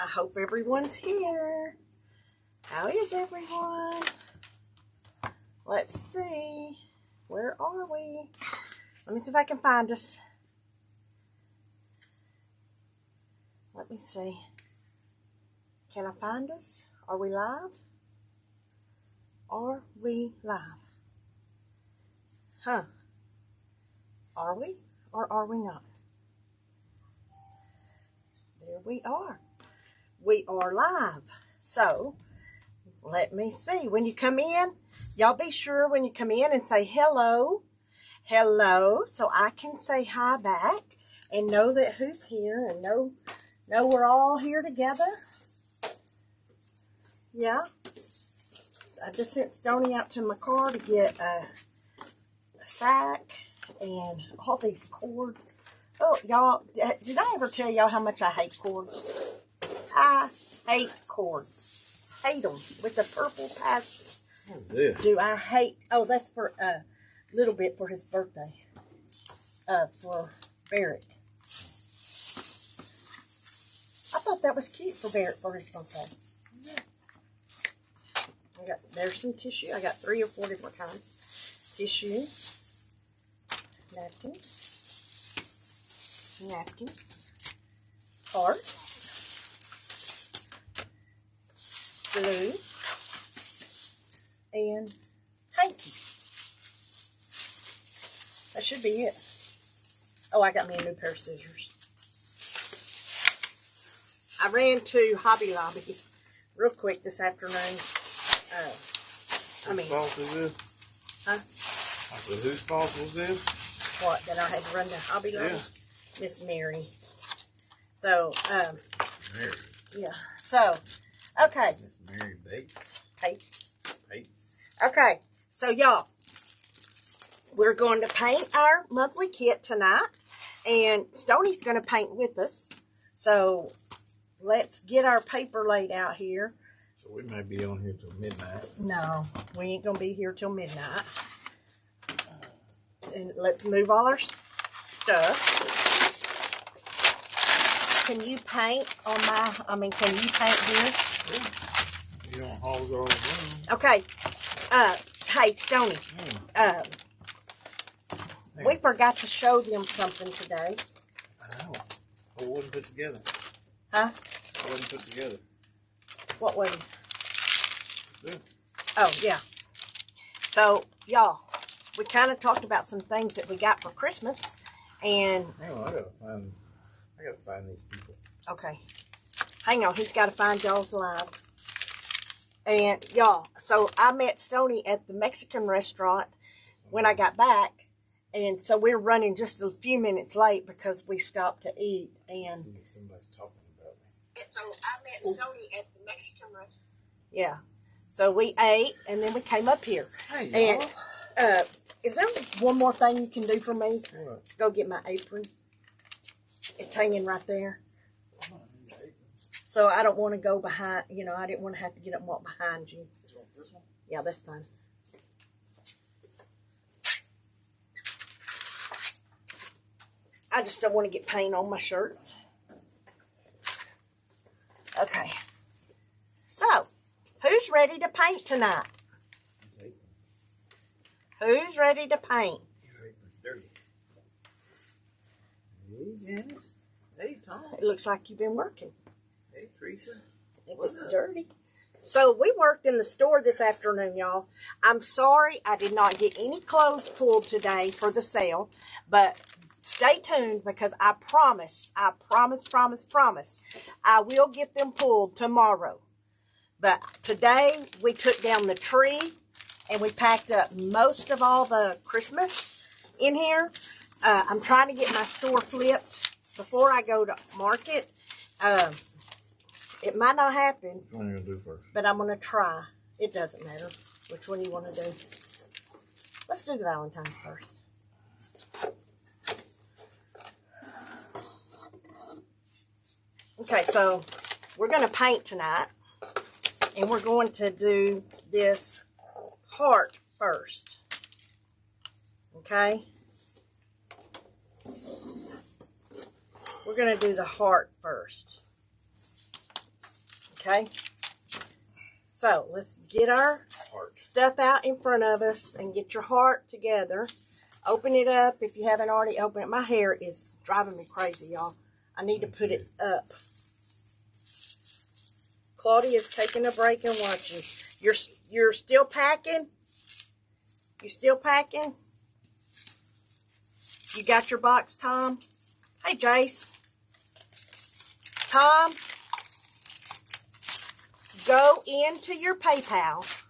I hope everyone's here. How is everyone? Let's see. Where are we? Let me see if I can find us. Let me see. Can I find us? Are we live? Are we live? Huh. Are we or are we not? There we are. We are live. So, let me see. When you come in, y'all be sure when you come in and say hello. Hello. So I can say hi back and know that who's here and know we're all here together. Yeah. I just sent Stoney out to my car to get a sack and all these cords. Oh, y'all, did I ever tell y'all how much I hate cords? I hate cords. Hate them with the purple passion. Do I hate? Oh, that's for a little bit for his birthday. For Barrett. I thought that was cute for Barrett for his birthday. There's some tissue. I got 3 or 4 different kinds. Tissue, napkins, hearts, glue, and hankies. That should be it. Oh, I got me a new pair of scissors. I ran to Hobby Lobby real quick this afternoon. Whose fault is this? Huh? I said, whose fault was this? What, that I had to run to Hobby Lobby? Yeah. Miss Mary. So, Mary. yeah. So, okay. Miss Mary Bates. Bates. Okay. So, y'all, we're going to paint our monthly kit tonight. And Stoney's going to paint with us. So, let's get our paper laid out here. So we may be on here till midnight. No, we ain't going to be here till midnight. And let's move all our stuff. Can you paint on can you paint here? Yeah. You don't hog all the room. Okay. Hey, Stoney. We forgot to show them something today. I know. It wasn't put together. Huh? It wasn't put together. What was it? Yeah. Oh, yeah. So, y'all, we kind of talked about some things that we got for Christmas. And Hang on, I gotta find these people. Okay. Hang on, he's got to find y'all's live. And y'all, so I met Stoney at the Mexican restaurant when I got back. And so we're running just a few minutes late because we stopped to eat. And somebody's talking about me. so I met Stoney at the Mexican restaurant. Yeah. So we ate and then we came up here. Hey, and y'all. Is there one more thing you can do for me? What? Go get my apron. It's hanging right there. So I don't want to go behind, I didn't want to have to get up and walk behind you. This one? Yeah, that's fine. I just don't want to get paint on my shirt. Okay. So, who's ready to paint tonight? Who's ready to paint? Your apron's dirty. Hey, Janice. Hey, Tom. It looks like you've been working. Hey, Teresa. It looks dirty. So we worked in the store this afternoon, y'all. I'm sorry I did not get any clothes pulled today for the sale, but stay tuned because I promise, I will get them pulled tomorrow. But today we took down the tree and we packed up most of all the Christmas in here. I'm trying to get my store flipped before I go to market. It might not happen. Which one are you going to do first? But I'm going to try. It doesn't matter which one you want to do. Let's do the Valentine's first. Okay, so we're going to paint tonight. And we're going to do this heart first. Okay? We're going to do the heart first. Okay. So let's get our stuff out in front of us and get your heart together. Open it up if you haven't already opened it. My hair is driving me crazy, y'all. I need to put it up. Claudia's taking a break and watching. You're still packing? You still packing? You got your box, Tom? Hey, Jace. Tom, go into your PayPal,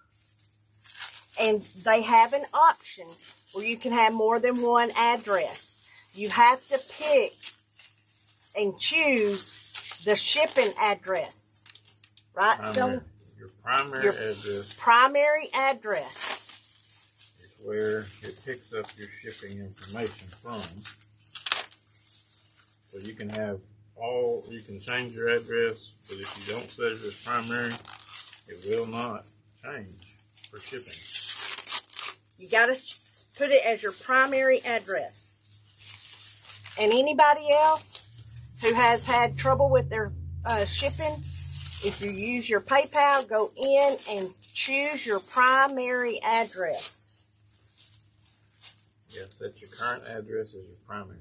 and they have an option where you can have more than one address. You have to pick and choose the shipping address. Right, Stone? Your primary address. Primary address Is where it picks up your shipping information from. So you can have you can change your address, but if you don't set it as primary, it will not change for shipping. You got to put it as your primary address. And anybody else who has had trouble with their shipping, if you use your PayPal, go in and choose your primary address. Yes, set your current address as your primary.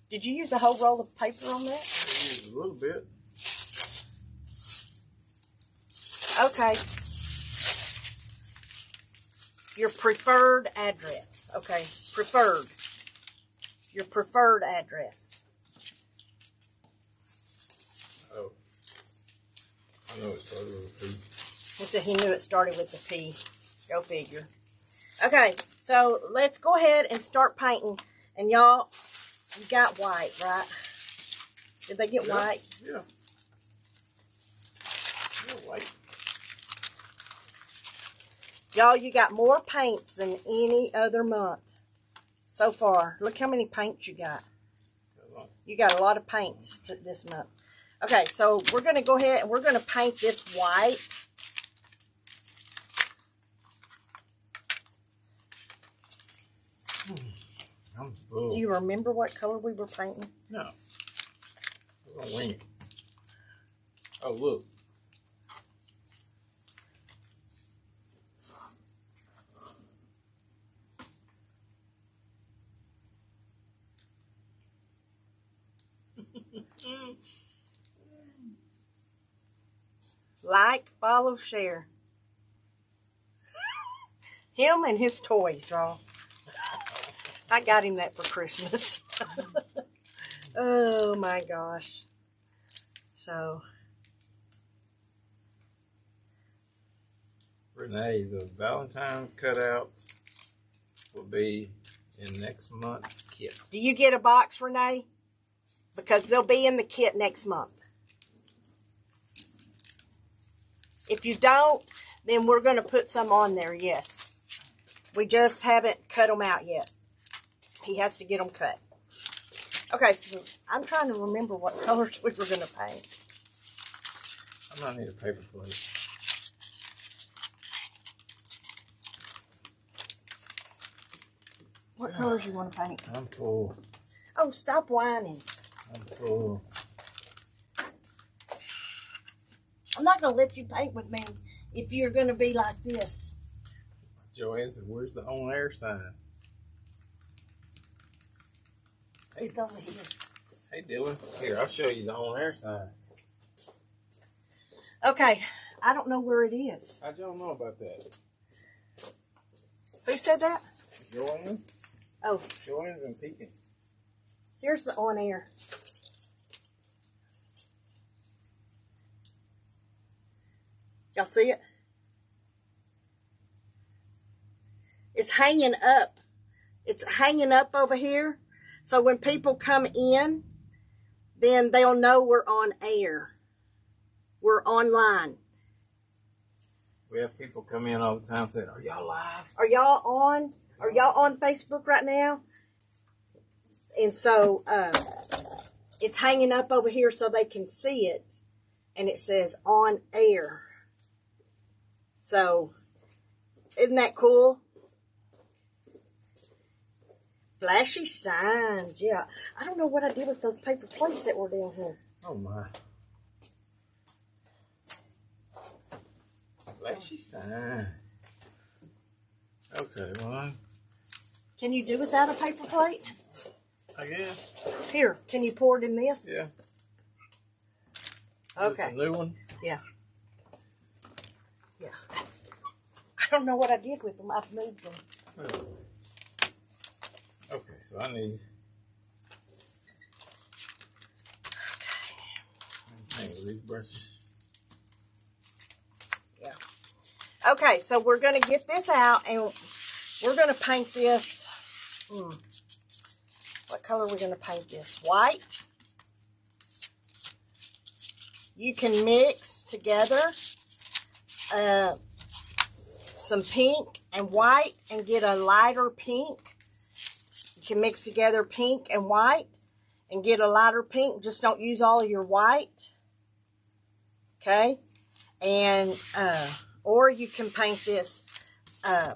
Did you use a whole roll of paper on that? I used a little bit. Okay. Your preferred address. Okay, preferred. Your preferred address. Oh. I know it started with a P. He said he knew it started with a P. Go figure. Okay, so let's go ahead and start painting. And y'all, you got white, right? Did they get white? Yeah. Yeah, white. Y'all, you got more paints than any other month so far. Look how many paints you got. You got a lot of paints this month. Okay, so we're going to go ahead and we're going to paint this white. Do you remember what color we were painting? No. We're going to wing it. Oh, look. Like, follow, share. Him and his toys, y'all. I got him that for Christmas. Oh my gosh. So. Renee, the Valentine's cutouts will be in next month's kit. Do you get a box, Renee? Because they'll be in the kit next month. If you don't, then we're going to put some on there, yes. We just haven't cut them out yet. He has to get them cut. Okay, so I'm trying to remember what colors we were going to paint. I might need a paper plate. What colors you want to paint? I'm full. Oh, stop whining. I'm full. I'm not going to let you paint with me if you're going to be like this. Joanne said, where's the on-air sign? Hey, It's over here. Hey, Dylan. Here, I'll show you the on-air sign. Okay, I don't know where it is. I don't know about that. Who said that? Joanne? Oh. Joanne's been peeking. Here's the on air. Y'all see it? It's hanging up. It's hanging up over here. So when people come in, then they'll know we're on air. We're online. We have people come in all the time saying, are y'all live? Are y'all on? Are y'all on Facebook right now? And so it's hanging up over here so they can see it. And it says on air. So, isn't that cool? Flashy signs, yeah. I don't know what I did with those paper plates that were down here. Oh, my. What's she saying? Okay, well, Can you do without a paper plate? I guess. Here, can you pour it in this? Yeah. Okay. Is this a new one? Yeah. Yeah. I don't know what I did with them. I've moved them. Oh. Okay, so I need. Okay. These brushes. Yeah. Okay, so we're going to get this out and we're going to paint this. What color are we going to paint this? White. You can mix together some pink and white and get a lighter pink. You can mix together pink and white and get a lighter pink. Just don't use all of your white. Okay? And, or you can paint this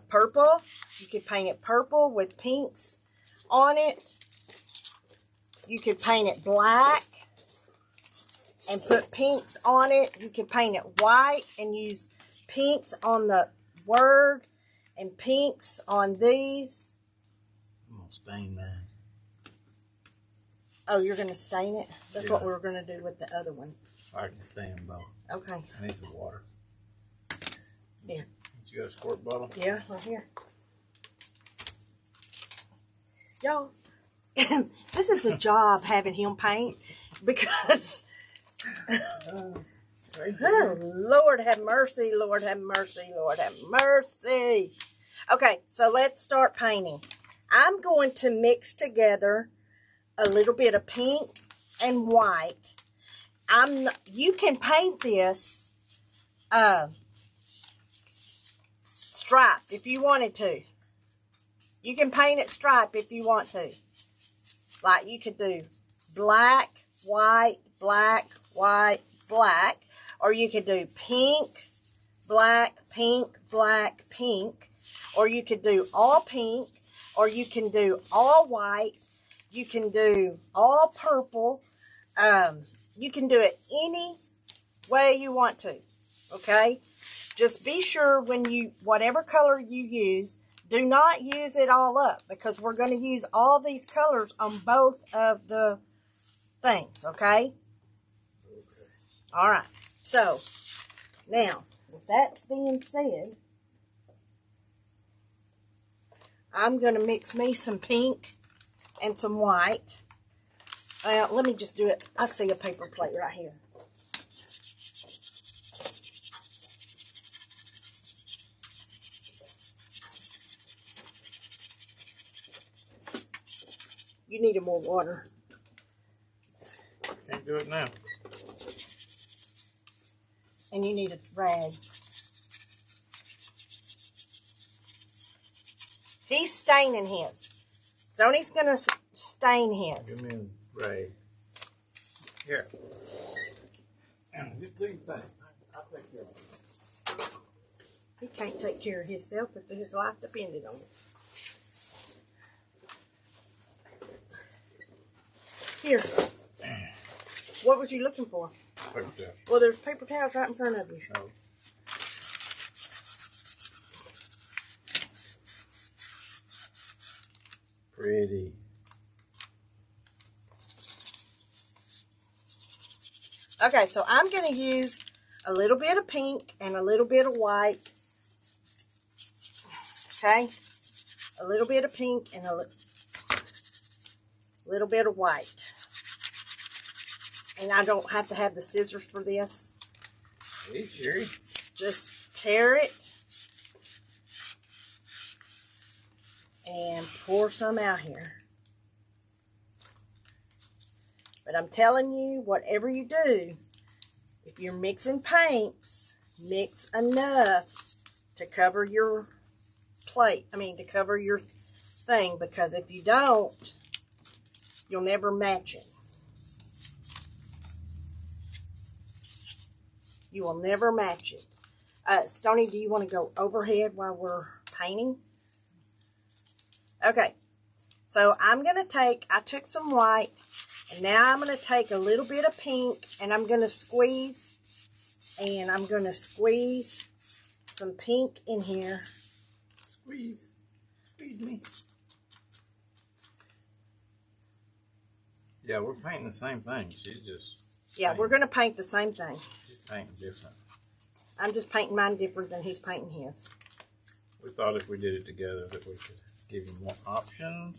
purple. You could paint it purple with pinks on it. You could paint it black and put pinks on it. You could paint it white and use pinks on the word and pinks on these. I'm going to stain that. Oh, you're going to stain it? That's Yeah. what we were going to do with the other one. I can stain them both. Okay. I need some water. Here. You got a squirt bottle? Yeah, right here. Y'all, this is a job having him paint because, oh, Lord have mercy, Lord have mercy, Lord have mercy. Okay, so let's start painting. I'm going to mix together a little bit of pink and white. You can paint this striped if you wanted to. You can paint it striped if you want to. Like you could do black, white, black, white, black. Or you could do pink, black, pink, black, pink. Or you could do all pink. Or you can do all white. You can do all purple. You can do it any way you want to. Okay? Just be sure whatever color you use, do not use it all up because we're going to use all these colors on both of the things, okay? All right. So, now, with that being said, I'm going to mix me some pink and some white. Let me just do it. I see a paper plate right here. You needed more water. Can't do it now. And you need a rag. He's staining his. Stoney's going to stain his. Give me a rag. Here. Just do your thing. I'll take care of it. He can't take care of himself if his life depended on it. Here. What was you looking for? Paper towel. Well, there's paper towels right in front of you. Oh. Pretty. Okay, so I'm going to use a little bit of pink and a little bit of white. Okay? A little bit of pink and a little bit of white. And I don't have to have the scissors for this. Hey, Sherry. Just tear it and pour some out here. But I'm telling you, whatever you do, if you're mixing paints, mix enough to cover your plate. To cover your thing. Because if you don't, you'll never match it. You will never match it. Stoney, do you want to go overhead while we're painting? Okay. So I'm going to I took some white, and now I'm going to take a little bit of pink, and I'm going to squeeze, and I'm going to squeeze some pink in here. Squeeze. Squeeze me. Yeah, we're painting the same thing. She's just... Yeah, we're going to paint the same thing. She's painting different. I'm just painting mine different than he's painting his. We thought if we did it together that we could give him more options.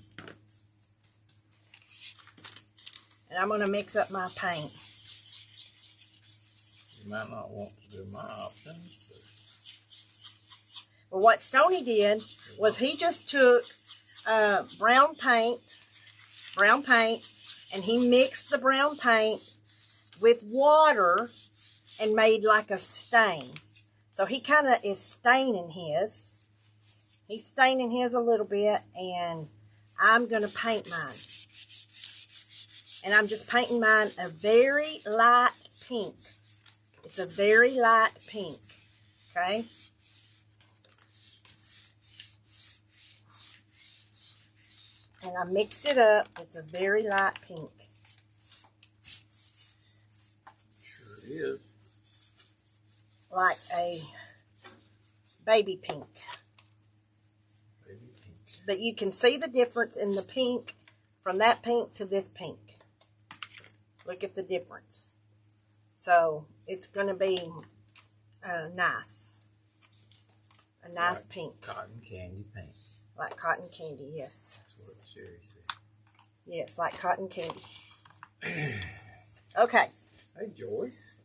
And I'm going to mix up my paint. You might not want to do my options. But what Stoney did was he just took brown paint, and he mixed the brown paint with water and made like a stain. So he kind of is staining his. He's staining his a little bit, and I'm going to paint mine. And I'm just painting mine a very light pink. It's a very light pink, okay? And I mixed it up. It's a very light pink. Sure is. Like a baby pink. Baby pink. But you can see the difference in the pink from that pink to this pink. Look at the difference. So it's going to be nice. A nice like pink. Cotton candy pink. Like cotton candy, yes. That's what Sherry said. Yes, like cotton candy. Okay. Hey, Joyce.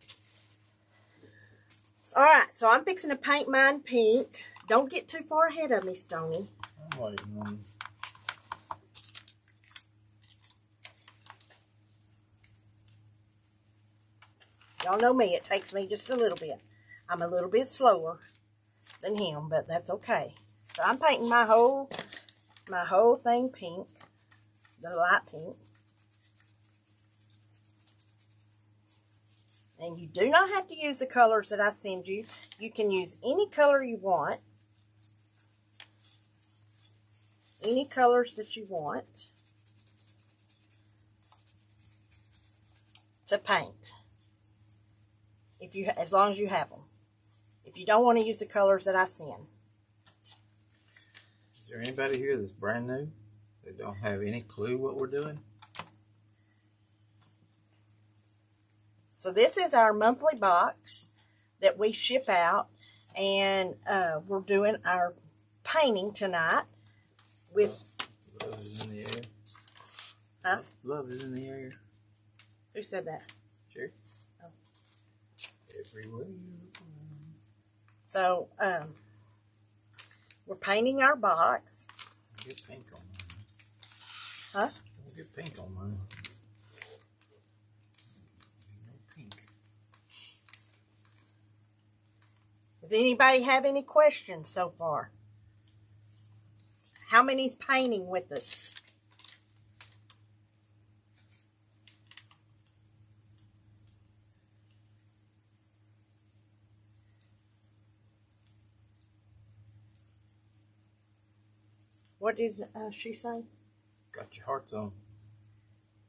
All right, so I'm fixing to paint mine pink. Don't get too far ahead of me, Stoney. I'm waiting on you. Y'all know me, it takes me just a little bit. I'm a little bit slower than him, but that's okay. So I'm painting my whole thing pink, the light pink. And you do not have to use the colors that I send you. You can use any color you want. Any colors that you want to paint. As long as you have them. If you don't want to use the colors that I send. Is there anybody here that's brand new? They don't have any clue what we're doing? So this is our monthly box that we ship out. And we're doing our painting tonight with... Love is in the air. Huh? Love is in the air. Who said that? Sure. Oh. Everywhere you go. So, we're painting our box. Don't get pink on mine. Huh? Don't get pink on mine. No pink. Does anybody have any questions so far? How many's painting with us? What did she say? Got your hearts on.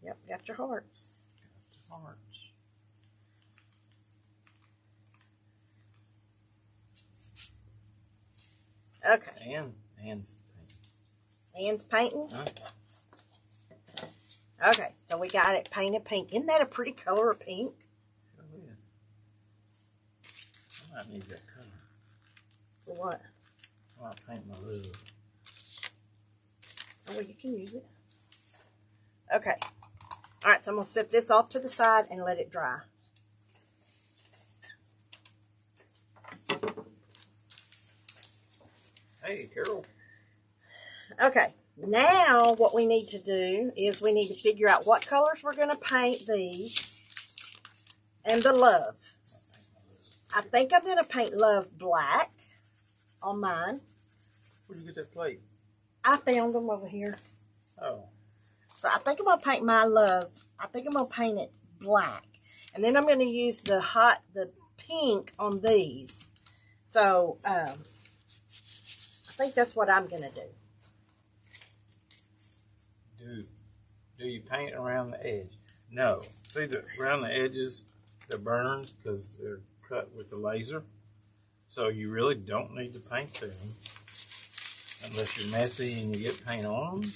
Yep, got your hearts. Got the hearts. Okay. Anne's Anne's painting? Huh? Okay, so we got it painted pink. Isn't that a pretty color of pink? Sure is. I might need that color. For what? I might paint my love. Oh, well, you can use it. Okay. All right, so I'm going to set this off to the side and let it dry. Hey, Carol. Okay, now what we need to do is we need to figure out what colors we're going to paint these and the love. I think I'm going to paint love black on mine. Where'd you get that plate? I found them over here. Oh. So I think I'm going to paint my love. I think I'm going to paint it black. And then I'm going to use the pink on these. So, I think that's what I'm going to do. Do you paint around the edge? No. See, around the edges, they're burned because they're cut with the laser. So you really don't need to paint them unless you're messy and you get paint on them.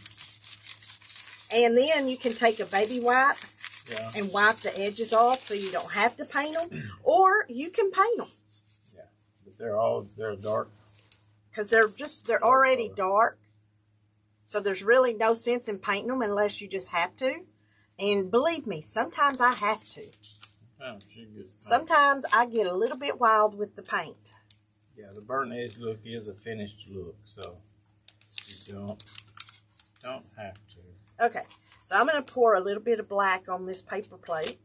And then you can take a baby wipe and wipe the edges off so you don't have to paint them. Or you can paint them. Yeah, but they're dark. Because they're already dark. So there's really no sense in painting them unless you just have to. And believe me, sometimes I have to. Sometimes I get a little bit wild with the paint. Yeah, the burnt edge look is a finished look, so you don't have to. Okay, so I'm going to pour a little bit of black on this paper plate.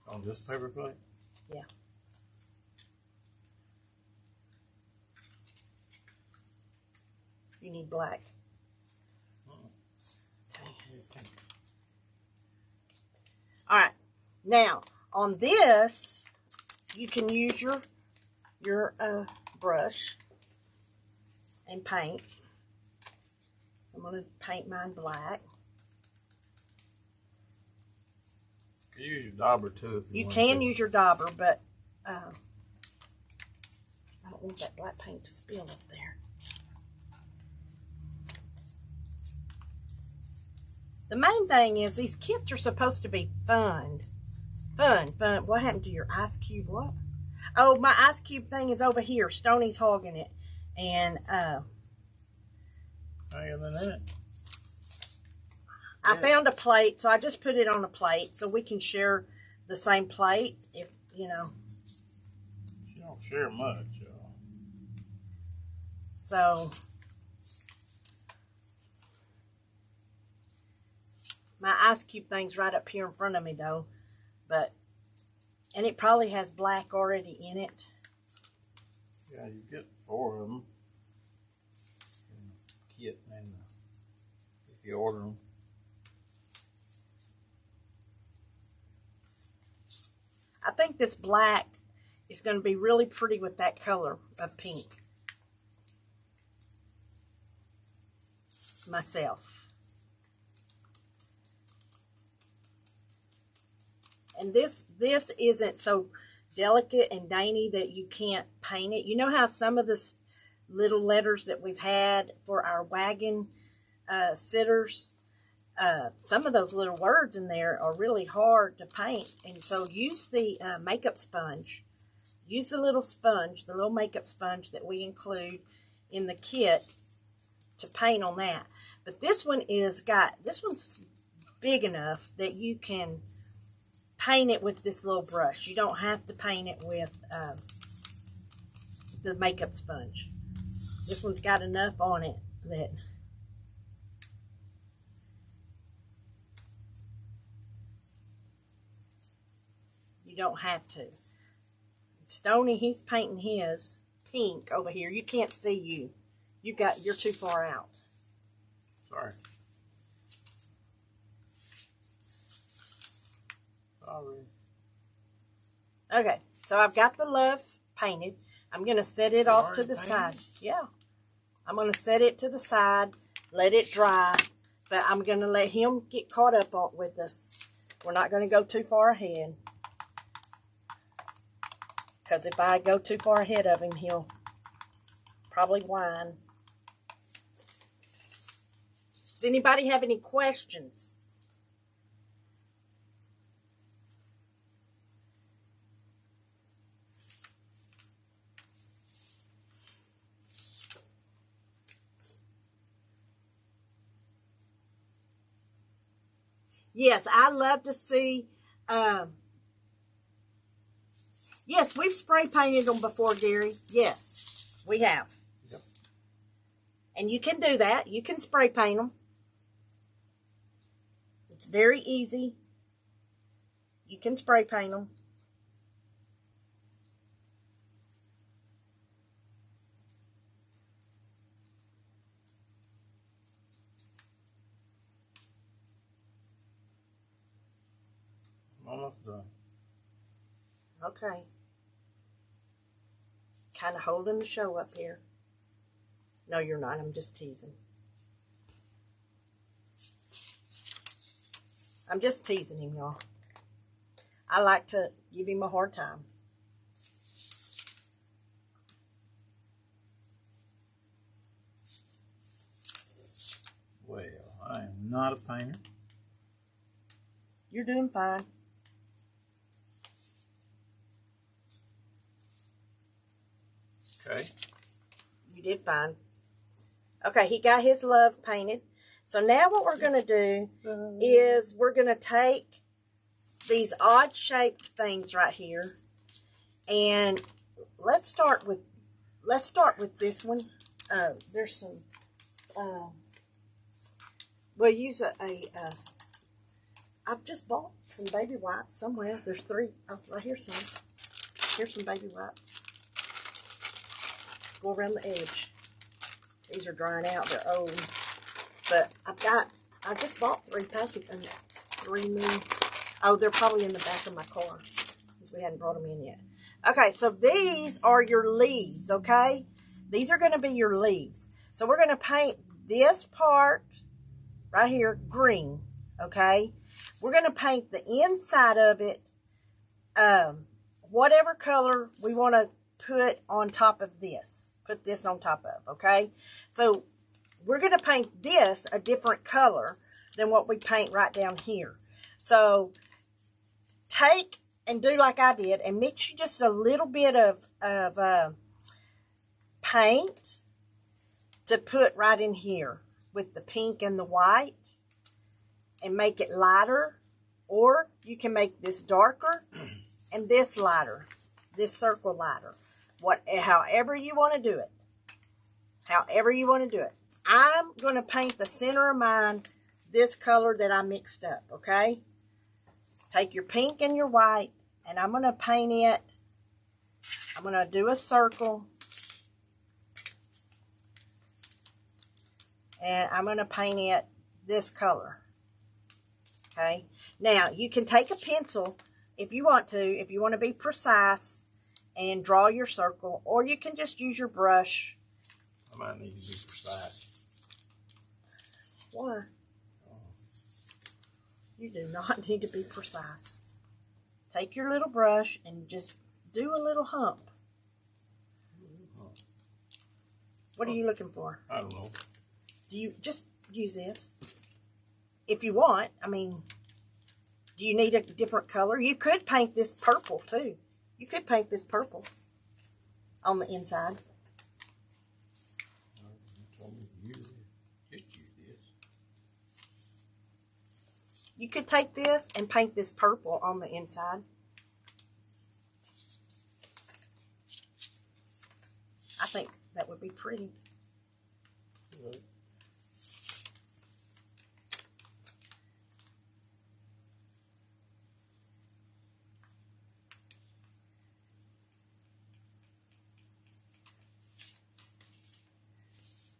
On this paper plate? Yeah. You need black. Okay. All right. Now, on this, you can use your brush and paint. So I'm going to paint mine black. You can use your dauber too. If you can use your dauber, but I don't want that black paint to spill up there. The main thing is these kits are supposed to be fun. Fun. What happened to your ice cube? What? Oh, my ice cube thing is over here. Stoney's hogging it. And, higher than that. I found a plate, so I just put it on a plate so we can share the same plate if, you know. You don't share much, y'all. So, my ice cube thing's right up here in front of me, though. And it probably has black already in it. Yeah, you get 4 of them in the kit, and if you order them. I think this black is going to be really pretty with that color of pink. Myself. And this isn't so delicate and dainty that you can't paint it. You know how some of the little letters that we've had for our wagon sitters, some of those little words in there are really hard to paint. And so use the makeup sponge. Use the little sponge, the little makeup sponge that we include in the kit to paint on that. But this one's big enough that you can paint it with this little brush. You don't have to paint it with the makeup sponge. This one's got enough on it that you don't have to. Stoney, he's painting his pink over here. You can't see you. You're too far out. Sorry. Okay, so I've got the love painted. I'm going to set it off to the side. Yeah. I'm going to set it to the side, let it dry, but I'm going to let him get caught up with us. We're not going to go too far ahead. Because if I go too far ahead of him, he'll probably whine. Does anybody have any questions? Yes, I love to see, yes, we've spray painted them before, Gary. Yes, we have. Yep. And you can do that. You can spray paint them. It's very easy. You can spray paint them. Almost done. Okay. Kind of holding the show up here. No, you're not. I'm just teasing. I'm just teasing him, y'all. I like to give him a hard time. Well, I am not a painter. You're doing fine. Okay. You did fine. Okay, he got his love painted. So now what we're going to do is we're going to take these odd shaped things right here, and let's start with this one. There's some. We'll use I've just bought some baby wipes somewhere. There's 3. Oh, right here some. Here's some baby wipes. Go around the edge. These are drying out. They're old. But I just bought 3 packets and 3 new. Oh, they're probably in the back of my car because we hadn't brought them in yet. Okay, so these are your leaves, okay? These are going to be your leaves. So we're going to paint this part right here green, okay? We're going to paint the inside of it whatever color we want to put on top of this. Put this on top of, okay? So we're going to paint this a different color than what we paint right down here. So take and do like I did and mix you just a little bit of paint to put right in here with the pink and the white and make it lighter. Or you can make this darker and this lighter, this circle lighter. However you want to do it. However you want to do it. I'm going to paint the center of mine this color that I mixed up, okay? Take your pink and your white, and I'm going to paint it. I'm going to do a circle. And I'm going to paint it this color. Okay? Now, you can take a pencil if you want to be precise and draw your circle, or you can just use your brush. I might need to be precise. Why? You do not need to be precise. Take your little brush and just do a little hump. What are you looking for? I don't know. Do you just use this? If you want, I mean, do you need a different color? You could paint this purple too. You could paint this purple on the inside. You told me to use it. Just use this. You could take this and paint this purple on the inside. I think that would be pretty. Right.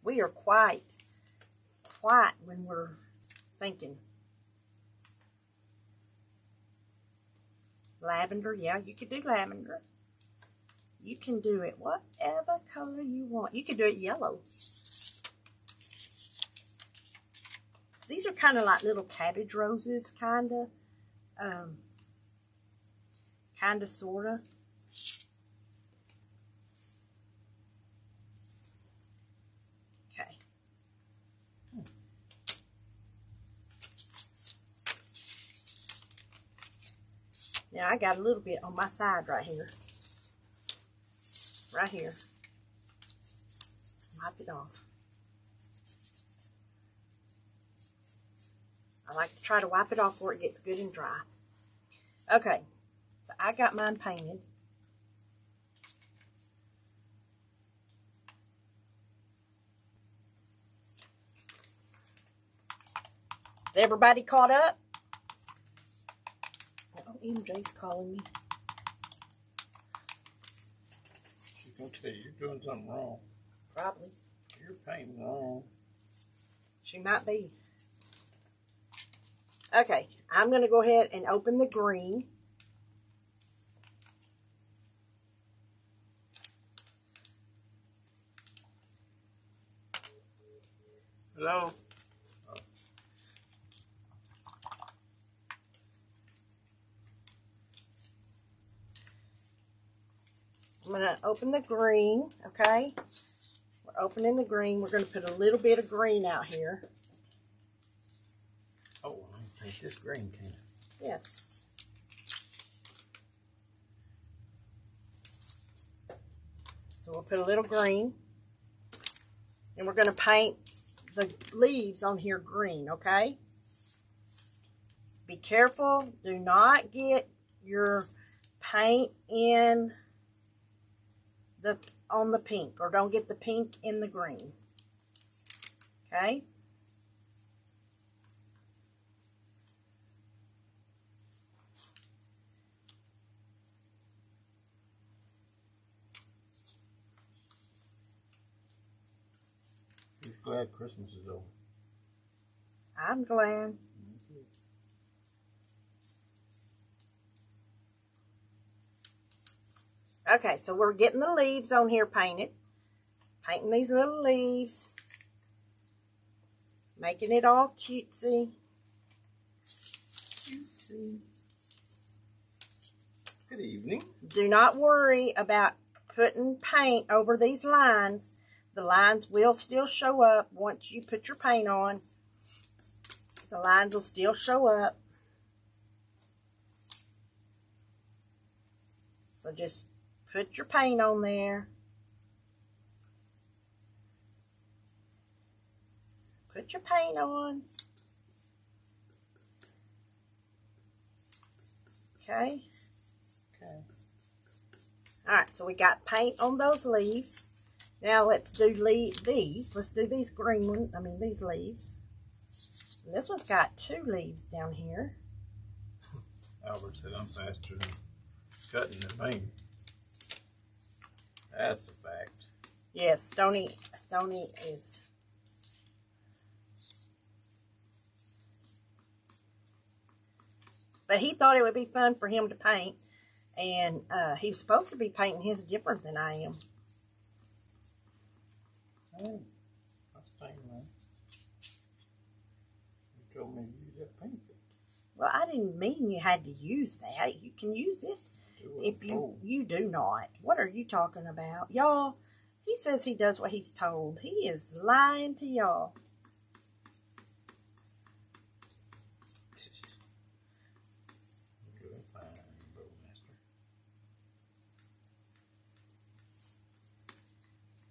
We are quiet when we're thinking. Lavender, yeah, you could do lavender. You can do it whatever color you want. You could do it yellow. These are kind of like little cabbage roses, kind of, sort of. Okay. Now I got a little bit on my side right here. Right here. Wipe it off. I like to try to wipe it off before it gets good and dry. Okay, so I got mine painted. Is everybody caught up? Oh, MJ's calling me. She's going to tell you you're doing something wrong. Probably. You're painting wrong. She might be. Okay, I'm going to go ahead and open the green. Hello? I'm going to open the green, okay? We're opening the green. We're going to put a little bit of green out here. Oh, I can paint this green, can I? Yes. So we'll put a little green. And we're going to paint the leaves on here green, okay? Be careful. Do not get your paint in on the pink, or don't get the pink in the green. Okay? Who's glad Christmas is over? I'm glad. Okay, so we're getting the leaves on here painted. Painting these little leaves. Making it all cutesy. Cutesy. Good evening. Do not worry about putting paint over these lines. The lines will still show up once you put your paint on. The lines will still show up. So just put your paint on there. Put your paint on. Okay. Okay. Alright, so we got paint on those leaves. Now let's do these. Let's do these green ones. These leaves. And this one's got 2 leaves down here. Albert said I'm faster than cutting than painting. That's a fact. Yes, Stony is. But he thought it would be fun for him to paint. And he was supposed to be painting his different than I am. Hey, that's painting, man. You told me to use that paint. Well, I didn't mean you had to use that. You can use it if you do not. What are you talking about? Y'all, he says he does what he's told. He is lying to y'all.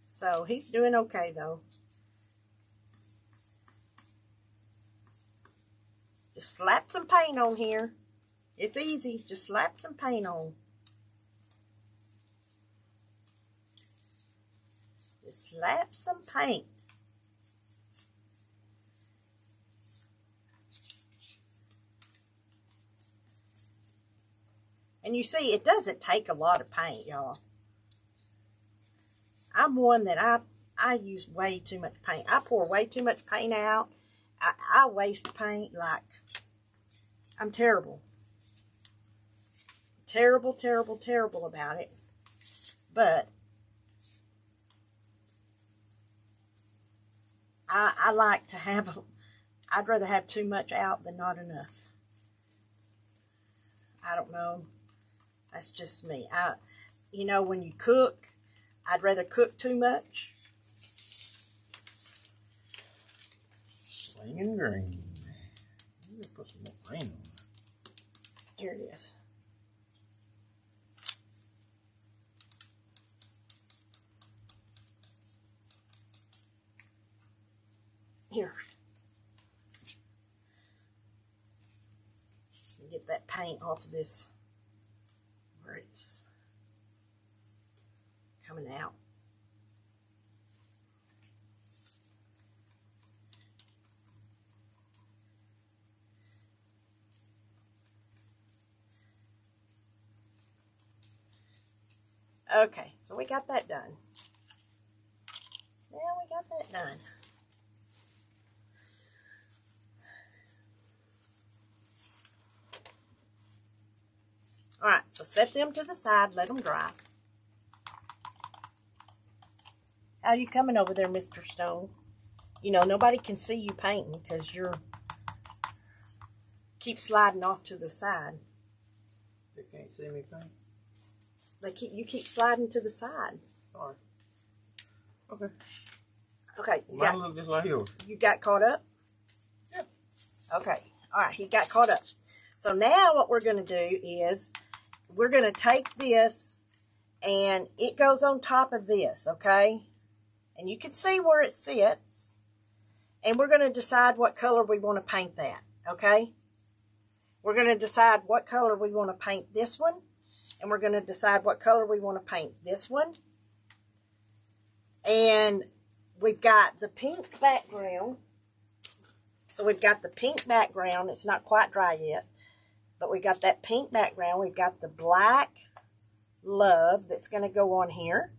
So he's doing okay though. Just slap some paint on here. It's easy. Just slap some paint on. Just slap some paint. And you see, it doesn't take a lot of paint, y'all. I'm one that I use way too much paint. I pour way too much paint out. I waste paint like I'm terrible. Terrible, terrible, terrible about it. But I like to have, I'd rather have too much out than not enough. I don't know. That's just me. You know, when you cook, I'd rather cook too much. Slinging green. I'm gonna put some more green on it. Here it is. Here. Get that paint off of this where it's coming out. Okay, so we got that done. Yeah, we got that done. All right, so set them to the side, let them dry. How you coming over there, Mr. Stone? You know, nobody can see you painting because you're keep sliding off to the side. They can't see me paint. You keep sliding to the side. Sorry. Okay. Okay. Mine look just like yours. You got caught up? Yeah. Okay. All right. He got caught up. So now what we're going to do is we're going to take this and it goes on top of this, okay? And you can see where it sits. And we're going to decide what color we want to paint that, okay? We're going to decide what color we want to paint this one. And we're going to decide what color we want to paint this one. And we've got the pink background. So we've got the pink background. It's not quite dry yet. But we got that pink background. We've got the black love that's going to go on here.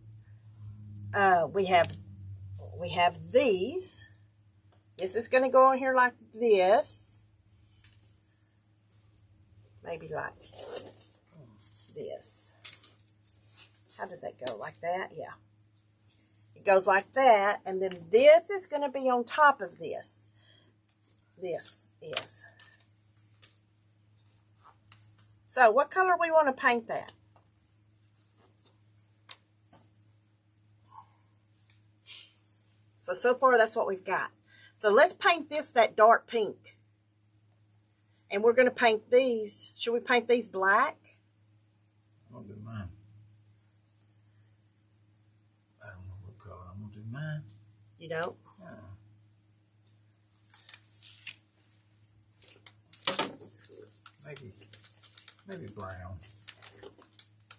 We have these. This is going to go on here like this. Maybe like this. How does that go? Like that? Yeah. It goes like that. And then this is going to be on top of this. This is. So what color we want to paint that? So far that's what we've got. So let's paint this that dark pink. And we're going to paint these. Should we paint these black? I'm going to do mine. I don't know what color I'm going to do mine. You don't? Maybe brown.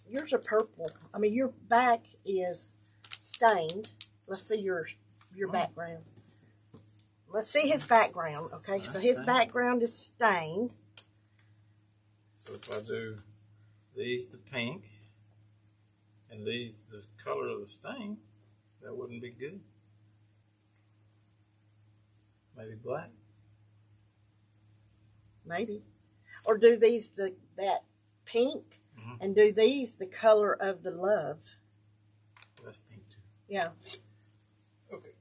Yours are purple. I mean, your back is stained. Let's see your background. Let's see his background, okay? So his background is stained. So if I do these the pink and these the color of the stain, that wouldn't be good. Maybe black. Maybe. Or do these that pink and do these the color of the love. Well, that's pink too. Yeah. Okay.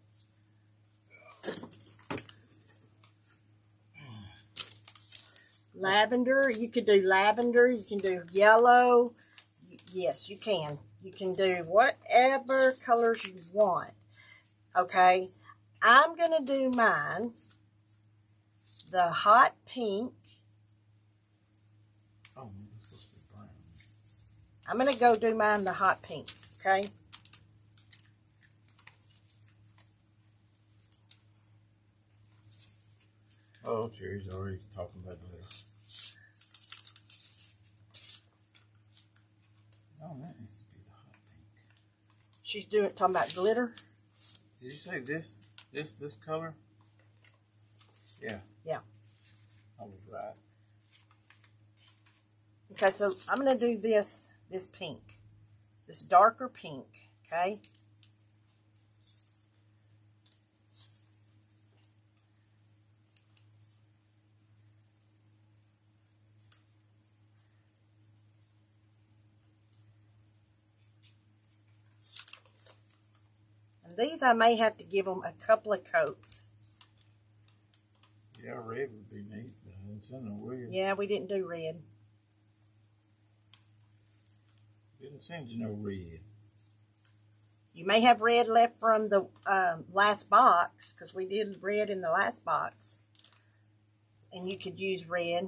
Lavender, you could do lavender, you can do yellow. Yes, you can. You can do whatever colors you want. Okay, I'm going to do mine the hot pink. Oh, this is supposed to be brown. I'm going to go do mine the hot pink, okay? Oh, Cherry's already talking about glitter. Oh, that needs to be the hot pink. She's talking about glitter? Did you say this color? Yeah. Yeah. I was right. Okay, so I'm going to do this pink. This darker pink, okay? And these I may have to give them a couple of coats. Yeah, red would be neat, but I didn't send no red. Yeah, we didn't do red. Didn't send you no red. You may have red left from the last box, because we did red in the last box. And you could use red.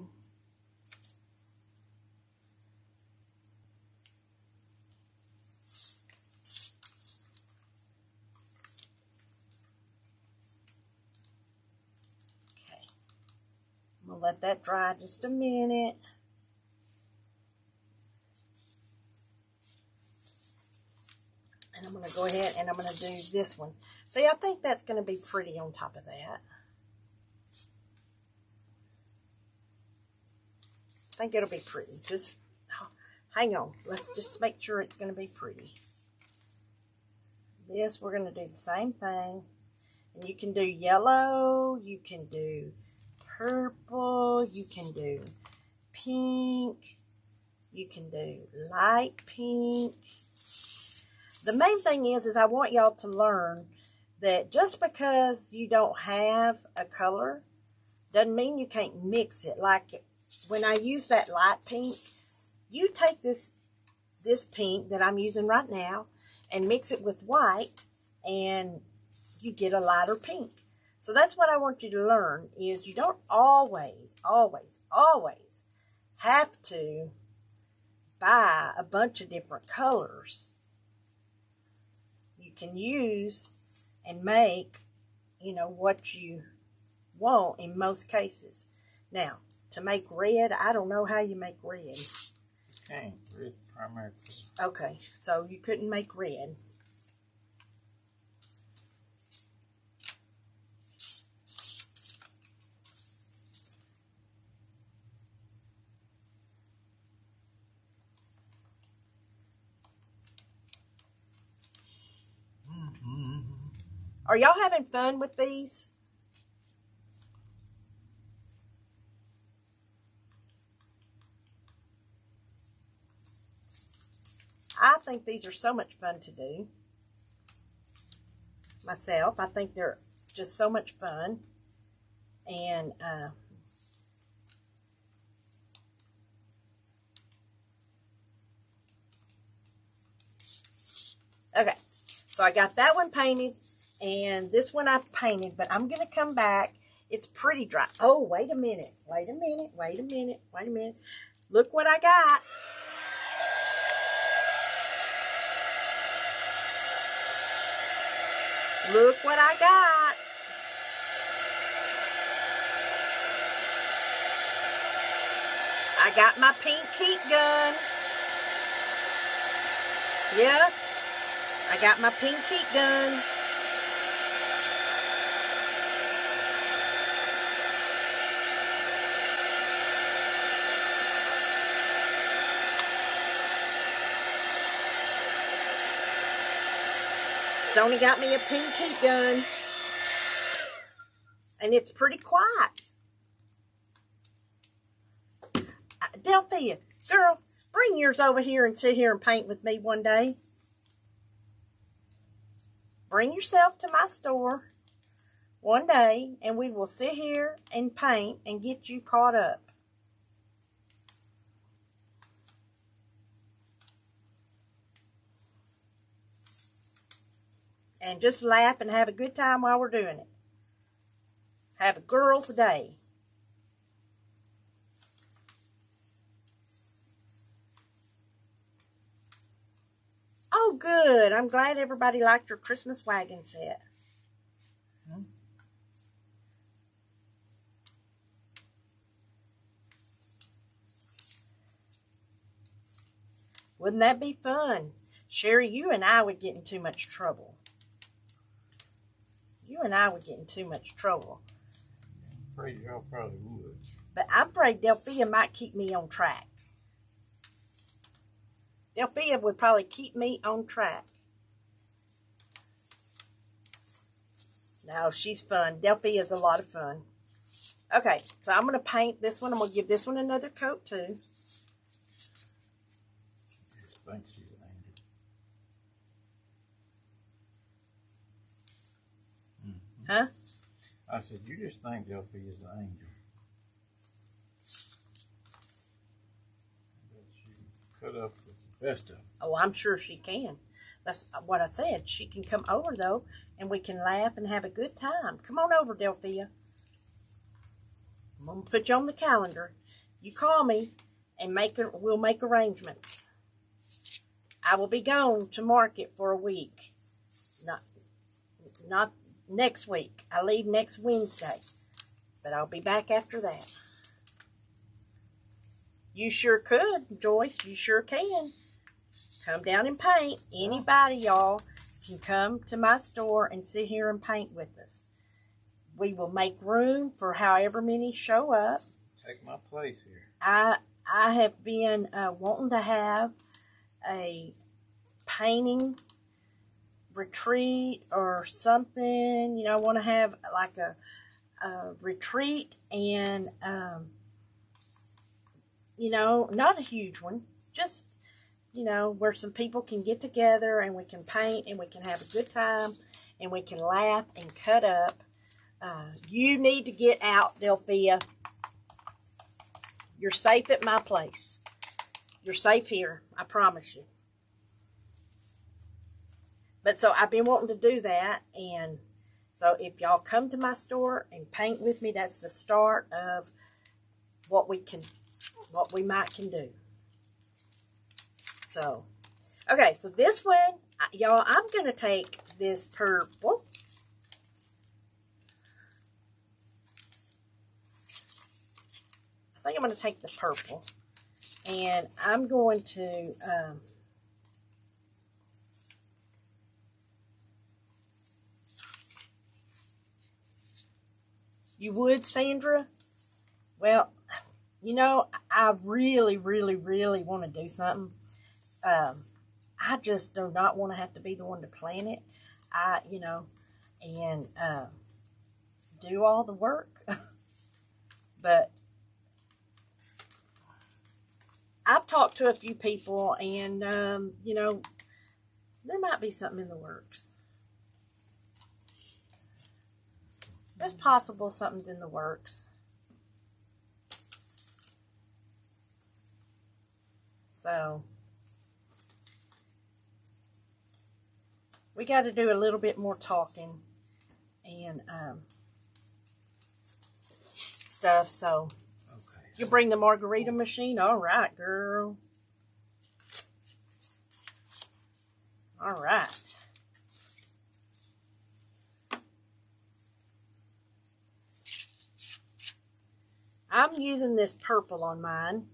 Okay. I'm going to let that dry just a minute. And I'm going to go ahead and I'm going to do this one. See, I think that's going to be pretty on top of that. I think it'll be pretty. Just hang on. Let's just make sure it's going to be pretty. This, we're going to do the same thing. And you can do yellow. You can do purple. You can do pink. You can do light pink. The main thing is I want y'all to learn that just because you don't have a color doesn't mean you can't mix it. Like when I use that light pink, you take this this pink that I'm using right now and mix it with white, and you get a lighter pink. So that's what I want you to learn, is you don't always have to buy a bunch of different colors. You can use and make, what you want in most cases. Now, to make red, I don't know how you make red. You can't. Red primary color. Okay, so you couldn't make red. Are y'all having fun with these? I think these are so much fun to do. Myself, I think they're just so much fun. And okay, so I got that one painted, and this one I've painted, but I'm going to come back. It's pretty dry. Oh, wait a minute. Look what I got. Look what I got. I got my pink heat gun. Yes, I got my pink heat gun. Stoney got me a pink heat gun, and it's pretty quiet. Delphia, girl, bring yours over here and sit here and paint with me one day. Bring yourself to my store one day, and we will sit here and paint and get you caught up. And just laugh and have a good time while we're doing it. Have a girl's day. Oh, good. I'm glad everybody liked your Christmas wagon set. Wouldn't that be fun? Sherry, you and I would get in too much trouble. You and I would get in too much trouble. I'm afraid y'all probably would. But I'm afraid Delphia might keep me on track. Delphia would probably keep me on track. No, she's fun. Delphia is a lot of fun. Okay, so I'm going to paint this one. I'm going to give this one another coat too. I think she's an angel. Huh? I said, you just think Delphia is an angel. But she cut up with the best of them. Oh, I'm sure she can. That's what I said. She can come over, though, and we can laugh and have a good time. Come on over, Delphia. I'm going to put you on the calendar. You call me, and we'll make arrangements. I will be gone to market for a week. Not next week. I leave next Wednesday, but I'll be back after that. You sure could, Joyce. You sure can. Come down and paint. Anybody, y'all, can come to my store and sit here and paint with us. We will make room for however many show up. Take my place here. I have been wanting to have a painting retreat or something. I want to have like a retreat and, not a huge one. Just, where some people can get together and we can paint and we can have a good time and we can laugh and cut up. You need to get out, Delphia. You're safe at my place. You're safe here. I promise you. But so I've been wanting to do that. And so if y'all come to my store and paint with me, that's the start of what we might can do. So, okay. So this one, y'all, I'm going to take this purple. I think I'm going to take the purple. And I'm going to, you would, Sandra? Well, you know, I really, really, really want to do something. I just do not want to have to be the one to plan it. And do all the work. But I've talked to a few people, and, there might be something in the works. It's possible something's in the works. So, we got to do a little bit more talking and stuff. So, okay. You bring the margarita machine? All right, girl. All right. I'm using this purple on mine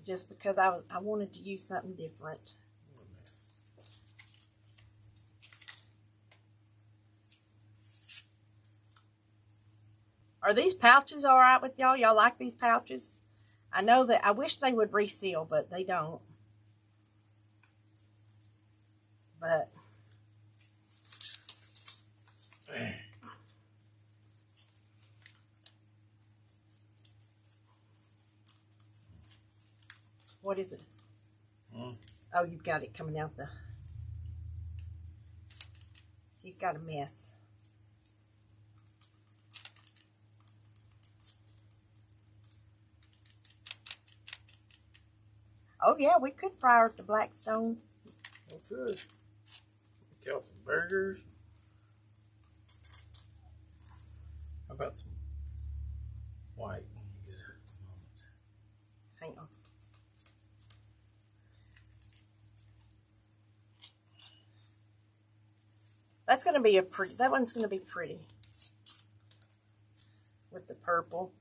just because I wanted to use something different. Are these pouches all right with y'all? Y'all like these pouches? I know that I wish they would reseal, but they don't. But what is it? Oh, you've got it coming out the... He's got a mess. Oh, yeah, we could fry her at the Blackstone. We could. Kill some burgers. How about some white? Hang on. That's going to be that one's going to be pretty. With the purple.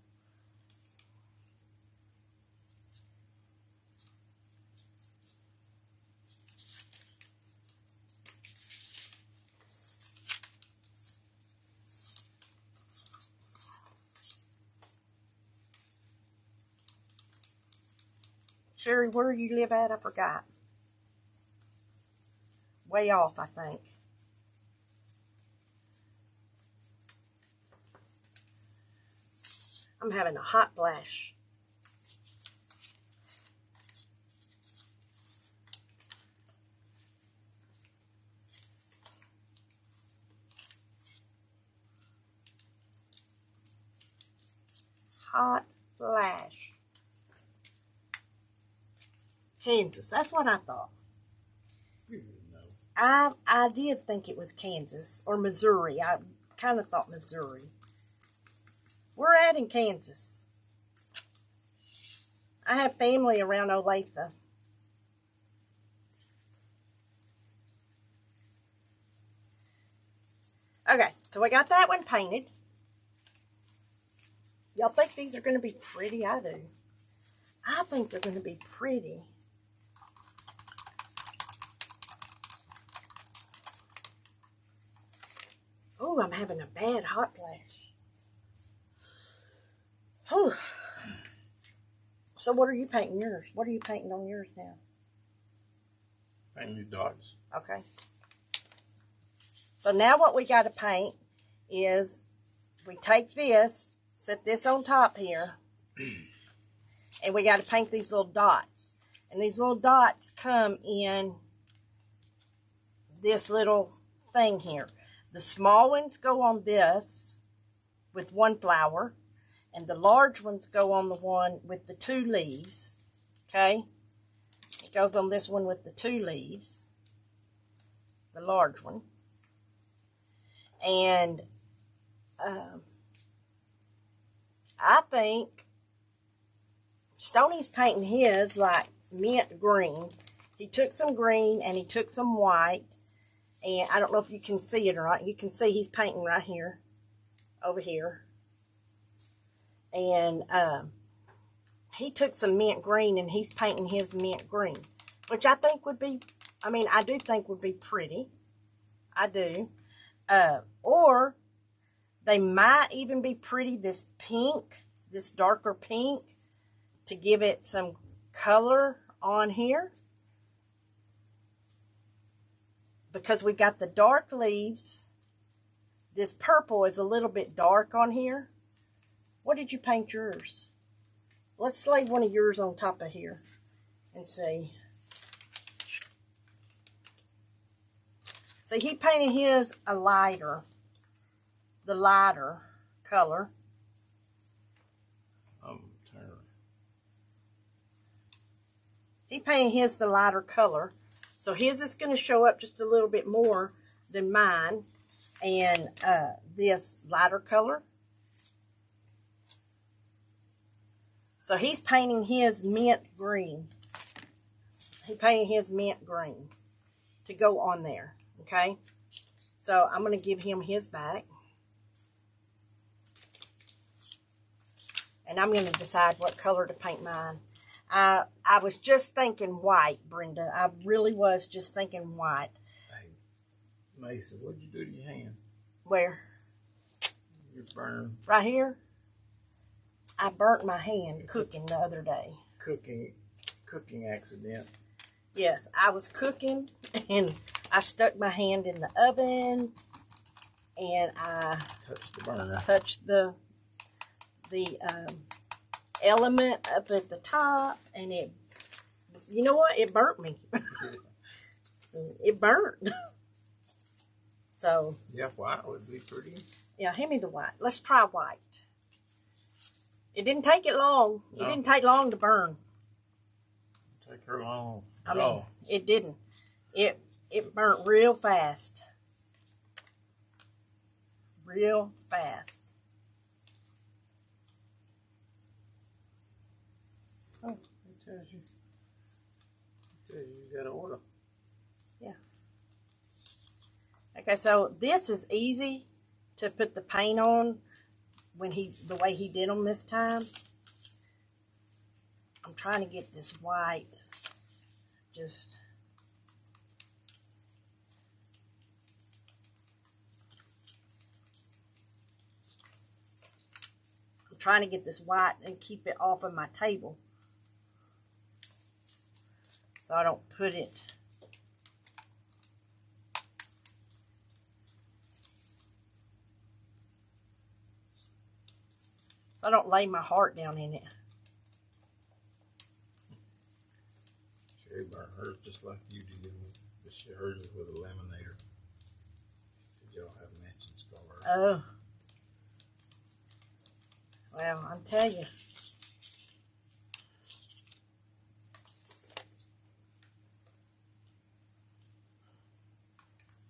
Sherry, where do you live at? I forgot. Way off, I think. I'm having a hot flash. Hot flash. Kansas. That's what I thought. I did think it was Kansas or Missouri. I kind of thought Missouri. We're at in Kansas. I have family around Olathe. Okay, so we got that one painted. Y'all think these are going to be pretty? I do. I think they're going to be pretty. Oh, I'm having a bad hot flash. Whew. So what are you painting yours? What are you painting on yours now? Painting these dots. Okay. So now what we got to paint is we take this, set this on top here, and we got to paint these little dots. And these little dots come in this little thing here. The small ones go on this with one flower, and the large ones go on the one with the two leaves. Okay. It goes on this one with the 2 leaves. The large one. And I think Stoney's painting his like mint green. He took some green and he took some white. And I don't know if you can see it or not. You can see he's painting right here. Over here. And he took some mint green and he's painting his mint green. Which I think would be, I do think would be pretty. I do. Or they might even be pretty, this pink, this darker pink, to give it some color on here. Because we've got the dark leaves. This purple is a little bit dark on here. What did you paint yours? Let's lay one of yours on top of here and see. See, he painted his a lighter, the lighter color. He painted his the lighter color. So his is going to show up just a little bit more than mine. And this lighter color. So he's painting his mint green. He painted his mint green to go on there. Okay. So I'm going to give him his back. And I'm going to decide what color to paint mine. I was just thinking white, Brenda. I really was just thinking white. Hey, Mason, what'd you do to your hand? Where? You're burning. Right here? I burnt my hand cooking the other day. Cooking accident. Yes, I was cooking and I stuck my hand in the oven and I touched the burner. Touched the element up at the top, and it, you know what? It burnt me. It burnt. So. Yeah, white would be pretty. Yeah, hand me the white. Let's try white. It didn't take it long. No. It didn't take long to burn. Take her long. It didn't. It burnt real fast. Real fast. Oh, it tells you got to order. Yeah. Okay, so this is easy to put the paint on the way he did them this time. I'm trying to get this white just trying to get this white and keep it off of my table. So I don't put it. So I don't lay my heart down in it. Sherry burnt hers just like you did. Hers is with a laminator. She said y'all have matching scars. Oh. Well, I'll tell you.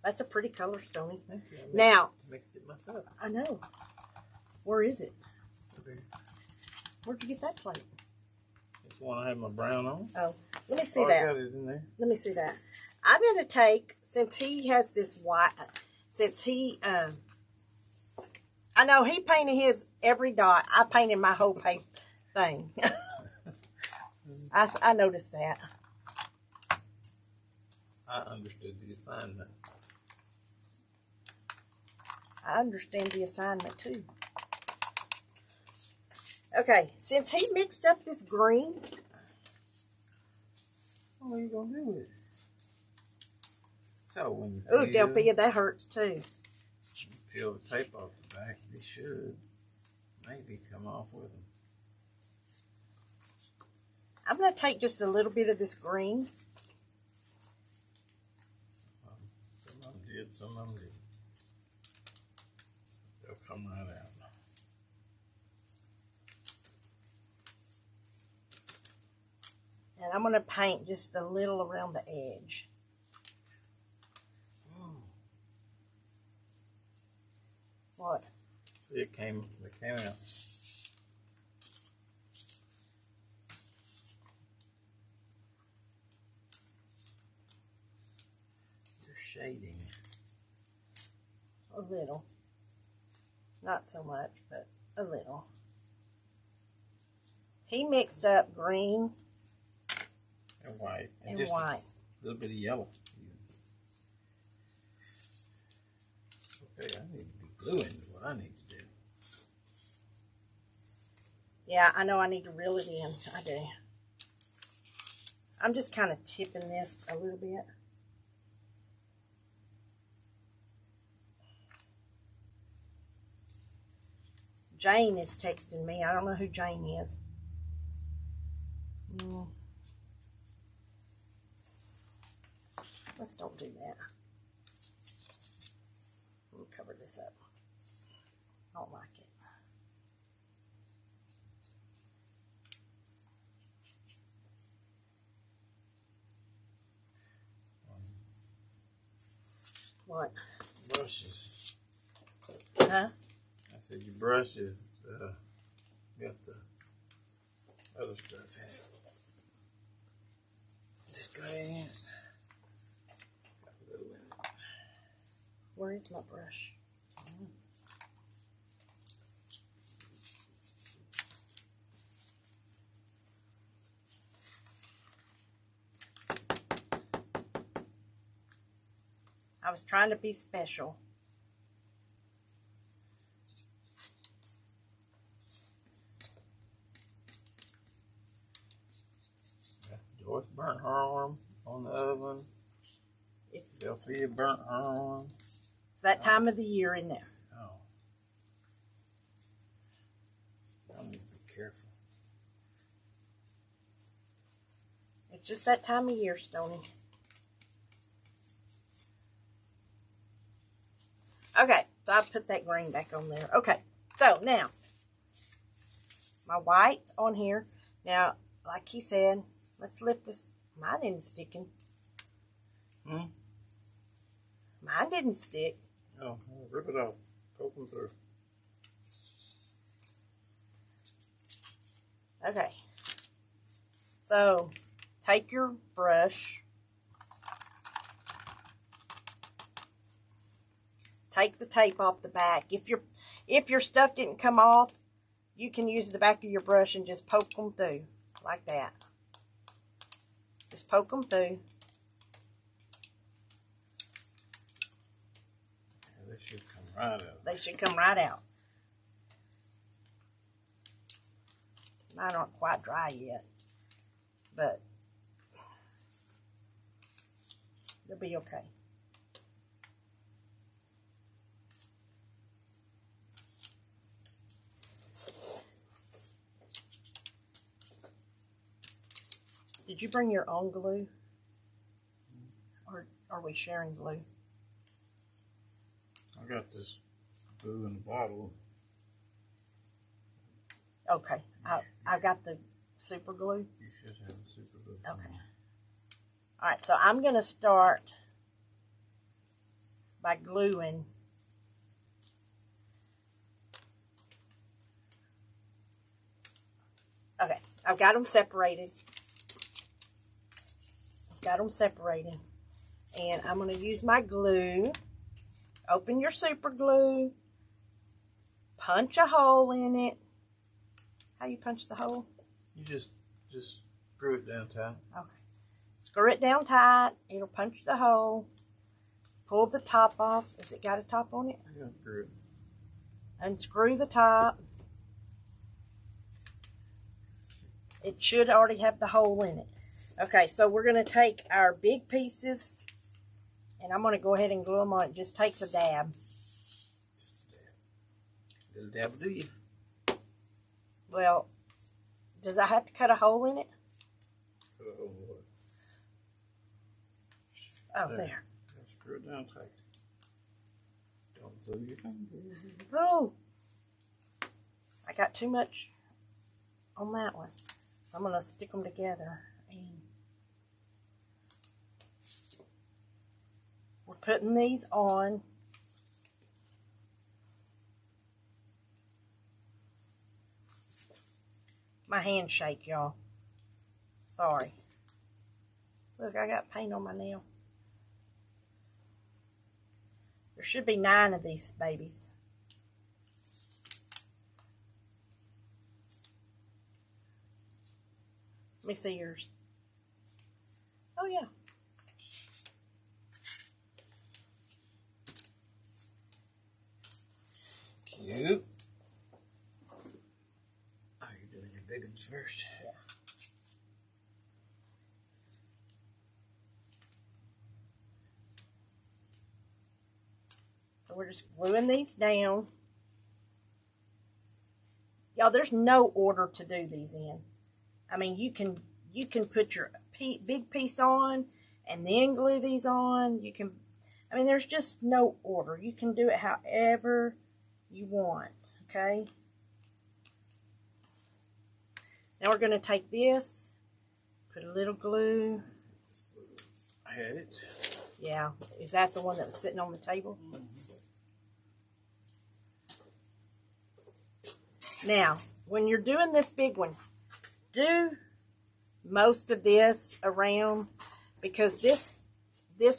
That's a pretty color, Stoney. Now, mixed it myself. I know. Where is it? Okay. Where'd you get that plate? It's one I have my brown on. Oh, let me see that. I got it in there. Let me see that. I'm going to take, since he has this white, since he, I know he painted his every dot. I painted my whole paper thing. I noticed that. I understood the assignment. I understand the assignment too. Okay, since he mixed up this green. What are you going to do with it? So when you ooh, Delphia, that hurts too. Peel the tape off the back, they should maybe come off with them. I'm going to take just a little bit of this green. Some of them did, some of them didn't. They'll come right out. And I'm going to paint just a little around the edge. What? See, it came out. You're shading. A little. Not so much, but a little. He mixed up green And white. and just white. A little bit of yellow. Okay, I need to be gluing is what I need to do. Yeah, I know I need to reel it in. I do. I'm just kind of tipping this a little bit. Jane is texting me. I don't know who Jane is. Let's don't do that. Let me cover this up. I don't like it. What? Brushes. Huh? I said your brushes got the other stuff in it. Just go ahead. Got glue in it. Where is my brush? I was trying to be special. Joyce burnt her arm on the oven. It's Delphia burnt her arm. that time of the year, isn't it? Oh. I need to be careful. It's just that time of year, Stony. Okay, so I put that green back on there. Okay, so now, my white's on here. Now, like he said, let's lift this. Mine isn't sticking. Mine didn't stick. Oh, rip it off. Poke them through. Okay. So, take your brush. Take the tape off the back. If your stuff didn't come off, you can use the back of your brush and just poke them through like that. Just poke them through. Yeah, they should come right out. They should come right out. Mine aren't quite dry yet, but they'll be okay. Did you bring your own glue? Or are we sharing glue? I got this glue in the bottle. Okay, I got the super glue. You should have a super glue. Okay. All right, so I'm going to start by gluing. Okay, I've got them separated. And I'm going to use my glue. Open your super glue. Punch a hole in it. How you punch the hole? You just screw it down tight. Okay. Screw it down tight. It'll punch the hole. Pull the top off. Has it got a top on it? Yeah, screw it. Unscrew the top. It should already have the hole in it. Okay, so we're going to take our big pieces, and I'm going to go ahead and glue them on. It just takes a dab. Little dab will do you. Well, does I have to cut a hole in it? Put a hole in it. Oh, there. Screw it down tight. Don't glue your fingers. Oh! I got too much on that one. I'm going to stick them together And we're putting these on. My hands shake, y'all. Sorry. Look, I got paint on my nail. There should be 9 of these babies. Let me see yours. Oh, yeah. Cute. Oh, you're doing your big ones first. Yeah. So we're just gluing these down. Y'all, there's no order to do these in. I mean, you can put your big piece on and then glue these on. You can, I mean, there's just no order. You can do it however you want, okay? Now we're going to take this, put a little glue. I had it. Yeah, is that the one that was sitting on the table? Mm-hmm. Now, when you're doing this big one, do most of this around, because this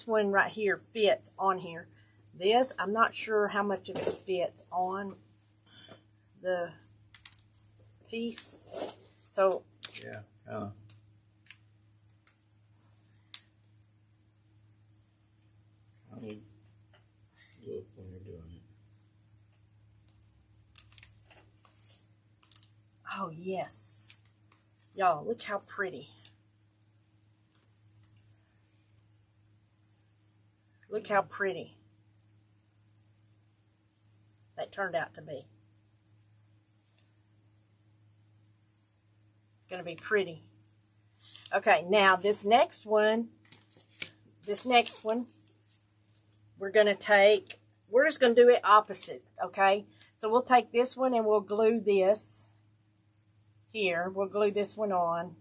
one right here fits on here. This, I'm not sure how much of it fits on the piece. So, yeah, kind of. Look when you're doing it. oh yes. Y'all, look how pretty. Look how pretty that turned out to be. It's going to be pretty. Okay, now this next one, we're going to take, we're just going to do it opposite, okay? So we'll take this one and we'll glue this here. We'll glue this one on,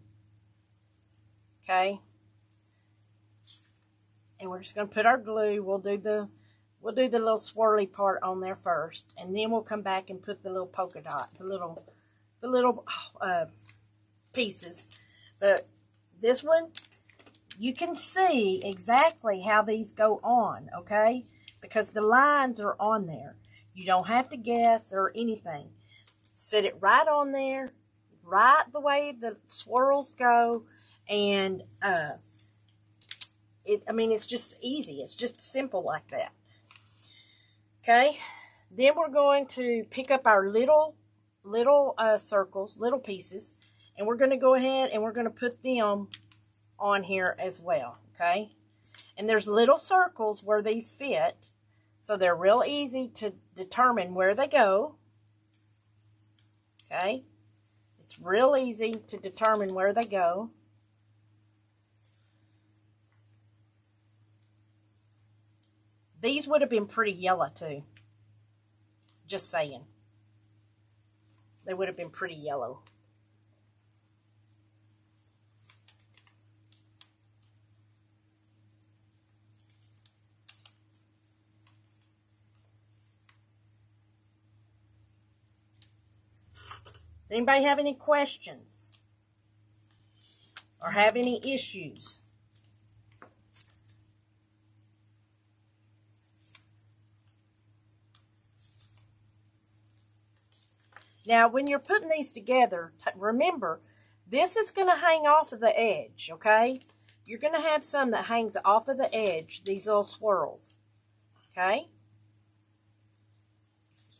okay? And we're just going to put our glue. We'll do the little swirly part on there first, and then we'll come back and put the little polka dot, the little pieces. But this one, you can see exactly how these go on, okay? Because the lines are on there. You don't have to guess or anything. Set it right on there, right the way the swirls go, and I mean, it's just easy. It's just simple like that. Okay? Then we're going to pick up our little circles, little pieces, and we're going to go ahead and we're going to put them on here as well, okay? And there's little circles where these fit, so they're real easy to determine where they go, okay? It's real easy to determine where they go. These would have been pretty yellow too. Just saying. They would have been pretty yellow. Does anybody have any questions? Or have any issues? Now, when you're putting these together, remember, this is going to hang off of the edge, okay? You're going to have some that hangs off of the edge, these little swirls, okay?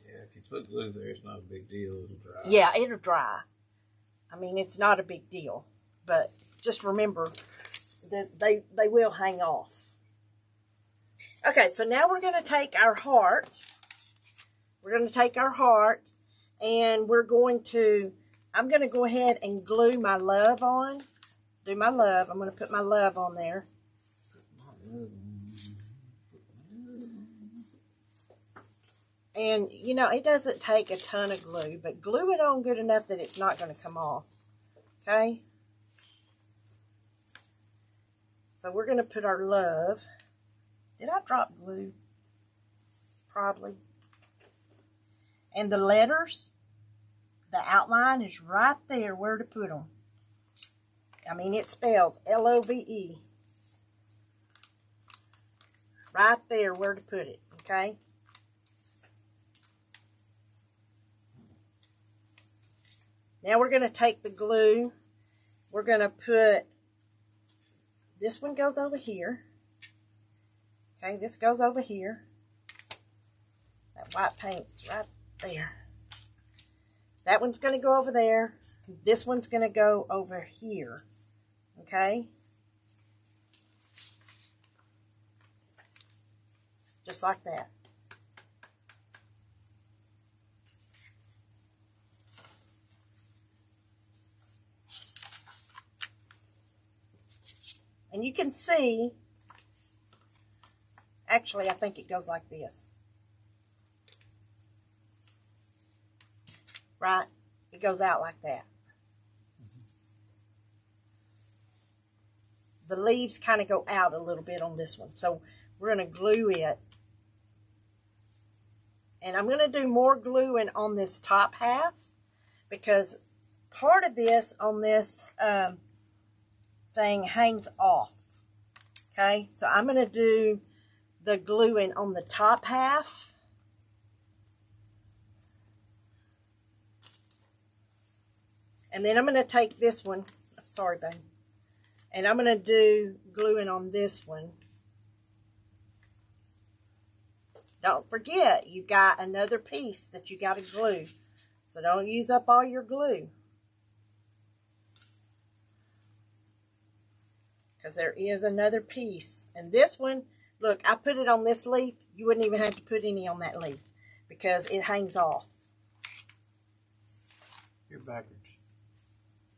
Yeah, if you put glue there, it's not a big deal. It'll dry. Yeah, it'll dry. I mean, it's not a big deal, but just remember that they will hang off. Okay, so now we're going to take our heart. We're going to take our heart. And we're going to, I'm going to go ahead and glue my love on. Do my love. I'm going to put my love on there. And, you know, it doesn't take a ton of glue, but glue it on good enough that it's not going to come off. Okay? So we're going to put our love. Did I drop glue? Probably. And the letters, the outline is right there where to put them. I mean, it spells L-O-V-E. Right there where to put it, okay? Now we're going to take the glue. We're going to put, this one goes over here. Okay, this goes over here. That white paint's right there. That one's going to go over there. This one's going to go over here. Okay? Just like that. And you can see, actually, I think it goes like this. Right? It goes out like that. The leaves kind of go out a little bit on this one. So we're going to glue it. And I'm going to do more gluing on this top half because part of this on this thing hangs off. Okay, so I'm going to do the gluing on the top half. And then I'm going to take this one. Sorry, babe. And I'm going to do gluing on this one. Don't forget, you've got another piece that you got to glue. So don't use up all your glue. Because there is another piece. And this one, look, I put it on this leaf. You wouldn't even have to put any on that leaf because it hangs off. You're backwards.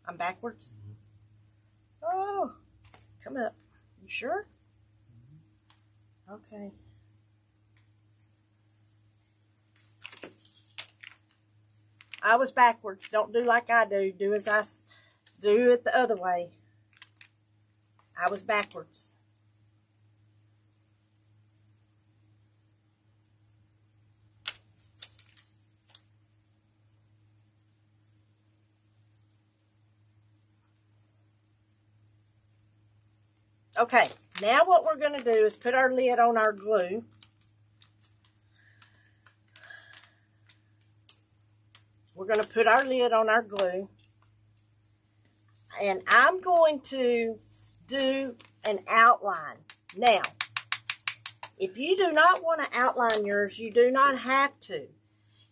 I'm backwards? Oh, come up. You sure? Okay. I was backwards. Don't do like I do. Do as I do it the other way. I was backwards. Okay, now what we're going to do is put our lid on our glue. We're going to put our lid on our glue. And I'm going to do an outline. Now, if you do not want to outline yours, you do not have to.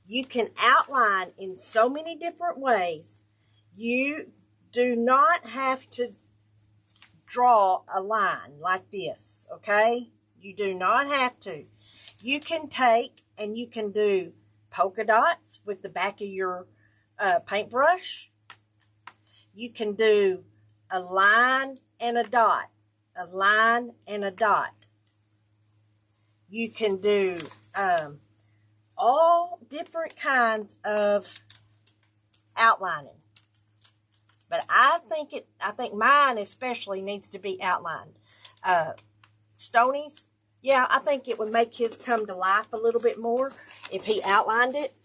You can outline in so many different ways. You do not have to draw a line like this, okay? You do not have to. You can take and you can do polka dots with the back of your paintbrush. You can do a line and a dot, a line and a dot. You can do all different kinds of outlining. But I think mine especially needs to be outlined. Stoney's, yeah, I think it would make his come to life a little bit more if he outlined it.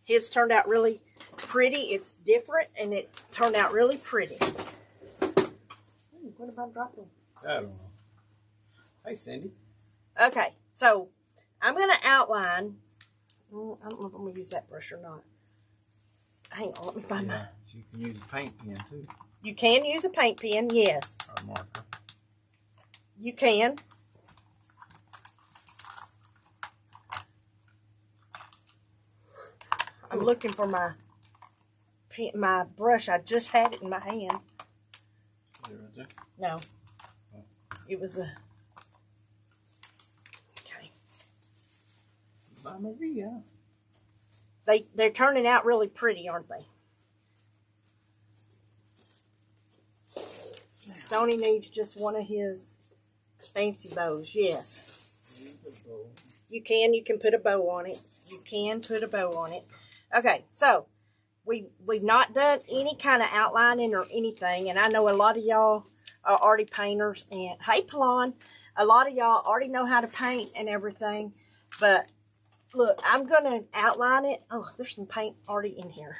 His turned out really pretty. It's different, and it turned out really pretty. What about dropping? I don't know. Hey, Cindy. Okay, so I'm going to outline. I don't know if I'm going to use that brush or not. Hang on, let me find my... You can use a paint pen, too. You can use a paint pen, yes. Or a marker. You can. I'm looking for my brush. I just had it in my hand. Is it right there? No. It was a... Okay. Mamma mia. They're turning out really pretty, aren't they? Stoney needs just one of his fancy bows. Yes. You can put a bow on it. You can put a bow on it. Okay, so we've not done any kind of outlining or anything, and I know a lot of y'all are already painters. And hey, Palon, a lot of y'all already know how to paint and everything. But look, I'm going to outline it. Oh, there's some paint already in here.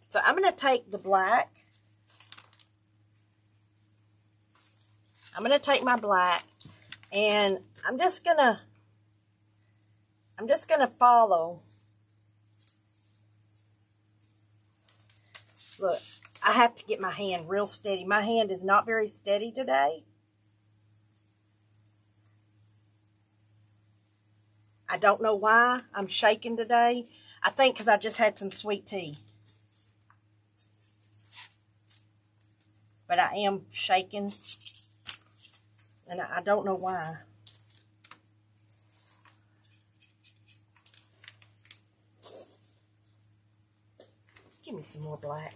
So I'm going to take the black. I'm going to take my black, and I'm just going to follow. Look, I have to get my hand real steady. My hand is not very steady today. I don't know why I'm shaking today. I think because I just had some sweet tea. But I am shaking. And I don't know why. Give me some more black.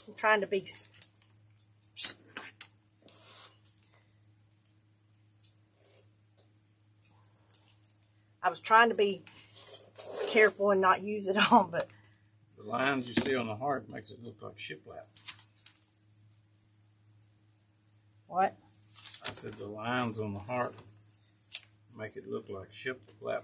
I'm trying to be... I was trying to be careful and not use it all, but... The lines you see on the heart makes it look like shiplap. What? I said the lines on the heart make it look like shiplap.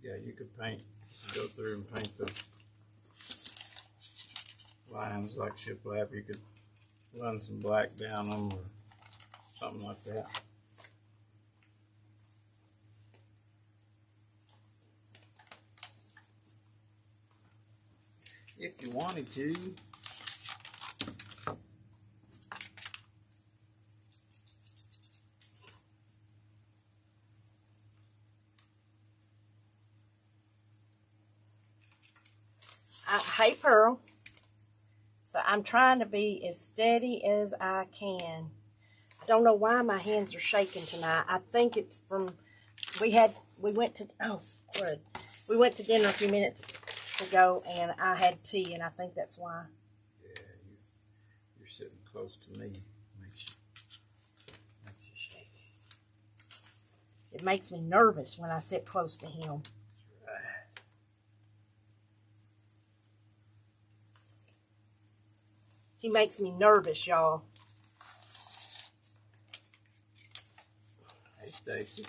Yeah, you could paint, go through and paint the lines like shiplap. You could run some black down them or something like that. If you wanted to. Hey, Pearl. So I'm trying to be as steady as I can. I don't know why my hands are shaking tonight. I think it's from, we went to dinner a few minutes ago, and I had tea, and I think that's why. Yeah, you're sitting close to me. Makes you shake. It makes me nervous when I sit close to him. Right. He makes me nervous, y'all. Hey, Stacy.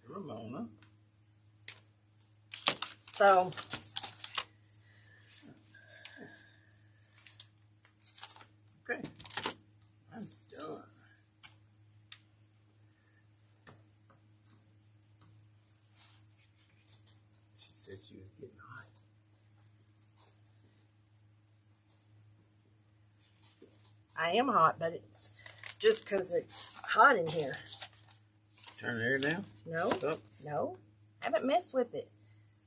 Ramona. So, okay, I'm done. She said she was getting hot. I am hot, but it's just because it's hot in here. Turn the air down? No, Up. no, I haven't messed with it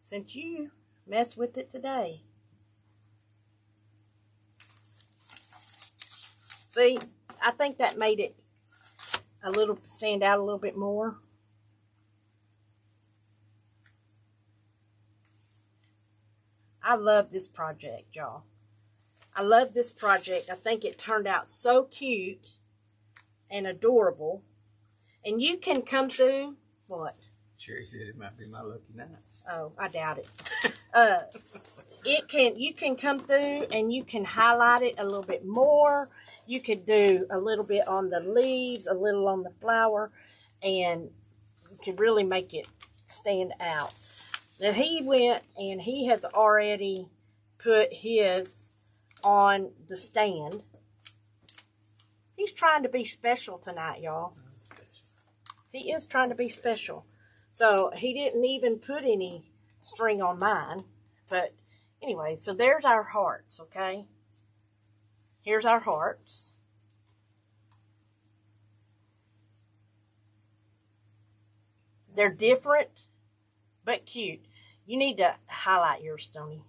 since you messed with it today. See, I think that made it stand out a little bit more. I love this project, y'all. I love this project. I think it turned out so cute and adorable. And you can come through, what? Sherry said it might be my lucky night. Oh, I doubt it. You can come through and you can highlight it a little bit more. You could do a little bit on the leaves, a little on the flower, and you could really make it stand out. Now he went and he has already put his on the stand. He's trying to be special tonight, y'all. He is trying to be special. So he didn't even put any string on mine. But anyway, so there's our hearts, okay? Here's our hearts. They're different, but cute. You need to highlight yours, Stoney.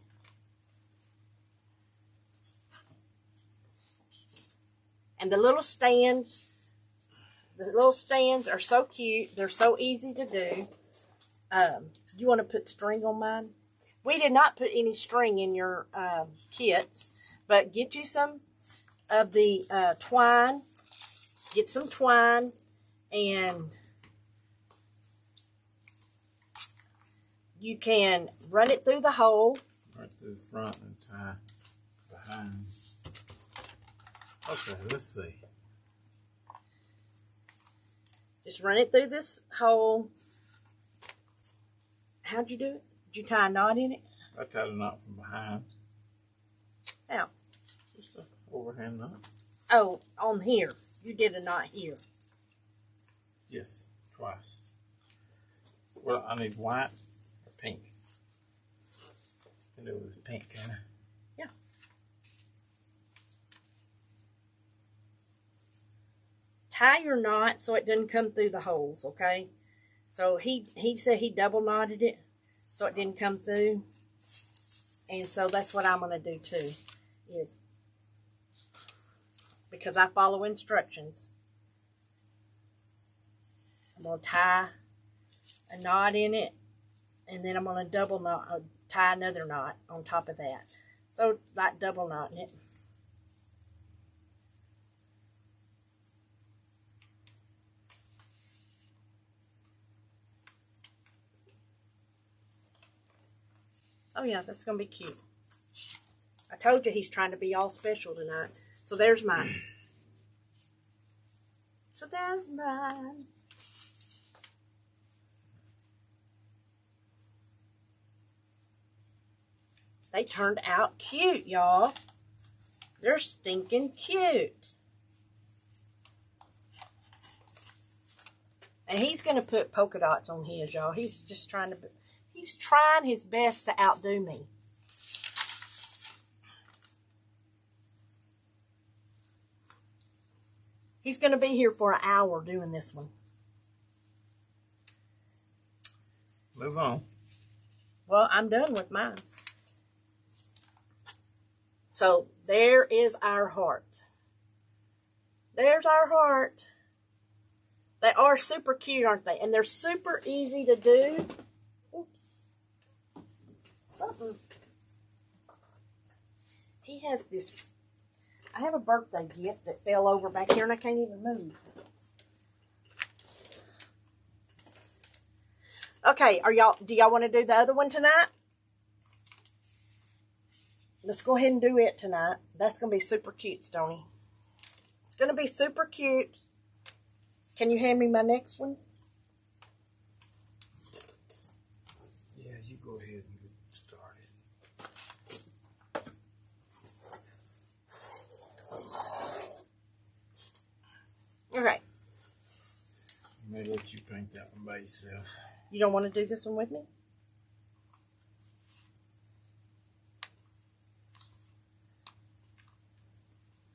And the little stands are so cute. They're so easy to do. You want to put string on mine? We did not put any string in your kits, but get you some of the twine. Get some twine and you can run it through the hole. Right through the front and tie behind. Okay, let's see. Just run it through this hole. How'd you do it? Did you tie a knot in it? I tied a knot from behind. How? Just an overhand knot. Oh, on here. You did a knot here. Yes, twice. Well, I need white or pink. I can do this pink, can I? Yeah. Tie your knot so it doesn't come through the holes, okay? So he said he double knotted it so it didn't come through. And so that's what I'm going to do too. Is because I follow instructions. I'm going to tie a knot in it, and then I'm going to double knot, tie another knot on top of that. So, like double knotting it. Oh yeah, that's going to be cute. I told you he's trying to be all special tonight. So there's mine. So there's mine. They turned out cute, y'all. They're stinking cute. And he's going to put polka dots on his, y'all. He's just trying to, he's trying his best to outdo me. He's going to be here for an hour doing this one. Move on. Well, I'm done with mine. So there is our heart. There's our heart. They are super cute, aren't they? And they're super easy to do. Oops. Something. He has this. I have a birthday gift that fell over back here and I can't even move. Okay, do y'all want to do the other one tonight? Let's go ahead and do it tonight. That's going to be super cute, Stoney. It's going to be super cute. Can you hand me my next one? Yeah, you go ahead and get started. Okay. I may let you paint that one by yourself. You don't want to do this one with me?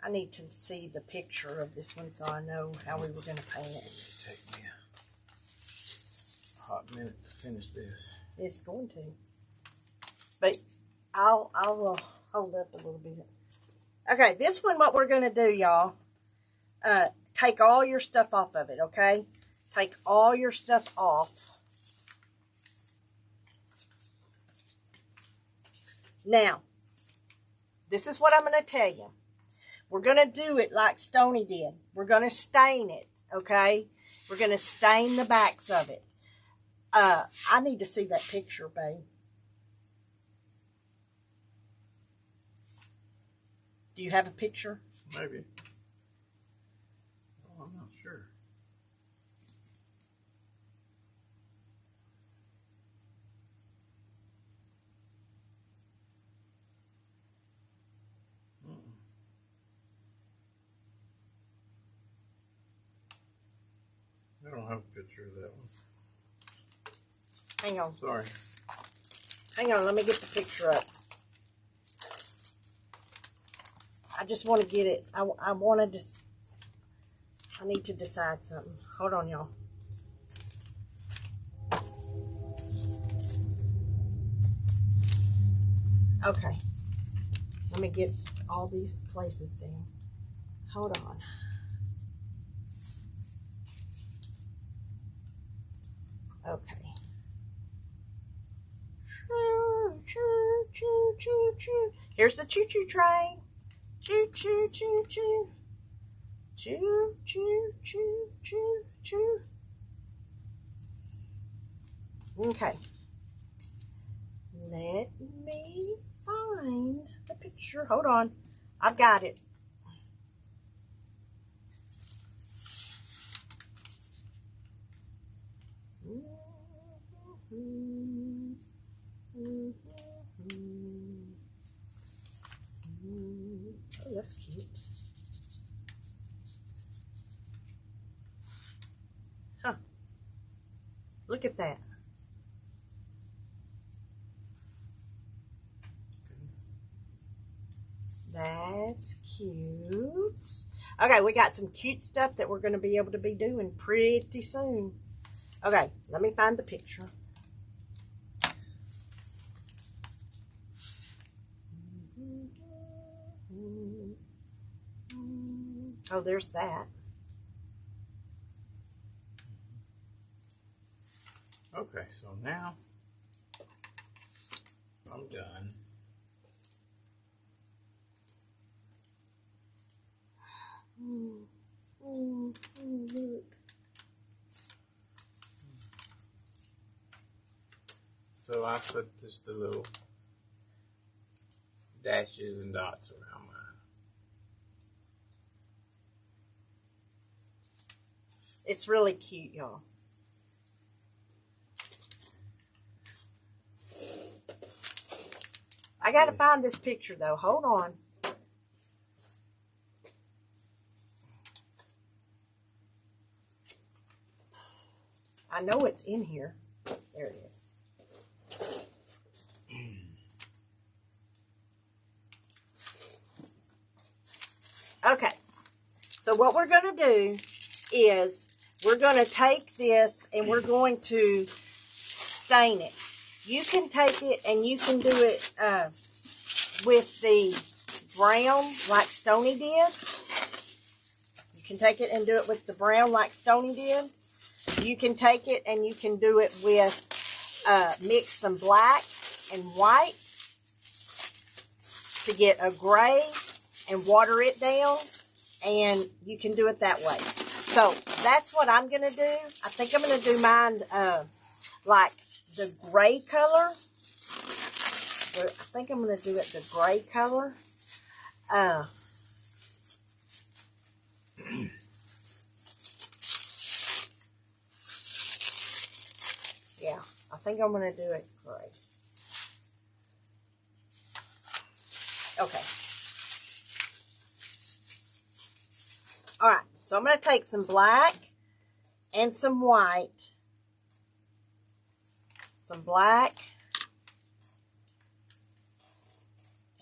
I need to see the picture of this one so I know how we were going to paint it. It'll take me a hot minute to finish this. It's going to. But I will hold up a little bit. Okay, this one, what we're going to do, y'all, take all your stuff off of it, okay? Take all your stuff off. Now, this is what I'm going to tell you. We're going to do it like Stoney did. We're going to stain it, okay? We're going to stain the backs of it. I need to see that picture, babe. Do you have a picture? Maybe. Oh, I'm not sure. I don't have a picture of that one. Hang on. Sorry. Hang on, let me get the picture up. I just want to get it. I need to decide something. Hold on, y'all. Okay. Let me get all these places down. Hold on. Okay. choo, choo, choo. Here's the choo-choo train. Choo, choo, choo, choo. Choo, choo, choo, choo, choo. Okay. Let me find the picture. Hold on. I've got it. Oh, that's cute. Huh. Look at that. That's cute. Okay, we got some cute stuff that we're going to be able to be doing pretty soon. Okay, let me find the picture. Oh, there's that. Okay, so now I'm done. Look. So I put just a little dashes and dots around mine. It's really cute, y'all. I gotta find this picture though. Hold on. I know it's in here. There it is. Okay. So what we're going to do is we're going to take this and we're going to stain it. You can take it and you can do it with the brown like Stony did. You can take it and do it with the brown like Stony did. You can take it and you can do it with, mix some black and white to get a gray and water it down. And you can do it that way. So that's what I'm going to do. I think I'm going to do mine like the gray color. I think I'm going to do it the gray color. Yeah, I think I'm going to do it gray. Okay. All right, so I'm going to take some black and some white. Some black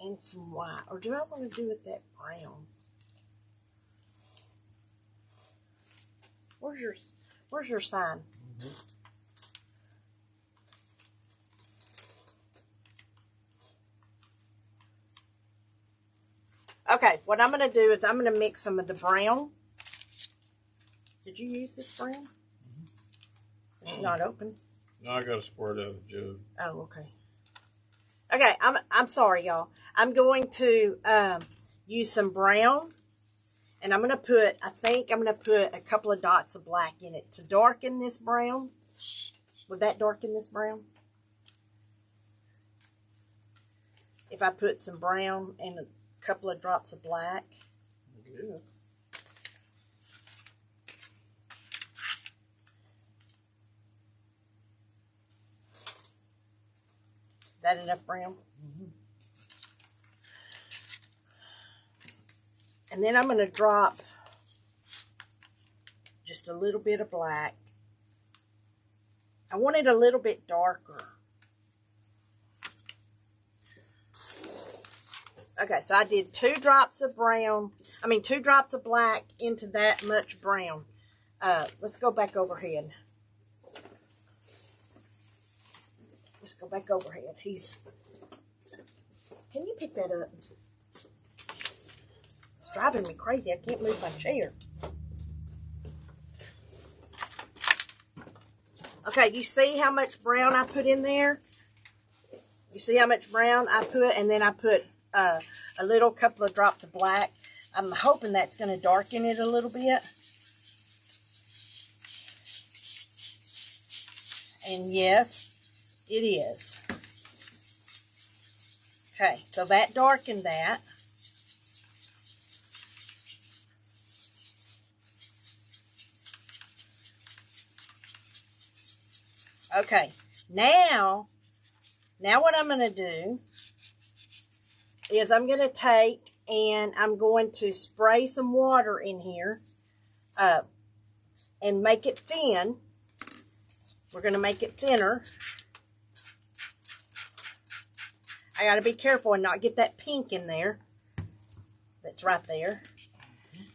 and some white. Or do I want to do it that brown? Where's your sign? Mm-hmm. Okay, what I'm going to do is I'm going to mix some of the brown. Did you use this brown? Mm-hmm. It's not open. No, I got a squirt out of the jug. Oh, okay. Okay, I'm sorry, y'all. I'm going to use some brown, and I'm going to put, I think I'm going to put a couple of dots of black in it to darken this brown. Would that darken this brown? If I put some brown and a couple of drops of black. Yeah. Is that enough brown? Mm-hmm. And then I'm going to drop just a little bit of black. I want it a little bit darker. Okay, so I did 2 drops of brown. 2 drops of black into that much brown. Let's go back overhead. Let's go back overhead. Can you pick that up? It's driving me crazy. I can't move my chair. Okay, you see how much brown I put in there? You see how much brown I put? And then I put a little couple of drops of black. I'm hoping that's going to darken it a little bit. And yes, it is. Okay, so that darkened that. Okay, now what I'm going to do is I'm going to take and I'm going to spray some water in here and make it thin. We're going to make it thinner. I got to be careful and not get that pink in there. That's right there.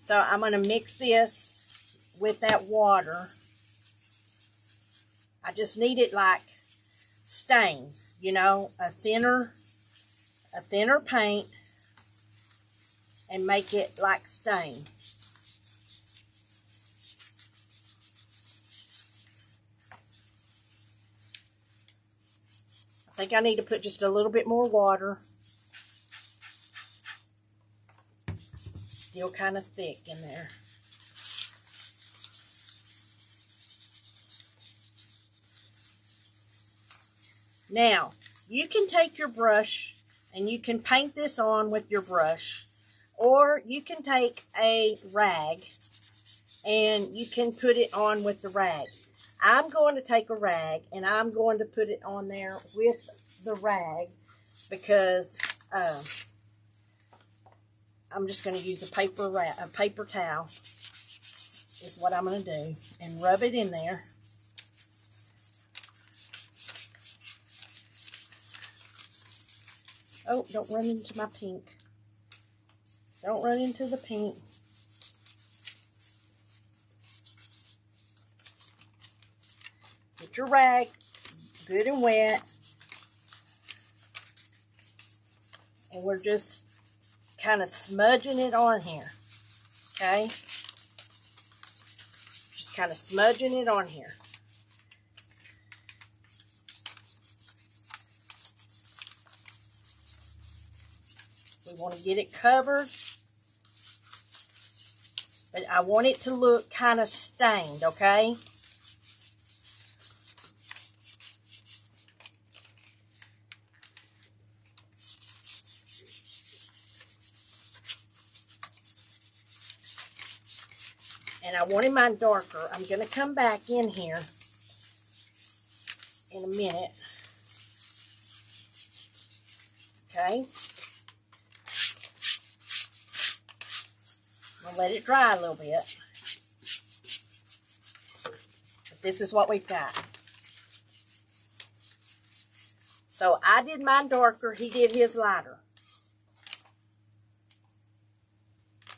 So I'm going to mix this with that water. I just need it like stain, you know, a thinner paint, and make it like stain. I think I need to put just a little bit more water. Still kind of thick in there. Now, you can take your brush and you can paint this on with your brush, or you can take a rag and you can put it on with the rag. I'm going to take a rag and I'm going to put it on there with the rag because I'm just going to use a paper towel is what I'm going to do, and rub it in there. Oh, don't run into my pink. Don't run into the pink. Get your rag good and wet. And we're just kind of smudging it on here. Okay? Just kind of smudging it on here. We want to get it covered, but I want it to look kind of stained, okay? And I wanted mine darker. I'm going to come back in here in a minute. Okay? I'll let it dry a little bit. But this is what we've got. So I did mine darker. He did his lighter.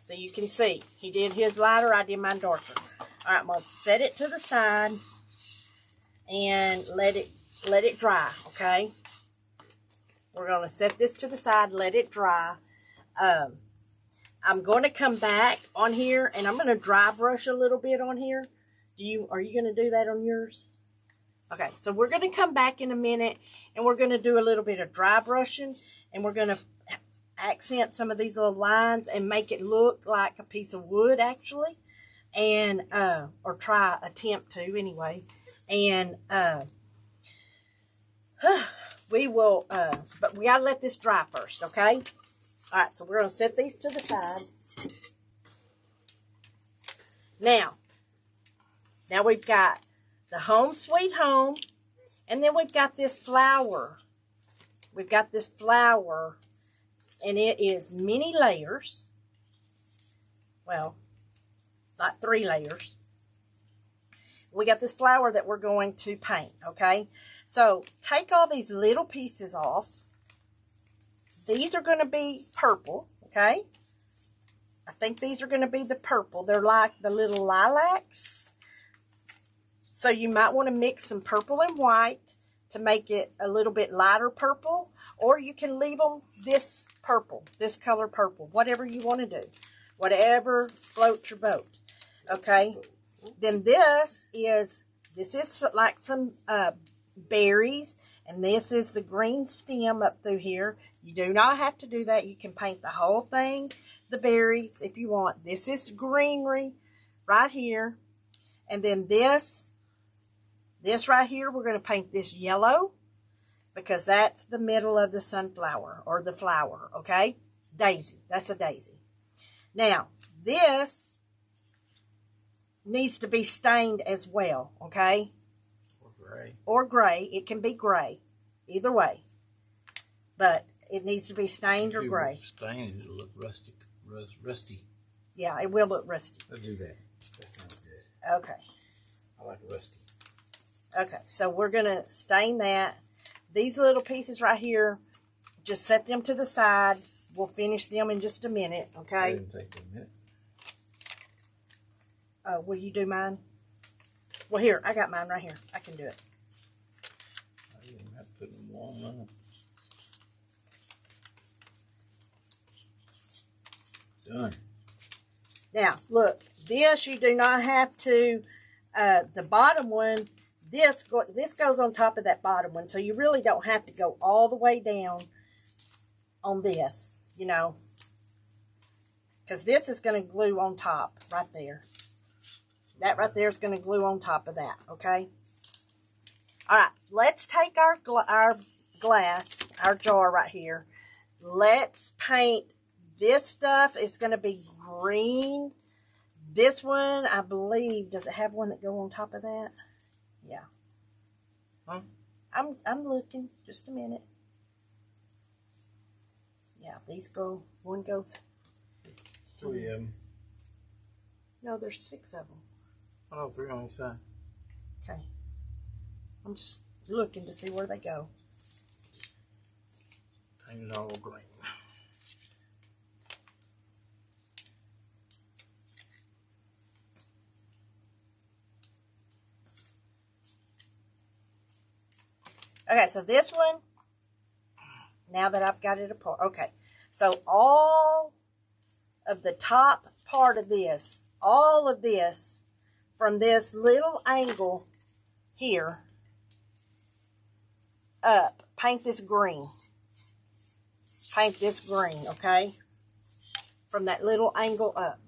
So you can see, he did his lighter, I did mine darker. All right, I'm going to set it to the side and let it dry, okay? We're going to set this to the side, let it dry. I'm going to come back on here and I'm going to dry brush a little bit on here. Are you going to do that on yours? Okay, so we're going to come back in a minute and we're going to do a little bit of dry brushing, and we're going to accent some of these little lines and make it look like a piece of wood actually, and or attempt to anyway. And we will but we gotta let this dry first, okay? All right, so we're gonna set these to the side. Now we've got the Home Sweet Home, and then we've got this flower. And it is many layers. Well, like 3 layers. We got this flower that we're going to paint, okay? So take all these little pieces off. These are going to be purple, okay? I think these are going to be the purple. They're like the little lilacs. So you might want to mix some purple and white to make it a little bit lighter purple, or you can leave them this purple, this color purple, whatever you want to do, whatever floats your boat, okay? Then this is like some berries, and this is the green stem up through here. You do not have to do that. You can paint the whole thing, the berries, if you want. This is greenery right here. And then this right here, we're going to paint this yellow because that's the middle of the sunflower or the flower, okay? Daisy. That's a daisy. Now, this needs to be stained as well, okay? Or gray. Or gray. It can be gray. Either way. But it needs to be stained or gray. Stained, it'll look rusty. Yeah, it will look rusty. Let's do that. That sounds good. Okay. I like rusty. Okay, so we're going to stain that. These little pieces right here, just set them to the side. We'll finish them in just a minute, okay? It'll take a minute. Will you do mine? Well, here, I got mine right here. I can do it. I didn't have to put them long on. Done. Now, look, this you do not have to, the bottom one, this goes on top of that bottom one, so you really don't have to go all the way down on this, you know, because this is going to glue on top right there. That right there is going to glue on top of that, okay? All right, let's take our glass, our jar right here. Let's paint this stuff. It's going to be green. This one, I believe, does it have one that go on top of that? Yeah. Huh? I'm looking. Just a minute. Yeah, these go. One goes. 3 of them. No, there's 6 of them. Oh, 3 on each side. Okay. I'm just looking to see where they go. Paint it all green. Okay, so this one, now that I've got it apart, okay, so all of the top part of this, all of this, from this little angle here up, paint this green. Paint this green, okay? From that little angle up.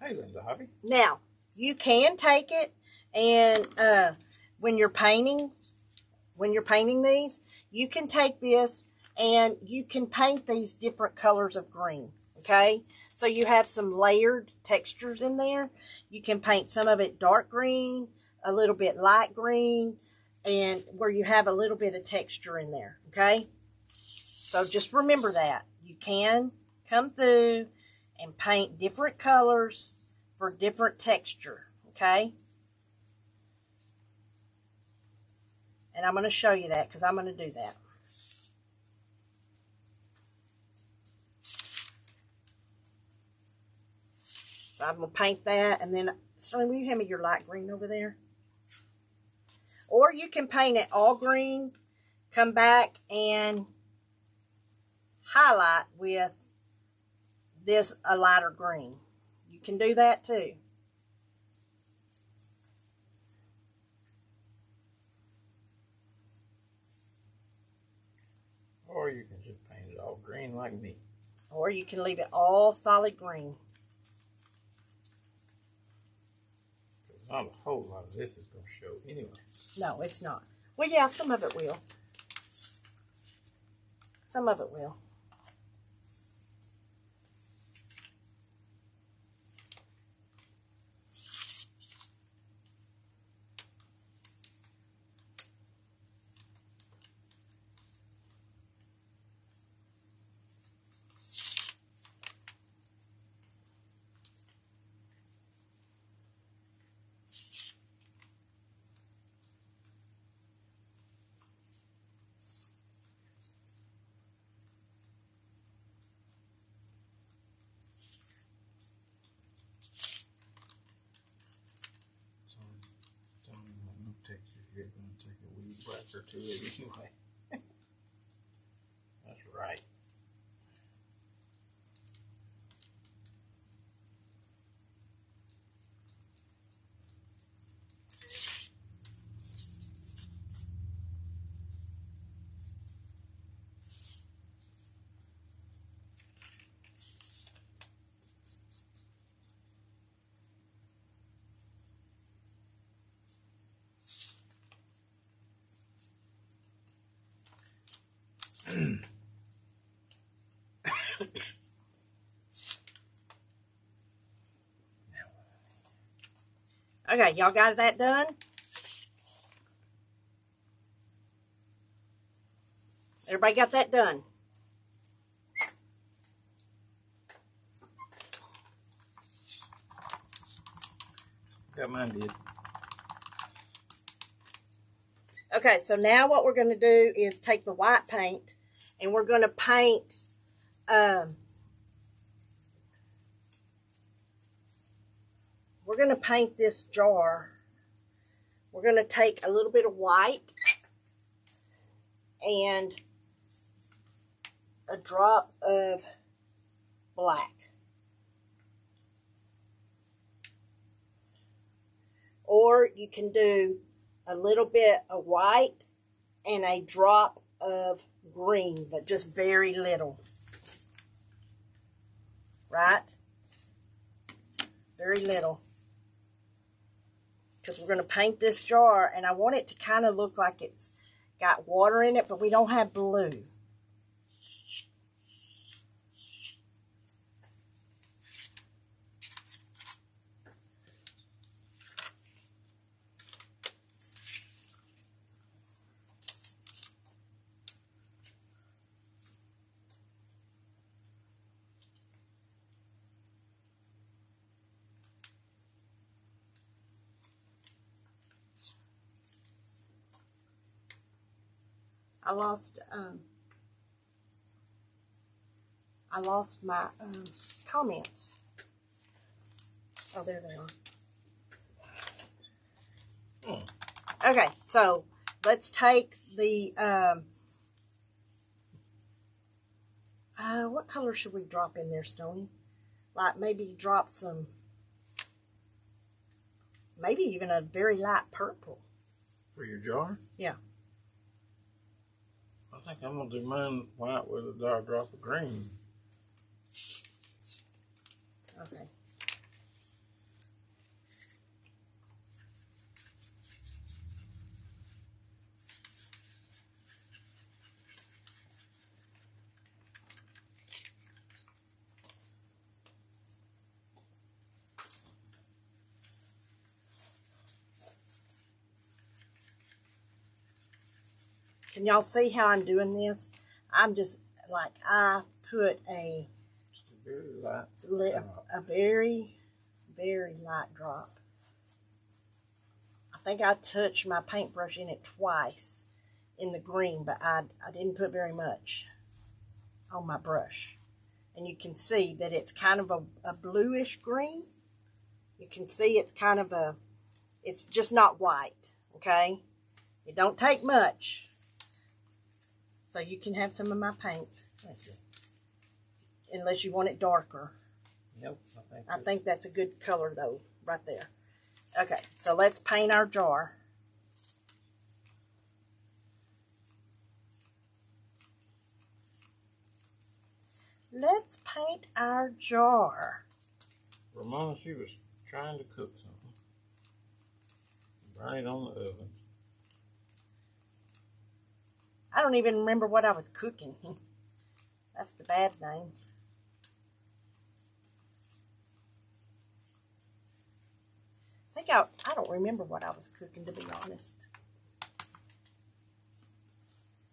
Hey, Linda, hobby. Now, you can take it and when you're painting these, you can take this and you can paint these different colors of green, okay? So you have some layered textures in there. You can paint some of it dark green, a little bit light green, and where you have a little bit of texture in there, okay? So just remember that. You can come through and paint different colors for different texture, okay? And I'm going to show you that because I'm going to do that. So I'm going to paint that, and then, Sterling, will you hand me your light green over there? Or you can paint it all green, come back and highlight with this a lighter green. You can do that too. Or you can just paint it all green like me. Or you can leave it all solid green. Because not a whole lot of this is going to show anyway. No, it's not. Well, yeah, some of it will. Some of it will. Don't even have no texture here. Going to take a weed whacker to it anyway. Okay, y'all got that done? Everybody got that done? Got mine did. Okay, so now what we're going to do is take the white paint and we're going to paint this jar. We're going to take a little bit of white and a drop of black. Or you can do a little bit of white and a drop of green, but just very little. Right? Very little. Because we're going to paint this jar, and I want it to kind of look like it's got water in it, but we don't have blue. I lost my comments. Oh, there they are. Okay, so let's take the what color should we drop in there, Stony? Like maybe drop some, maybe even a very light purple. For your jar? Yeah. I think I'm going to do mine white with a dark drop of green. Okay. Can y'all see how I'm doing this? I'm just like, I put Just a very light drop. A very, very light drop. I think I touched my paintbrush in it twice in the green, but I didn't put very much on my brush. And you can see that it's kind of a bluish green. You can see it's kind of it's just not white, okay? It don't take much. So you can have some of my paint. Thank you. Unless you want it darker. Nope. I think that's a good color though, right there. Okay, so let's paint our jar. Let's paint our jar. Ramona, she was trying to cook something. Right on the oven. I don't even remember what I was cooking. That's the bad thing. I don't remember what I was cooking, to be honest.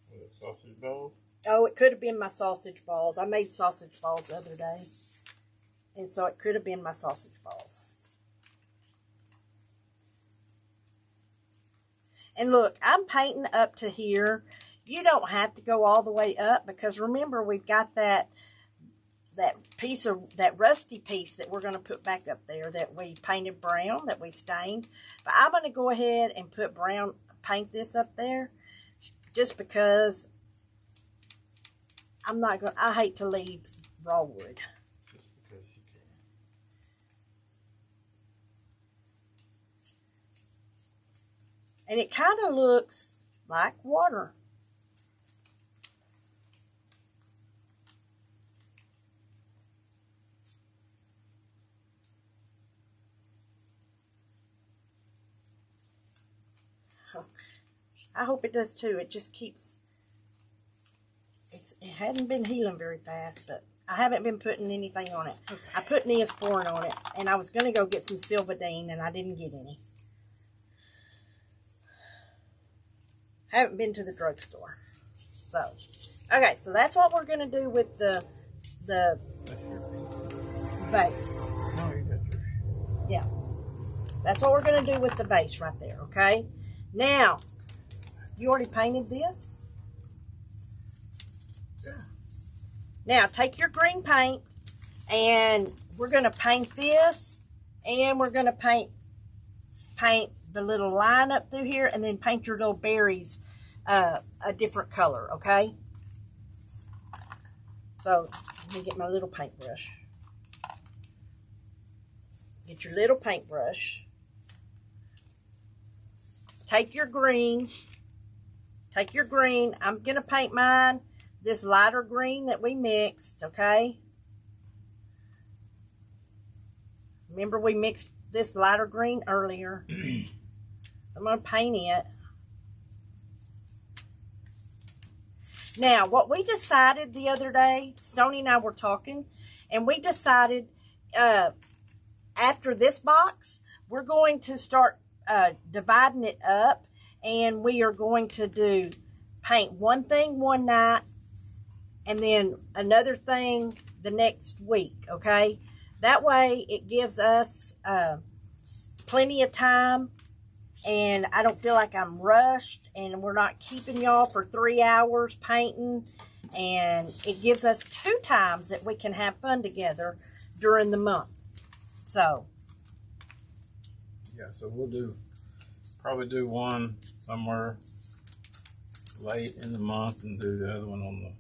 Was it sausage balls? Oh, it could have been my sausage balls. I made sausage balls the other day. And so it could have been my sausage balls. And look, I'm painting up to here. You don't have to go all the way up because remember we've got that piece of that rusty piece that we're going to put back up there that we painted brown, that we stained. But I'm going to go ahead and paint this up there just because I hate to leave raw wood. Just because you can. And it kind of looks like water. I hope it does too. It just keeps It hadn't been healing very fast, but I haven't been putting anything on it. Okay. I put Neosporin on it, and I was going to go get some Silvadene, and I didn't get any. Haven't been to the drugstore. So, okay, so that's what we're going to do with the base. No, you got yours. Yeah. That's what we're going to do with the base right there, okay? Now, you already painted this? Yeah. Now, take your green paint, and we're going to paint this, and we're going to paint the little line up through here, and then paint your little berries a different color, okay? So, let me get my little paintbrush. Get your little paintbrush. Take your green. Take your green. I'm going to paint mine this lighter green that we mixed, okay? Remember we mixed this lighter green earlier. I'm going to paint it. Now, what we decided the other day, Stoney and I were talking, and we decided after this box, we're going to start dividing it up, and we are going to paint one thing one night and then another thing the next week, okay? That way it gives us plenty of time, and I don't feel like I'm rushed, and we're not keeping y'all for 3 hours painting, and it gives us 2 times that we can have fun together during the month. So yeah, so we'll probably do one somewhere late in the month and do the other one on the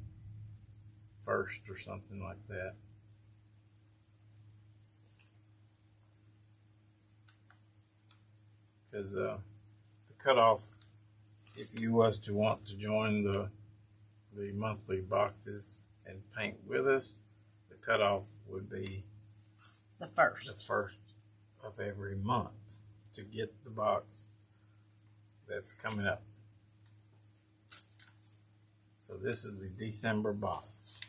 1st or something like that. Because the cutoff, if you was to want to join the monthly boxes and paint with us, the cutoff would be the 1st. The 1st of every month to get the box that's coming up. So this is the December box.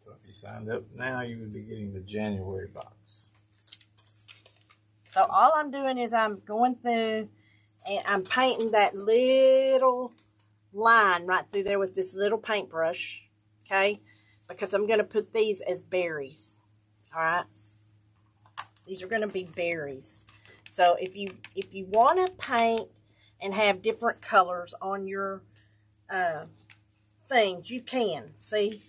So if you signed up now, you would be getting the January box. So all I'm doing is I'm going through and I'm painting that little line right through there with this little paintbrush, okay? Because I'm going to put these as berries, all right? These are going to be berries. So if you want to paint and have different colors on your things, you can. See?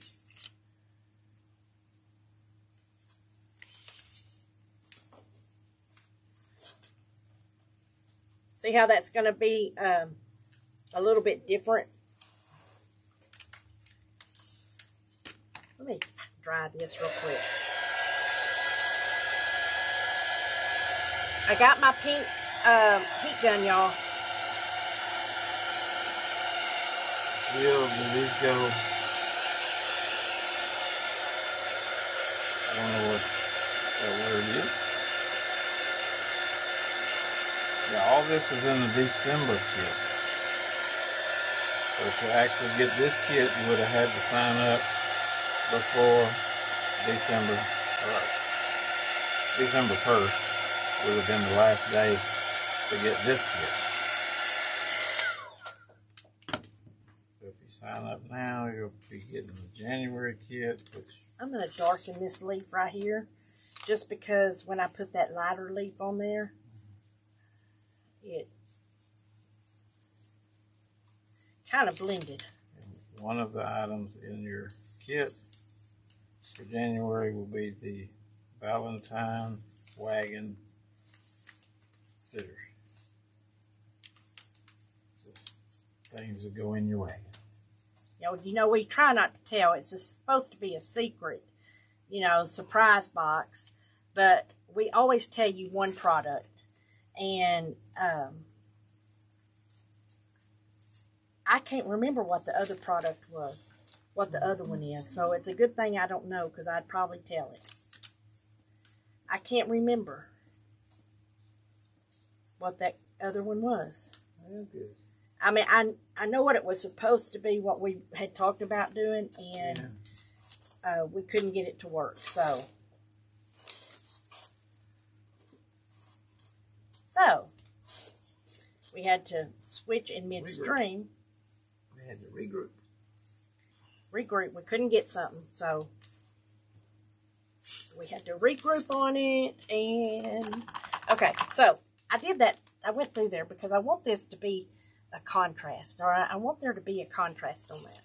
See how that's going to be a little bit different? Let me dry this real quick. I got my pink heat gun, y'all. Will, do these go? I don't know what that word is. Yeah, all this is in the December kit. So to actually get this kit, you would have had to sign up before December 1st. Would have been the last day to get this kit. So if you sign up now, you'll be getting the January kit, which I'm going to darken this leaf right here, just because when I put that lighter leaf on there, it kind of blended. One of the items in your kit for January will be the Valentine wagon sitters. Things that go in your wagon. You know, we try not to tell. It's supposed to be a secret, surprise box. But we always tell you one product. And I can't remember what the other product was, what the other one is. So it's a good thing I don't know, because I'd probably tell it. I can't remember what that other one was. Okay. I mean, I know what it was supposed to be, what we had talked about doing, and we couldn't get it to work. So we had to switch in midstream. We had to regroup. We couldn't get something, so we had to regroup on it. And okay, so I did that. I went through there because I want this to be a contrast. All right, I want there to be a contrast on that.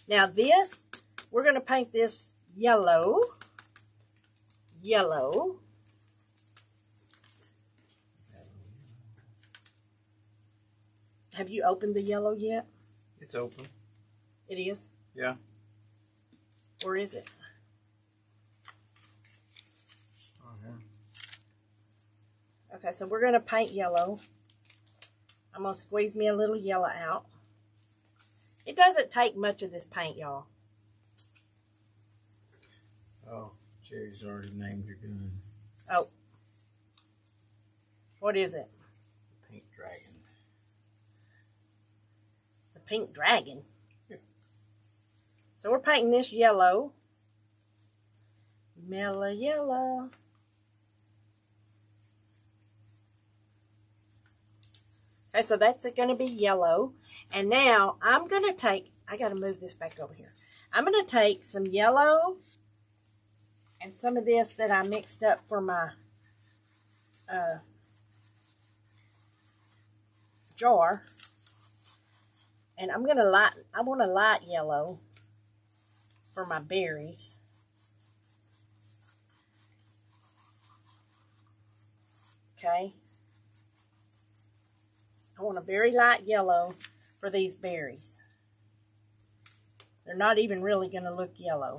Now this, we're going to paint this yellow. Have you opened the yellow yet? It's open. It is? Yeah. Where is it? Okay, so we're going to paint yellow. I'm going to squeeze me a little yellow out. It doesn't take much of this paint, y'all. Oh, Jerry's already named your gun. Oh. What is it? Pink Dragon. The Pink Dragon? Yeah. So we're painting this yellow. Mellow yellow. Okay, so that's going to be yellow. And now I'm going to take, I got to move this back over here. I'm going to take some yellow and some of this that I mixed up for my jar. And I'm going to I want a light yellow for my berries. Okay. I want a very light yellow for these berries. They're not even really going to look yellow.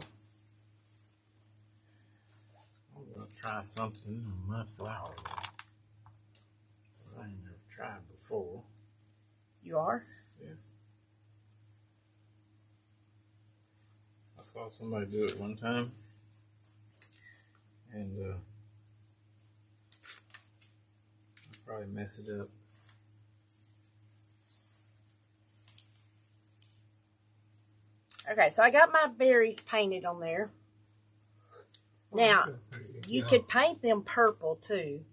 I'm going to try something on my flower that I ain't never tried before. You are? Yeah. I saw somebody do it one time. And I'll probably mess it up. Okay, so I got my berries painted on there. Now, you could paint them purple too.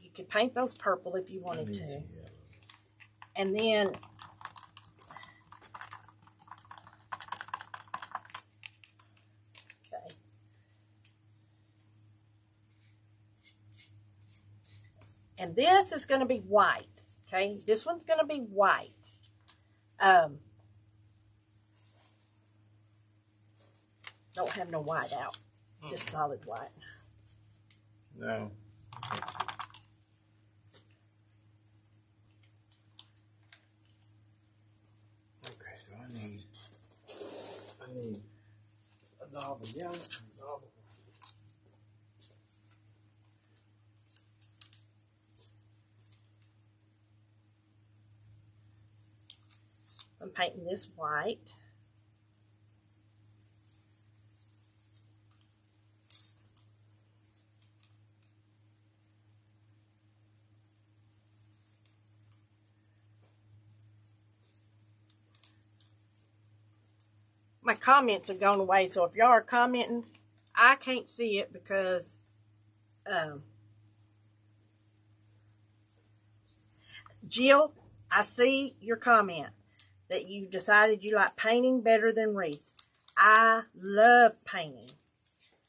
You could paint those purple if you wanted to. And then, okay. And this is going to be white. Okay, this one's going to be white. Don't have no white out, just solid white. No. Okay, so I need a knob of yellow and a knob of I'm painting this white. My comments have gone away, so if y'all are commenting, I can't see it because Jill, I see your comment that you decided you like painting better than wreaths. I love painting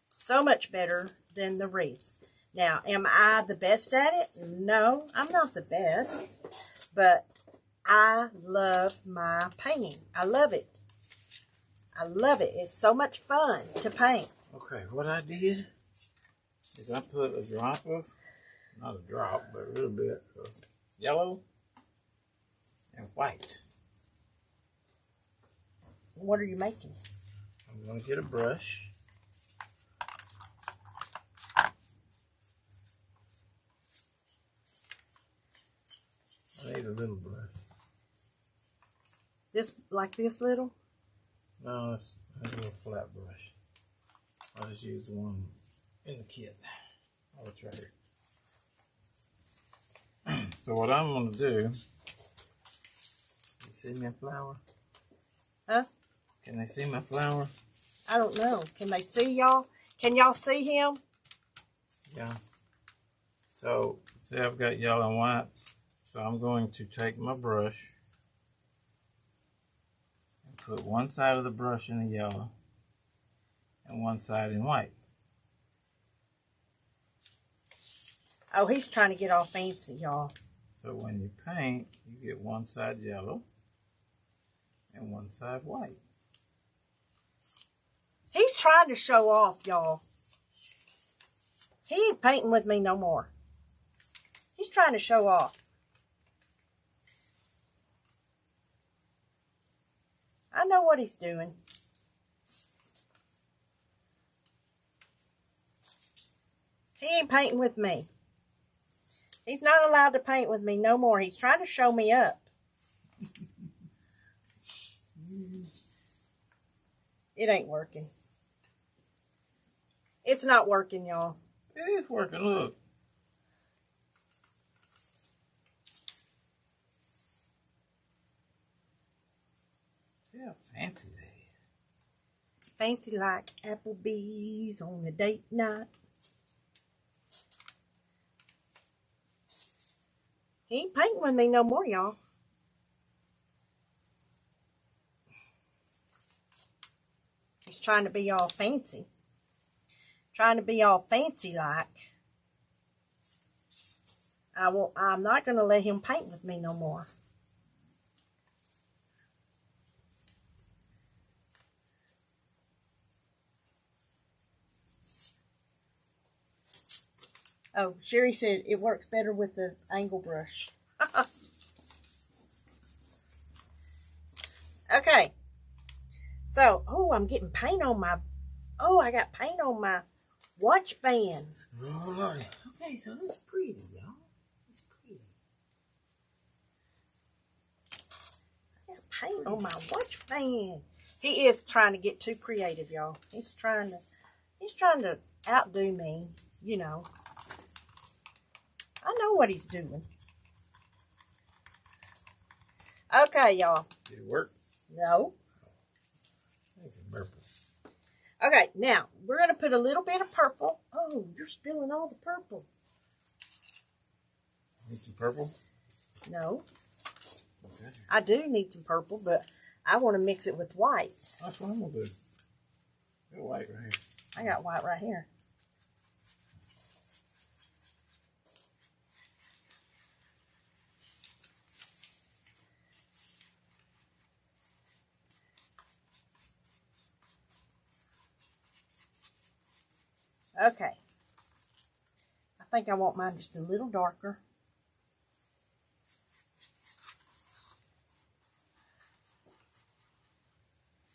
so much better than the wreaths. Now, am I the best at it? No, I'm not the best, but I love my painting. I love it. I love it. It's so much fun to paint. Okay, what I did is I put a drop of, not a drop, but a little bit of yellow and white. What are you making? I'm going to get a brush. I need a little brush. This, like this little? No, it's a little flat brush. I'll just use the one in the kit. Oh, it's right here. So what I'm going to do See my flower? Huh? Can they see my flower? I don't know. Can they see y'all? Can y'all see him? Yeah. So, see, I've got yellow and white. So I'm going to take my brush and put one side of the brush in the yellow and one side in white. Oh, he's trying to get all fancy, y'all. So when you paint, you get one side yellow and one side white. He's trying to show off, y'all. He ain't painting with me no more. He's trying to show off. I know what he's doing. He ain't painting with me. He's not allowed to paint with me no more. He's trying to show me up. It ain't working. It's not working, y'all. It is working, look. See how fancy that is. It's fancy like Applebee's on a date night. He ain't painting with me no more, y'all. He's trying to be all fancy. Trying to be all fancy like. I'm not going to let him paint with me no more. Oh, Sherry said it works better with the angle brush. Okay. So, oh, I'm getting paint on my, I got paint on my watch band. Oh, Lordy. Okay, so that's pretty, y'all. It's pretty. I got paint on my watch band. He is trying to get too creative, y'all. He's trying to outdo me, you know. I know what he's doing. Okay, y'all. Did it work? No. I think it's purple. Okay, now, we're going to put a little bit of purple. Oh, you're spilling all the purple. Need some purple? No. Okay. I do need some purple, but I want to mix it with white. That's what I'm going to do. Got white right here. I got white right here. Okay. I think I want mine just a little darker.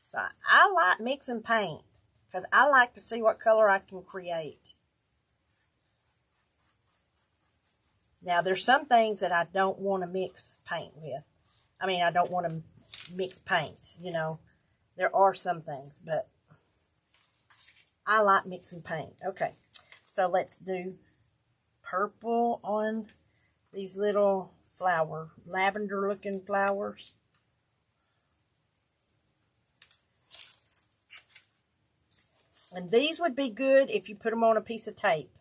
So I like mixing paint because I like to see what color I can create. Now, there's some things that I don't want to mix paint with. I mean, I don't want to mix paint, you know. There are some things, but I like mixing paint. Okay, so let's do purple on these little lavender looking flowers. And these would be good if you put them on a piece of tape.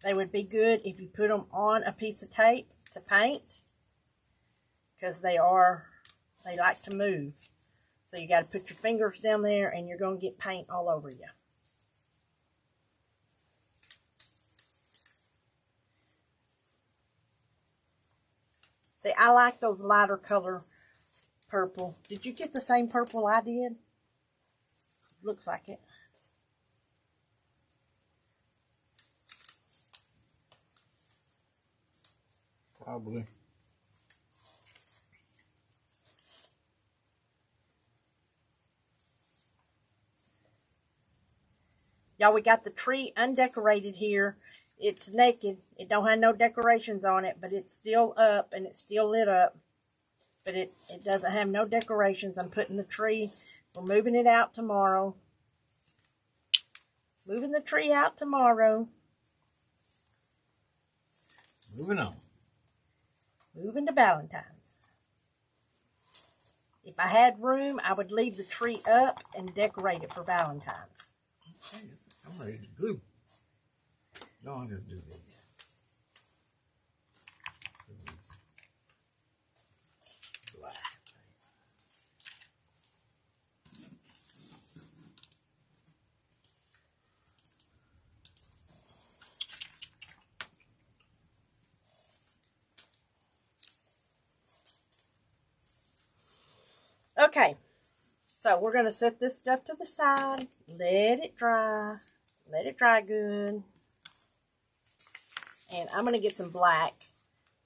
They would be good if you put them on a piece of tape to paint, because they like to move. So you got to put your fingers down there and you're going to get paint all over you. See, I like those lighter color purple. Did you get the same purple I did? Looks like it. Probably. Y'all, we got the tree undecorated here. It's naked. It don't have no decorations on it, but it's still up and it's still lit up. But it doesn't have no decorations. I'm putting the tree, we're moving it out tomorrow. Moving the tree out tomorrow. Moving on. Moving to Valentine's. If I had room, I would leave the tree up and decorate it for Valentine's. Okay, I'm ready to glue. No, I'm going to do these. Black. Okay, so we're going to set this stuff to the side, let it dry good. And I'm going to get some black,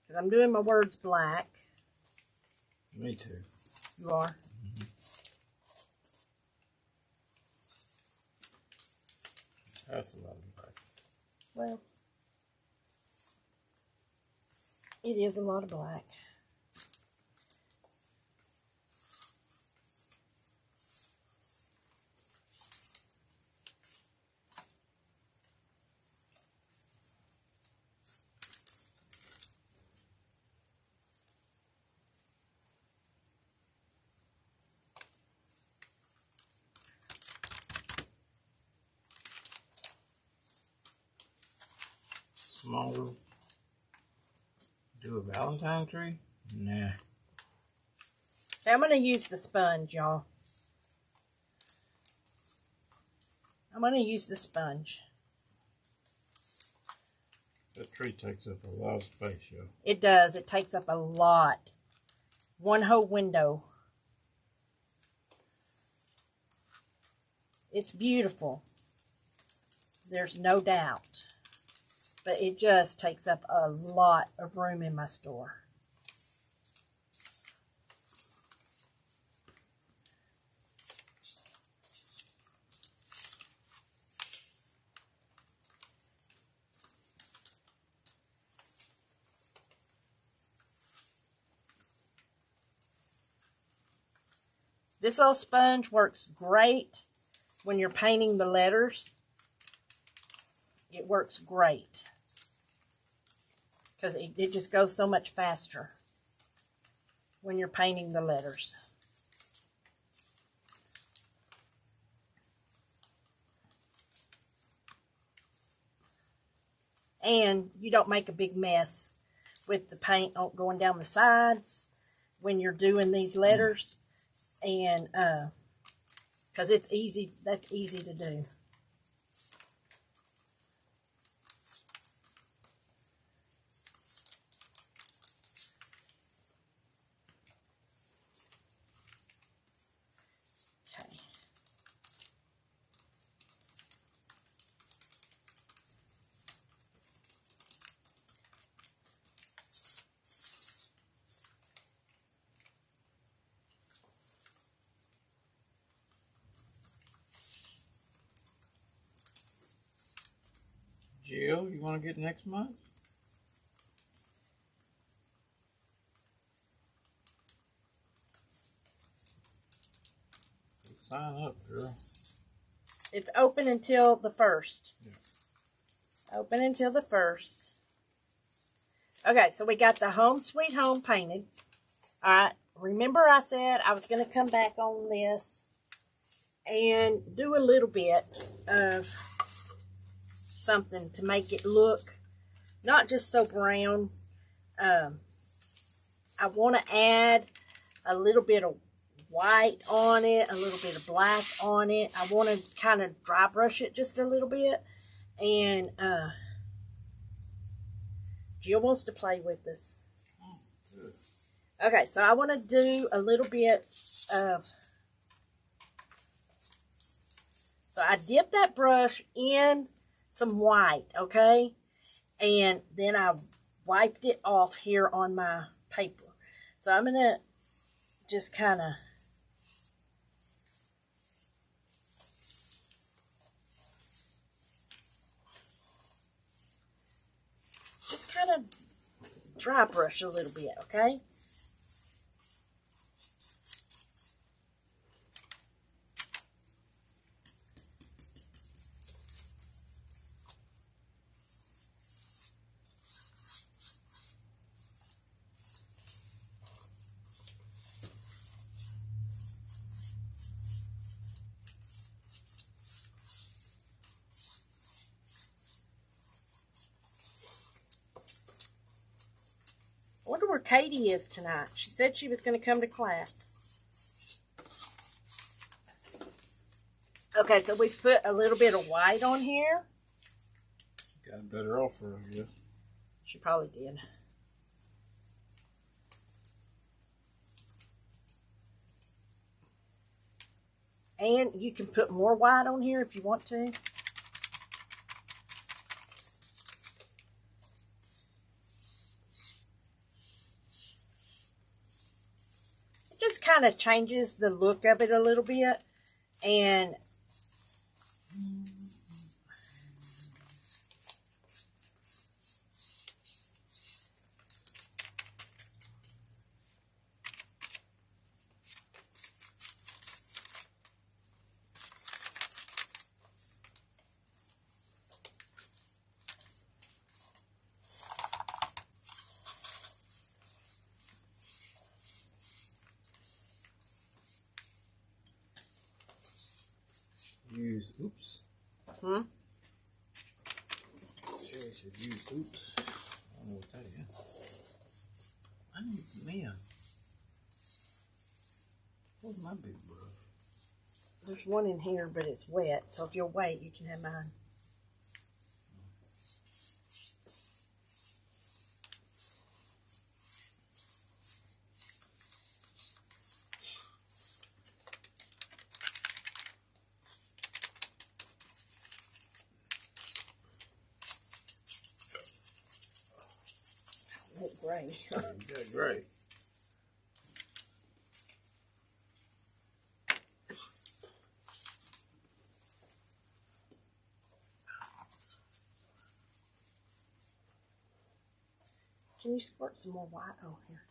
because I'm doing my words black. Me too. You are? Mm-hmm. That's a lot of black. Well, it is a lot of black. Smaller. Do a Valentine tree? Nah. Okay, I'm going to use the sponge, y'all. I'm going to use the sponge. That tree takes up a lot of space, yo. It does. It takes up a lot. One whole window. It's beautiful. There's no doubt. But it just takes up a lot of room in my store. This little sponge works great when you're painting the letters. It works great. Because it just goes so much faster when you're painting the letters. And you don't make a big mess with the paint going down the sides when you're doing these letters. And because it's easy, that's easy to do. Okay. Jill, you want to get next month? Sign up, girl. It's open until the 1st. Yeah. Open until the 1st. Okay, so we got the Home Sweet Home painted. All right, remember I said I was going to come back on this and do a little bit of something to make it look not just so brown. I want to add a little bit of white on it, a little bit of black on it. I want to kind of dry brush it just a little bit. And Jill wants to play with this. Okay, so I want to do a little bit of... So I dipped that brush in some white, okay? And then I wiped it off here on my paper. So I'm going to just kind of... dry brush a little bit, okay? Katie is tonight. She said she was going to come to class. Okay, so we put a little bit of white on here. Got a better offer, I guess. She probably did. And you can put more white on here if you want to. It just kind of changes the look of it a little bit. And Use oops. Michele said use oops. I don't know what that is. I need some men. Where's my big brush? There's one in here, but it's wet. So if you'll wait, you can have mine. Gray. Yeah, great. Can you squirt some more white? Oh, here.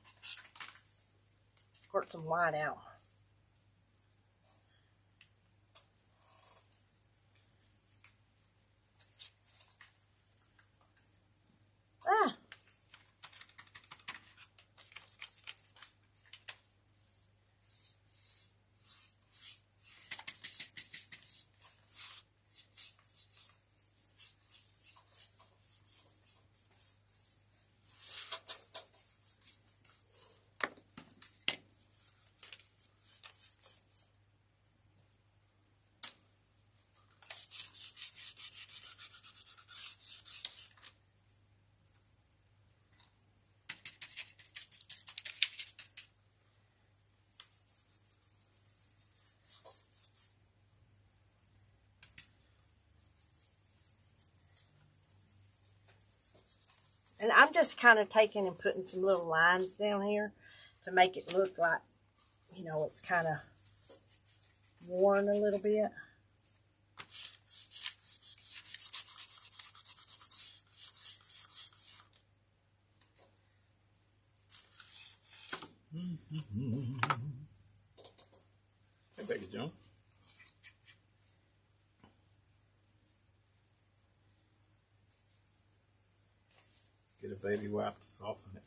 Squirt some white out. Ah. And I'm just kind of taking and putting some little lines down here to make it look like, you know, it's kind of worn a little bit. Hey, Becky Joe. Get a baby wipe to soften it.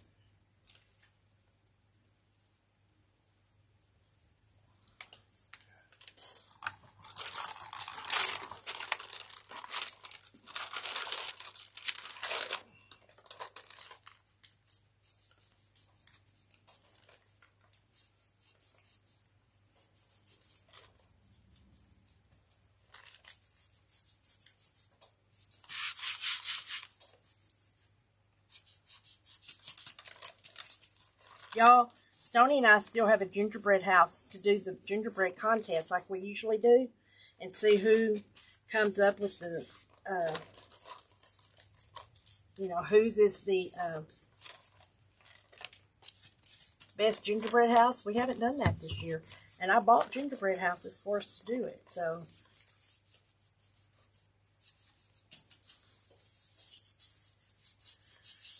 Y'all, Stoney and I still have a gingerbread house to do the gingerbread contest like we usually do and see who comes up with the, you know, whose is the best gingerbread house. We haven't done that this year. And I bought gingerbread houses for us to do it. So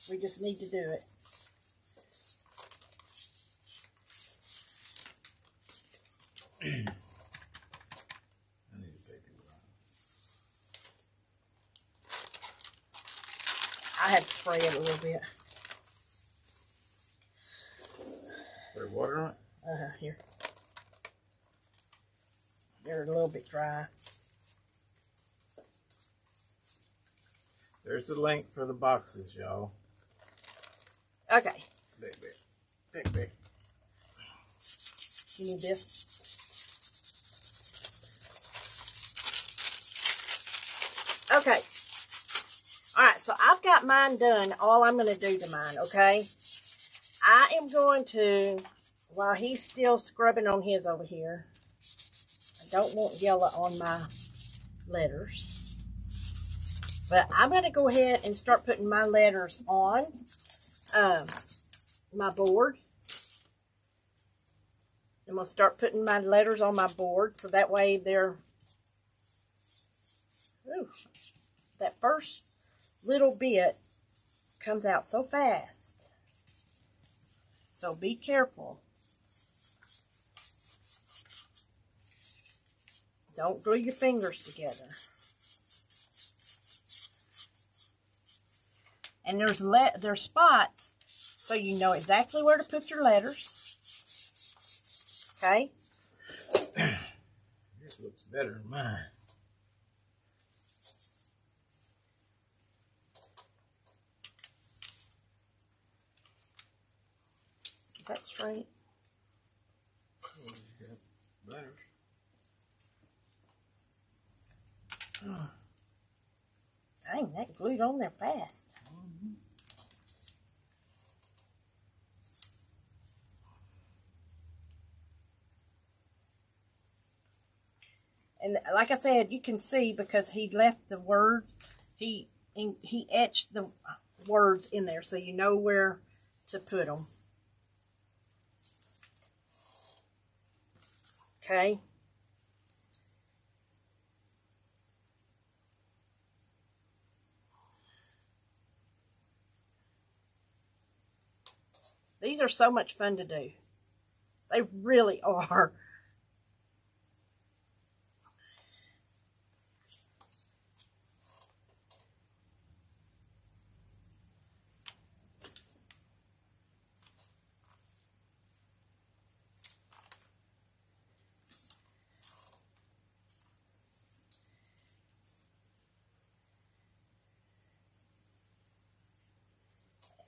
we just need to do it. I need a baby wipe. I had to spray it a little bit. Put water on it? Here. They're a little bit dry. There's the link for the boxes, y'all. Okay. Pick. You need this? Okay. Alright, so I've got mine done. All I'm going to do to mine, okay? I am going to, while he's still scrubbing on his over here, I don't want yellow on my letters. But I'm going to go ahead and start putting my letters on my board. I'm going to start putting my letters on my board so that way they're, ooh, that first little bit comes out so fast. So be careful. Don't glue your fingers together. And there's spots so you know exactly where to put your letters. Okay? This looks better than mine. Is that straight? Oh, you got letters. Oh. Dang, that glued on there fast. And like I said, you can see because he left the word, he etched the words in there so you know where to put them. Okay. These are so much fun to do. They really are.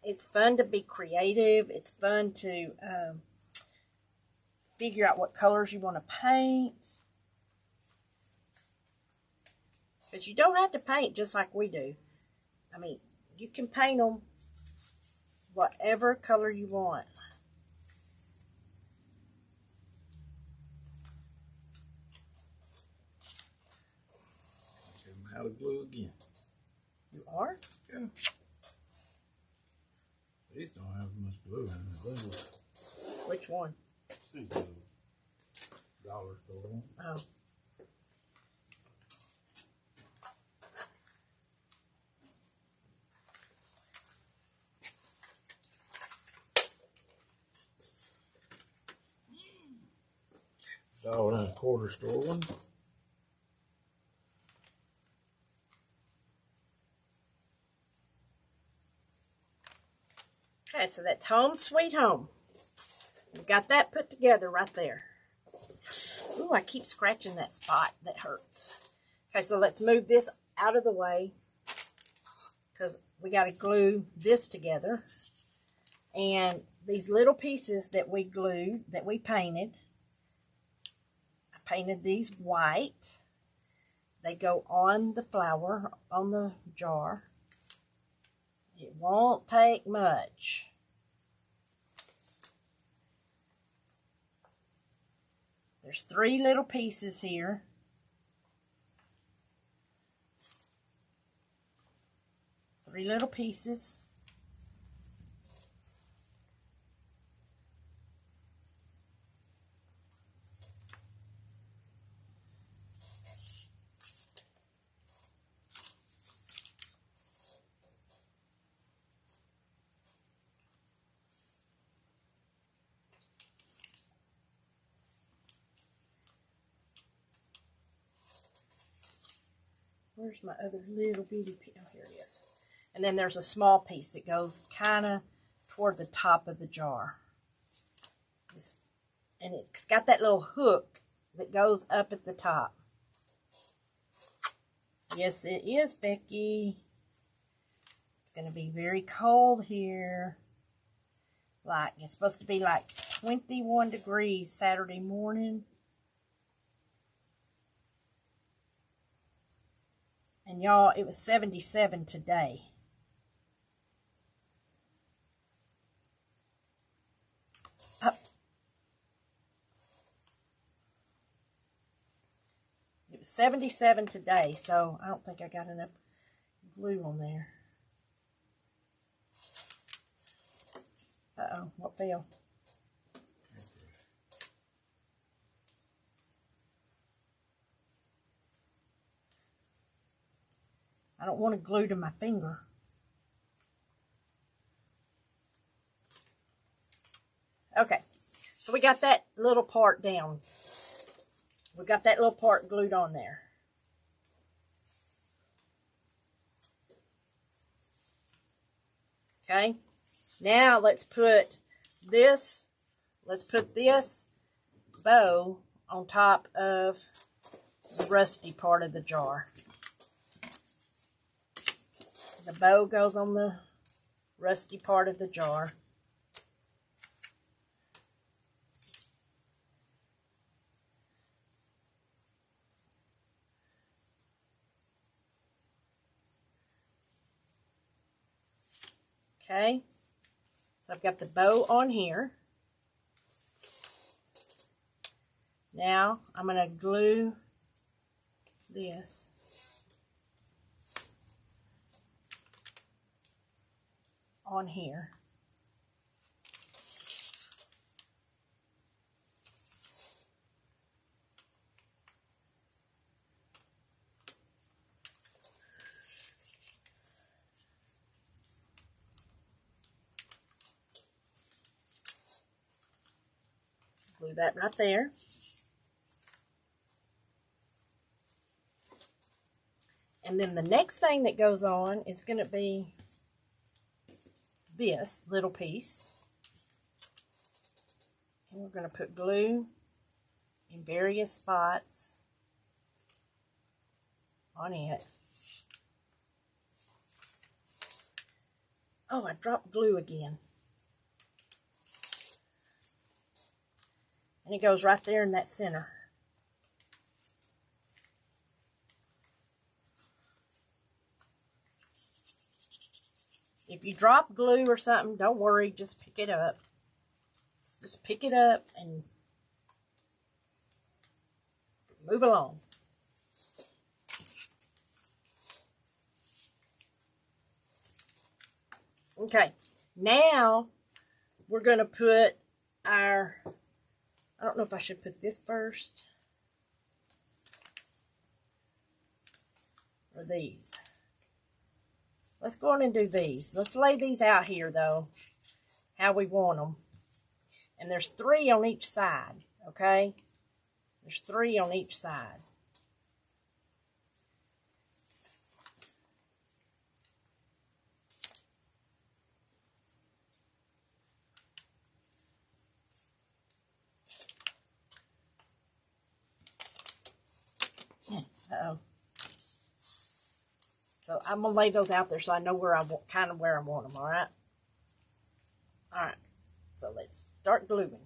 It's fun to be creative. It's fun to figure out what colors you want to paint. But you don't have to paint just like we do. I mean, you can paint them whatever color you want. I'm out of glue again. You are? Yeah. These don't have much glue in them. Which one? These dollar store one. Oh. $1.25 store one. Okay, so that's Home Sweet Home. We got that put together right there. Ooh, I keep scratching that spot. That hurts. Okay, so let's move this out of the way because we got to glue this together. And these little pieces that we glued, that we painted, I painted these white. They go on the flower, on the jar. It won't take much. There's 3 little pieces here. Three little pieces. Where's my other little bitty piece? Oh, here it is. And then there's a small piece that goes kind of toward the top of the jar. And it's got that little hook that goes up at the top. Yes, it is, Becky. It's going to be very cold here. like, it's supposed to be like 21 degrees Saturday morning. And y'all, it was 77 today. It was 77 today, so I don't think I got enough glue on there. Uh-oh, what fell? I don't want to glue to my finger. Okay, so we got that little part down. We got that little part glued on there. Okay, now let's put this bow on top of the rusty part of the jar. The bow goes on the rusty part of the jar. Okay, so I've got the bow on here. Now I'm going to glue this on here. Glue that right there. And then the next thing that goes on is going to be this little piece. And we're going to put glue in various spots on it. Oh, I dropped glue again. And it goes right there in that center. If you drop glue or something, don't worry, just pick it up. Just pick it up and move along. Okay, now we're going to put our, I don't know if I should put this first or these. Let's go on and do these. Let's lay these out here, though, how we want them. And there's 3 on each side, okay? There's 3 on each side. Uh-oh. So I'm going to lay those out there so I know where I want, kind of where I want them, all right? All right. So let's start gluing.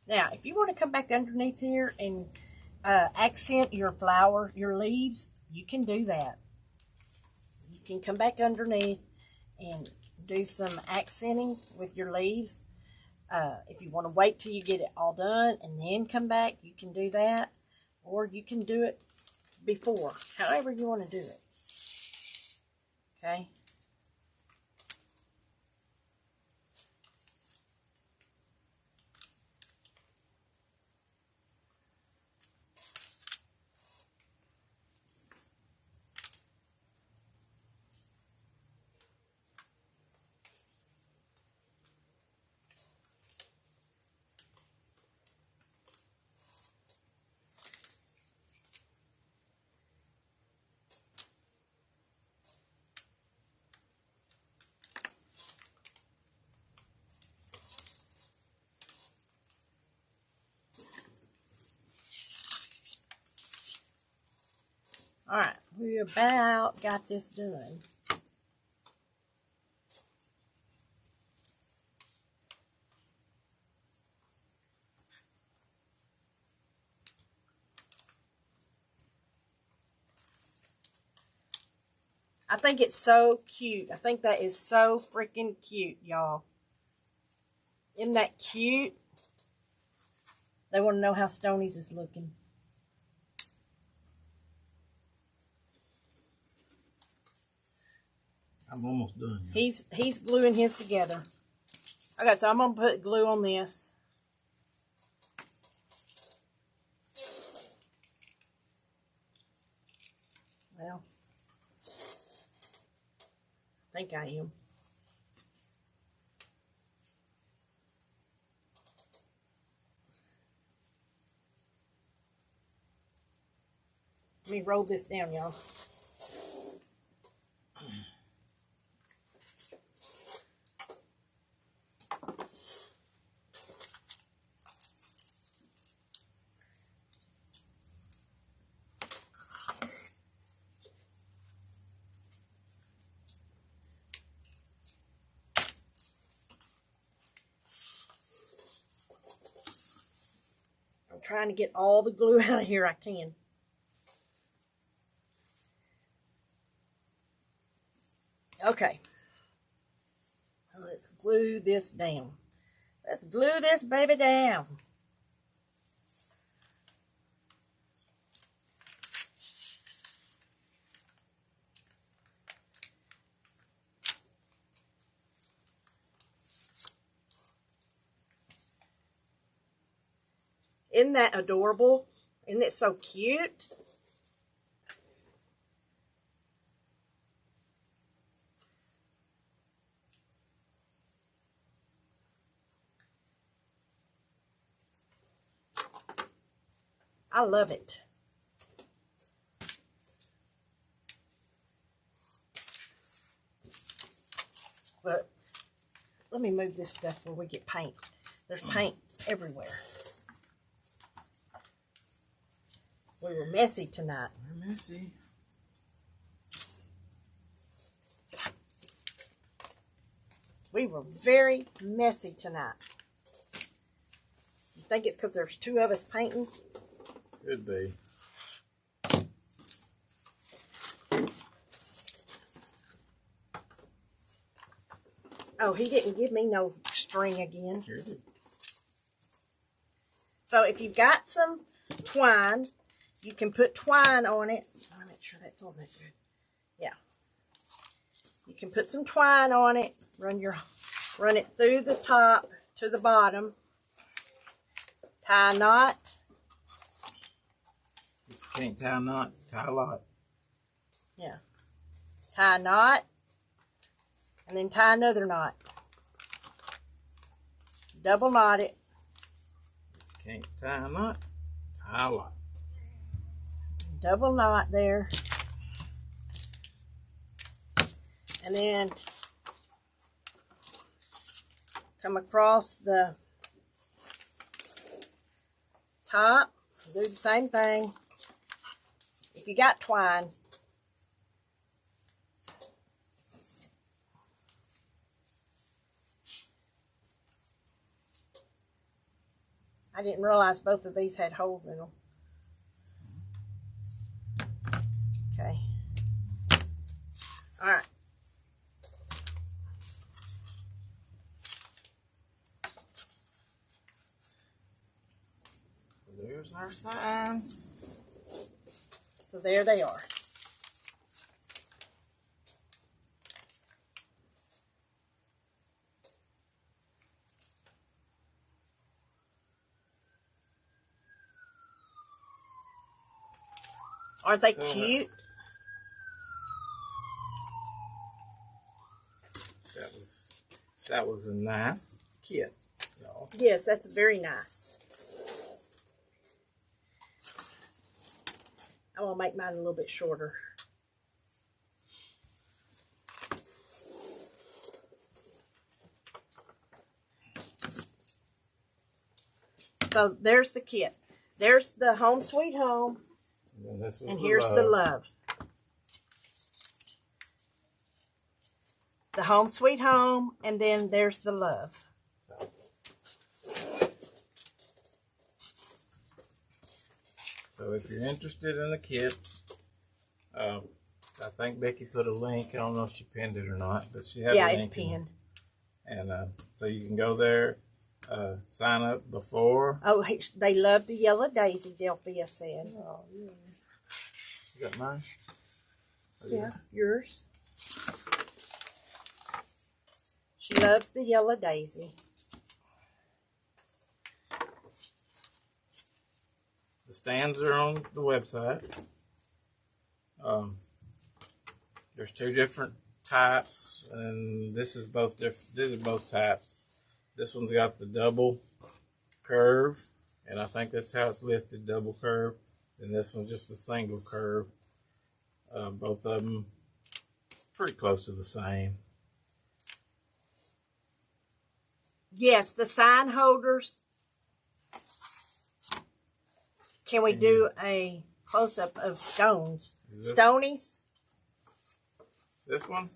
Now, if you want to come back underneath here and accent your flower, your leaves, you can do that. You can come back underneath and do some accenting with your leaves. If you want to wait till you get it all done and then come back, you can do that. Or you can do it before, however you want to do it. Okay? Alright, we about got this done. I think it's so cute. I think that is so freaking cute, y'all. Isn't that cute? They want to know how Stoney's is looking. I'm almost done. He's gluing his together. Okay, so I'm gonna put glue on this. Well, I think I am. Let me roll this down, y'all. I'm trying to get all the glue out of here I can. Okay. Let's glue this down. Let's glue this baby down. Isn't that adorable? Isn't it so cute? I love it. But let me move this stuff where we get paint. There's paint everywhere. We were messy tonight. We're messy. We were very messy tonight. You think it's because there's two of us painting? Could be. Oh, he didn't give me no string again. Here it is. So if you've got some twine, you can put twine on it. I want to make sure that's on there good. Yeah. You can put some twine on it. Run it through the top to the bottom. Tie a knot. If you can't tie a knot, tie a lot. Yeah. Tie a knot. And then tie another knot. Double knot it. If you can't tie a knot, tie a lot. Double knot there. And then come across the top. Do the same thing. If you got twine. I didn't realize both of these had holes in them. Okay. All right. There's our signs. So there they are. Aren't they cute? That was a nice kit, y'all. Yes, that's very nice. I'm going to make mine a little bit shorter. So there's the kit. There's the Home Sweet Home. And here's the love. the Home Sweet Home, and then there's the Love. So if you're interested in the kits, I think Becky put a link. I don't know if she pinned it or not, but she had a link. Yeah, it's pinned. And so you can go there, sign up before. Oh, they love the yellow daisy, Delphia said. Oh, yeah. You got mine? Oh, yeah, yours. She loves the yellow daisy. The stands are on the website. There's 2 different types, and this is both different. These are both types. This one's got the double curve, and I think that's how it's listed, double curve. And this one's just the single curve. Both of them pretty close to the same. Yes, the sign holders. Can we do a close-up of stones? Stonies? This one?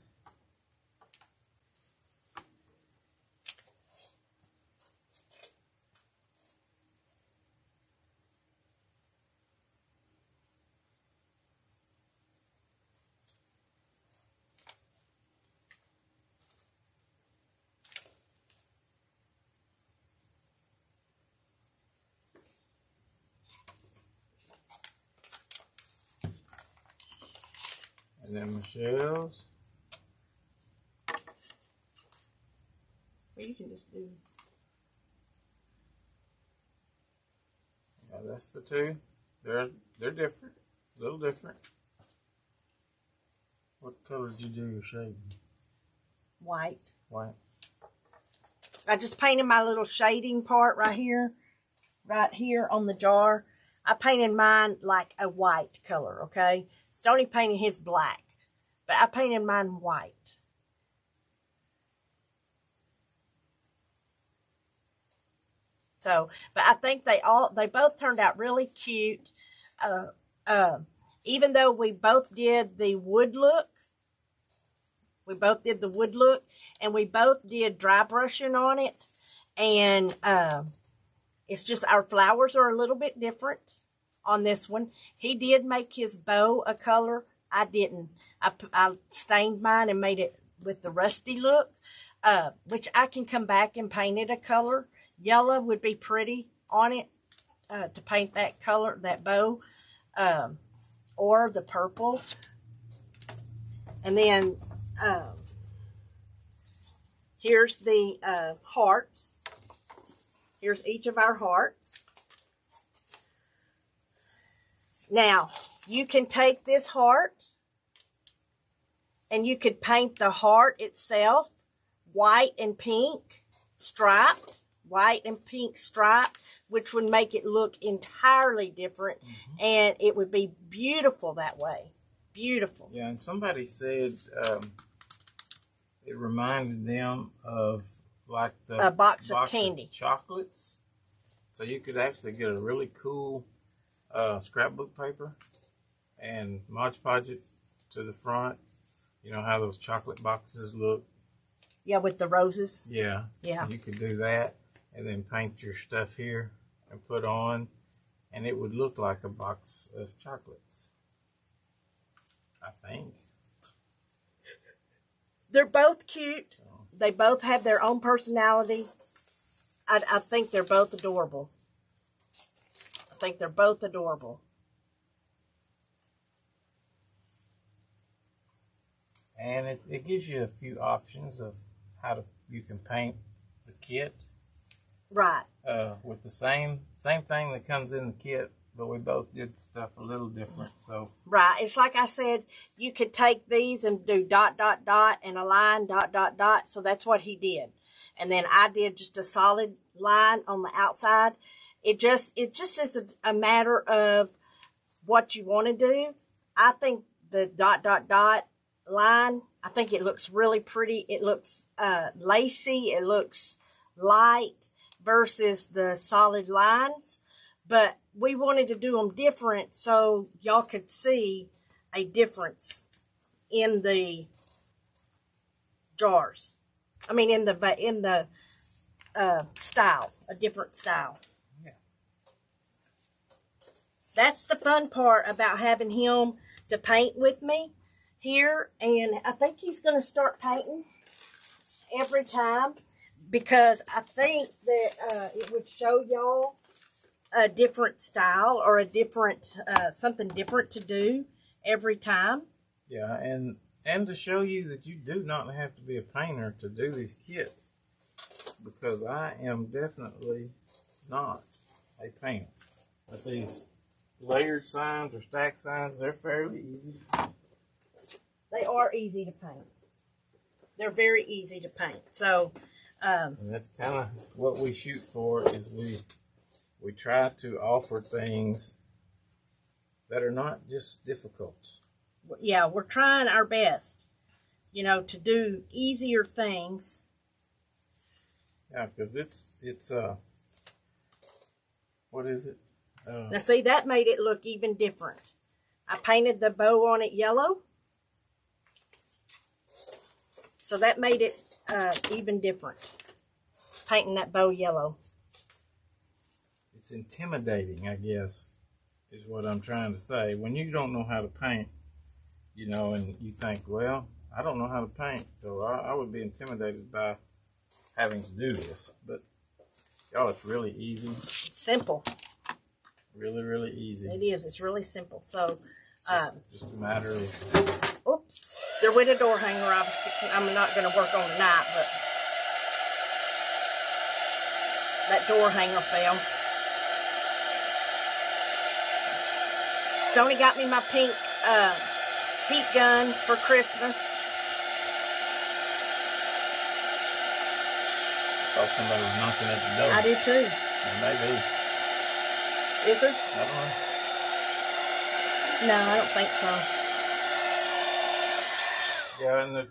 And then Michelle's. Well, you can just do. Yeah, that's the 2. They're different, a little different. What color did you do your shading? White. White. I just painted my little shading part right here on the jar. I painted mine like a white color, okay? Stony painted his black, but I painted mine white. So, but I think they both turned out really cute. Even though we both did the wood look, and we both did dry brushing on it, and it's just our flowers are a little bit different on this one. He did make his bow a color. I didn't. I stained mine and made it with the rusty look, which I can come back and paint it a color. Yellow would be pretty on it to paint that color, that bow, or the purple. And then here's the hearts. Here's each of our hearts. Now, you can take this heart and you could paint the heart itself white and pink striped. White and pink striped, which would make it look entirely different, and it would be beautiful that way. Beautiful. Yeah, and somebody said it reminded them of like the a box of candy chocolates. So you could actually get a really cool scrapbook paper and Mod Podge it to the front. You know how those chocolate boxes look? Yeah, with the roses. Yeah. Yeah. You could do that. And then paint your stuff here and put on, and it would look like a box of chocolates, I think. They're both cute. They both have their own personality. I think they're both adorable. And it gives you a few options of how you can paint the kit. Right. With the same thing that comes in the kit, but we both did stuff a little different. So right, it's like I said, you could take these and do dot dot dot and a line dot dot dot. So that's what he did, and then I did just a solid line on the outside. It just is a matter of what you want to do. I think the dot dot dot line, I think it looks really pretty. It looks lacy. It looks light versus the solid lines, but we wanted to do them different so y'all could see a difference in the jars. I mean, in the style, a different style. Yeah. That's the fun part about having him to paint with me here, and I think he's going to start painting every time because I think that it would show y'all a different style or a different something different to do every time. Yeah, and to show you that you do not have to be a painter to do these kits, because I am definitely not a painter. But these layered signs or stack signs, they're fairly easy to paint. They are easy to paint. They're very easy to paint. So, and that's kind of what we shoot for, is we try to offer things that are not just difficult. Yeah, we're trying our best, to do easier things. Yeah, because it's what is it? Now see, that made it look even different. I painted the bow on it yellow. So that made it even different. Painting that bow yellow. It's intimidating, I guess, is what I'm trying to say. When you don't know how to paint, and you think, well, I don't know how to paint, so I would be intimidated by having to do this. But, y'all, it's really easy. It's simple. Really, really easy. It is. It's really simple. So, just a matter of... Oops. There went a door hanger I was fixing. I'm not going to work on tonight, but that door hanger fell. Stoney got me my pink heat gun for Christmas. I thought somebody was knocking at the door. I did too. Maybe. Is there? I don't know. No, I don't think so. Yeah, and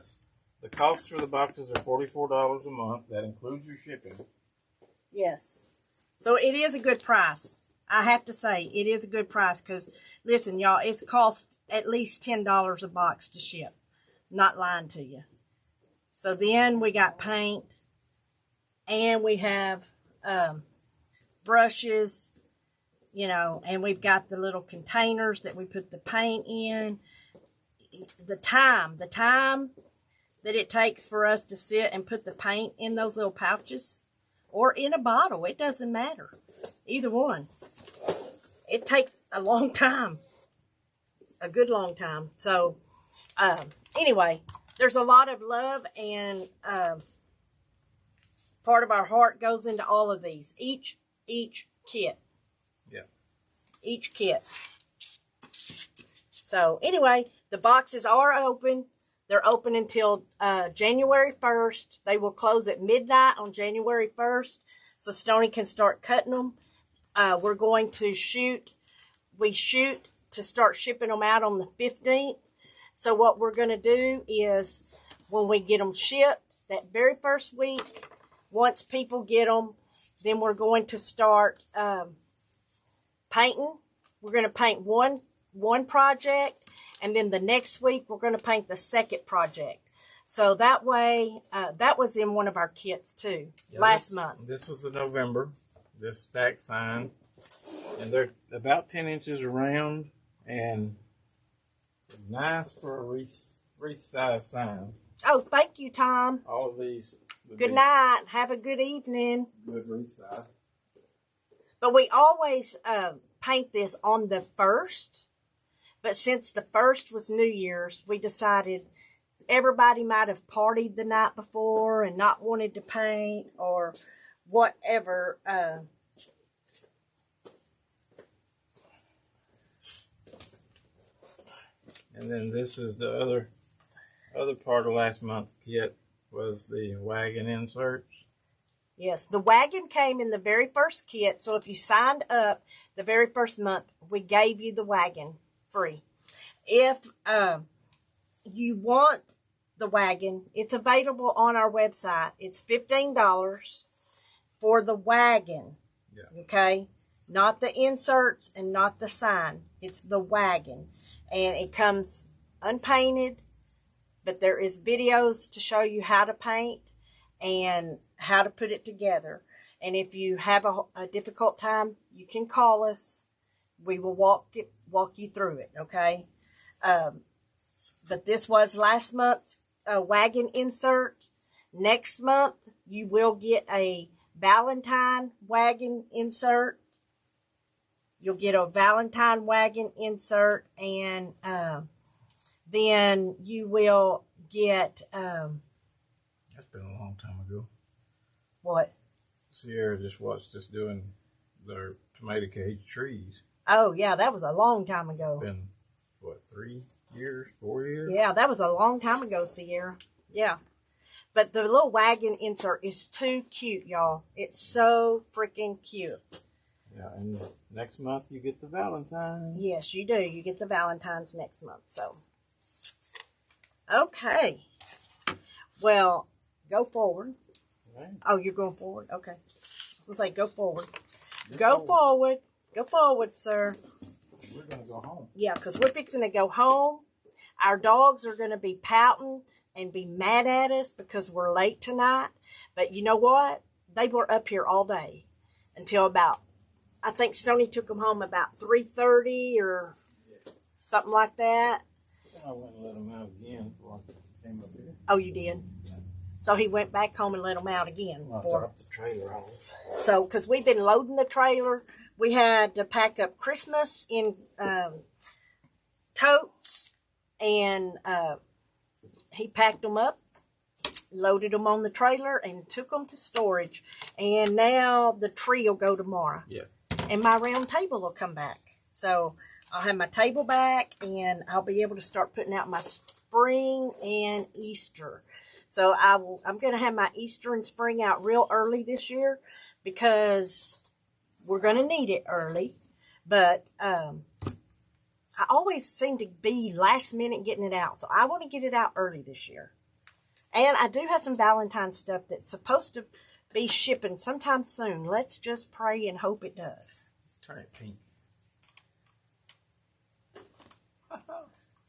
the cost for the boxes are $44 a month. That includes your shipping. Yes. So it is a good price. I have to say, it is a good price because, listen, y'all, it's cost at least $10 a box to ship. Not lying to you. So then we got paint, and we have brushes, and we've got the little containers that we put the paint in. The time that it takes for us to sit and put the paint in those little pouches or in a bottle, it doesn't matter. Either one. It takes a long time. A good long time. So, anyway, there's a lot of love and part of our heart goes into all of these. Each kit. Yeah. Each kit. So, anyway, the boxes are open. They're open until January 1st. They will close at midnight on January 1st. So Stoney can start cutting them. We're going to shoot to start shipping them out on the 15th. So what we're going to do is when we get them shipped that very first week, once people get them, then we're going to start painting. We're going to paint one project, and then the next week we're going to paint the second project. So that way, that was in one of our kits too, last month. This was the November, this stack sign, and they're about 10 inches around and nice for a wreath size sign. Oh, thank you, Tom. All of these. Good night. Have a good evening. Good wreath size. But we always paint this on the 1st. But since the 1st was New Year's, we decided everybody might have partied the night before and not wanted to paint or whatever. And then this is the other part of last month's kit was the wagon inserts. Yes, the wagon came in the very first kit. So if you signed up the very first month, we gave you the wagon free. If you want the wagon, it's available on our website. It's $15 for the wagon. Yeah. Okay? Not the inserts and not the sign. It's the wagon. And it comes unpainted but there is videos to show you how to paint and how to put it together. And if you have a difficult time, you can call us. We will walk you through it, okay? But this was last month's wagon insert. Next month, you will get a Valentine wagon insert. You'll get a Valentine wagon insert, and then you will get... That's been a long time ago. What? Sierra just watched us doing their tomato cage trees. Oh, yeah, that was a long time ago. It's been, what, 3 years, 4 years? Yeah, that was a long time ago, Sierra. Yeah. But the little wagon insert is too cute, y'all. It's so freaking cute. Yeah, and next month you get the Valentine. Yes, you do. You get the Valentine's next month. So, okay. Well, go forward. Right. Oh, you're going forward? Okay. I was going to say, go forward. Go forward. Go forward, sir. We're going to go home. Yeah, because we're fixing to go home. Our dogs are going to be pouting and be mad at us because we're late tonight. But you know what? They were up here all day until about, I think Stoney took them home about 3:30 or something like that. I went and let them out again before I came up here. Oh, you did? Yeah. So he went back home and let them out again. I dropped the trailer off. So, because we've been loading the trailer, we had to pack up Christmas in totes, and he packed them up, loaded them on the trailer, and took them to storage. And now the tree will go tomorrow. Yeah. And my round table will come back. So I'll have my table back, and I'll be able to start putting out my spring and Easter. So I'm going to have my Easter and spring out real early this year because we're going to need it early. But I always seem to be last minute getting it out. So I want to get it out early this year. And I do have some Valentine stuff that's supposed to be shipping sometime soon. Let's just pray and hope it does. Let's turn it pink.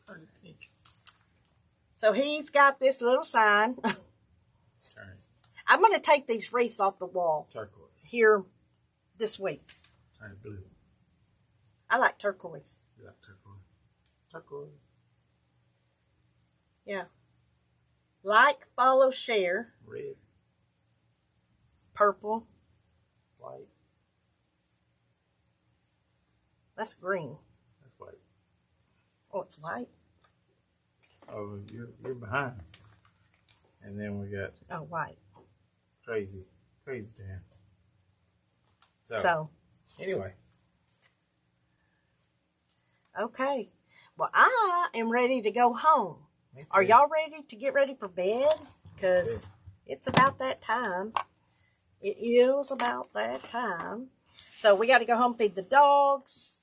Turn it pink. So he's got this little sign. Turn it. I'm going to take these wreaths off the wall Turquoise. here this week. Turn it blue. I like turquoise. You like turquoise? Turquoise. Yeah. Like, follow, share. Red. Purple. White. That's green. That's white. Oh, it's white. Oh, you're behind. And then we got Oh, white. crazy Dan. So, anyway. okay. Well, I am ready to go home. Are y'all ready to get ready for bed? Because it's about that time. It is about that time. So we got to go home, feed the dogs,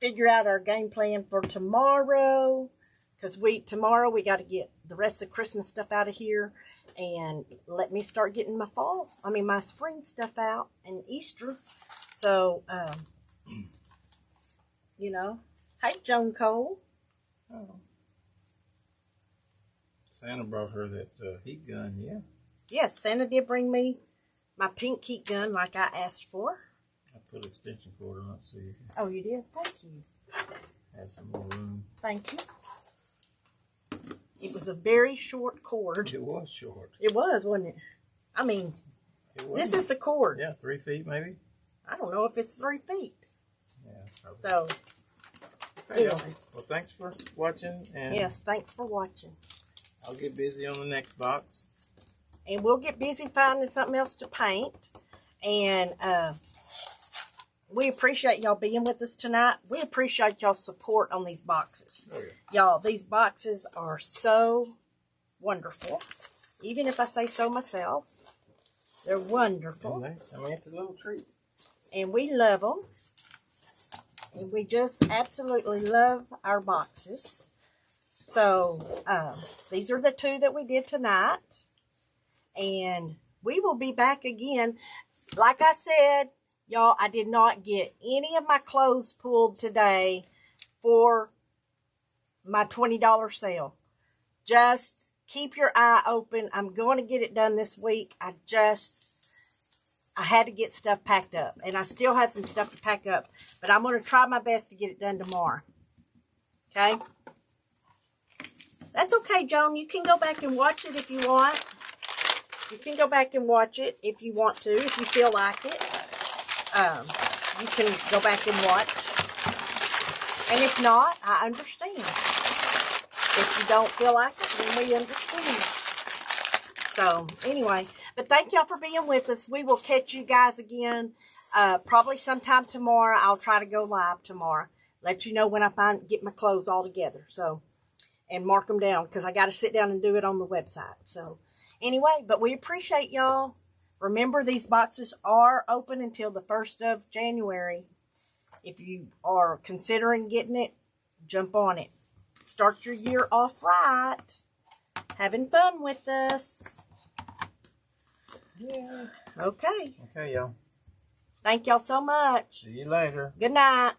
figure out our game plan for tomorrow. Because tomorrow we got to get the rest of the Christmas stuff out of here. And let me start getting my spring stuff out and Easter. So, you know. Hey, Joan Cole. Oh. Santa brought her that heat gun, yeah. Yes, Santa did bring me my pink heat gun like I asked for. I put extension cord on it so you can Oh, you did? Thank you. have some more room. Thank you. It was a very short cord. It was short. It was, wasn't it? I mean, this is the cord. Yeah, 3 feet maybe. I don't know if it's 3 feet. Yeah, probably. So, Okay, anyway. well, thanks for watching. And Yes, thanks for watching. I'll get busy on the next box. And we'll get busy finding something else to paint. And we appreciate y'all being with us tonight. We appreciate y'all's support on these boxes. Oh, yeah. Y'all, these boxes are so wonderful. Even if I say so myself, they're wonderful. It's a little treat. And we love them. And we just absolutely love our boxes. So, these are the 2 that we did tonight. And we will be back again. Like I said, y'all, I did not get any of my clothes pulled today for my $20 sale. just keep your eye open. I'm going to get it done this week. I had to get stuff packed up, and I still have some stuff to pack up, but I'm going to try my best to get it done tomorrow. Okay? That's okay, Joan. You can go back and watch it if you want. You can go back and watch it if you want to, if you feel like it. You can go back and watch. And if not, I understand. If you don't feel like it, then we understand. So, anyway, but thank y'all for being with us. We will catch you guys again probably sometime tomorrow. I'll try to go live tomorrow. Let you know when I get my clothes all together. So, and mark them down because I got to sit down and do it on the website. So, anyway, but we appreciate y'all. Remember, these boxes are open until the 1st of January. If you are considering getting it, jump on it. Start your year off right. Having fun with us. Yeah. Okay. Okay, y'all. Thank y'all so much. See you later. Good night.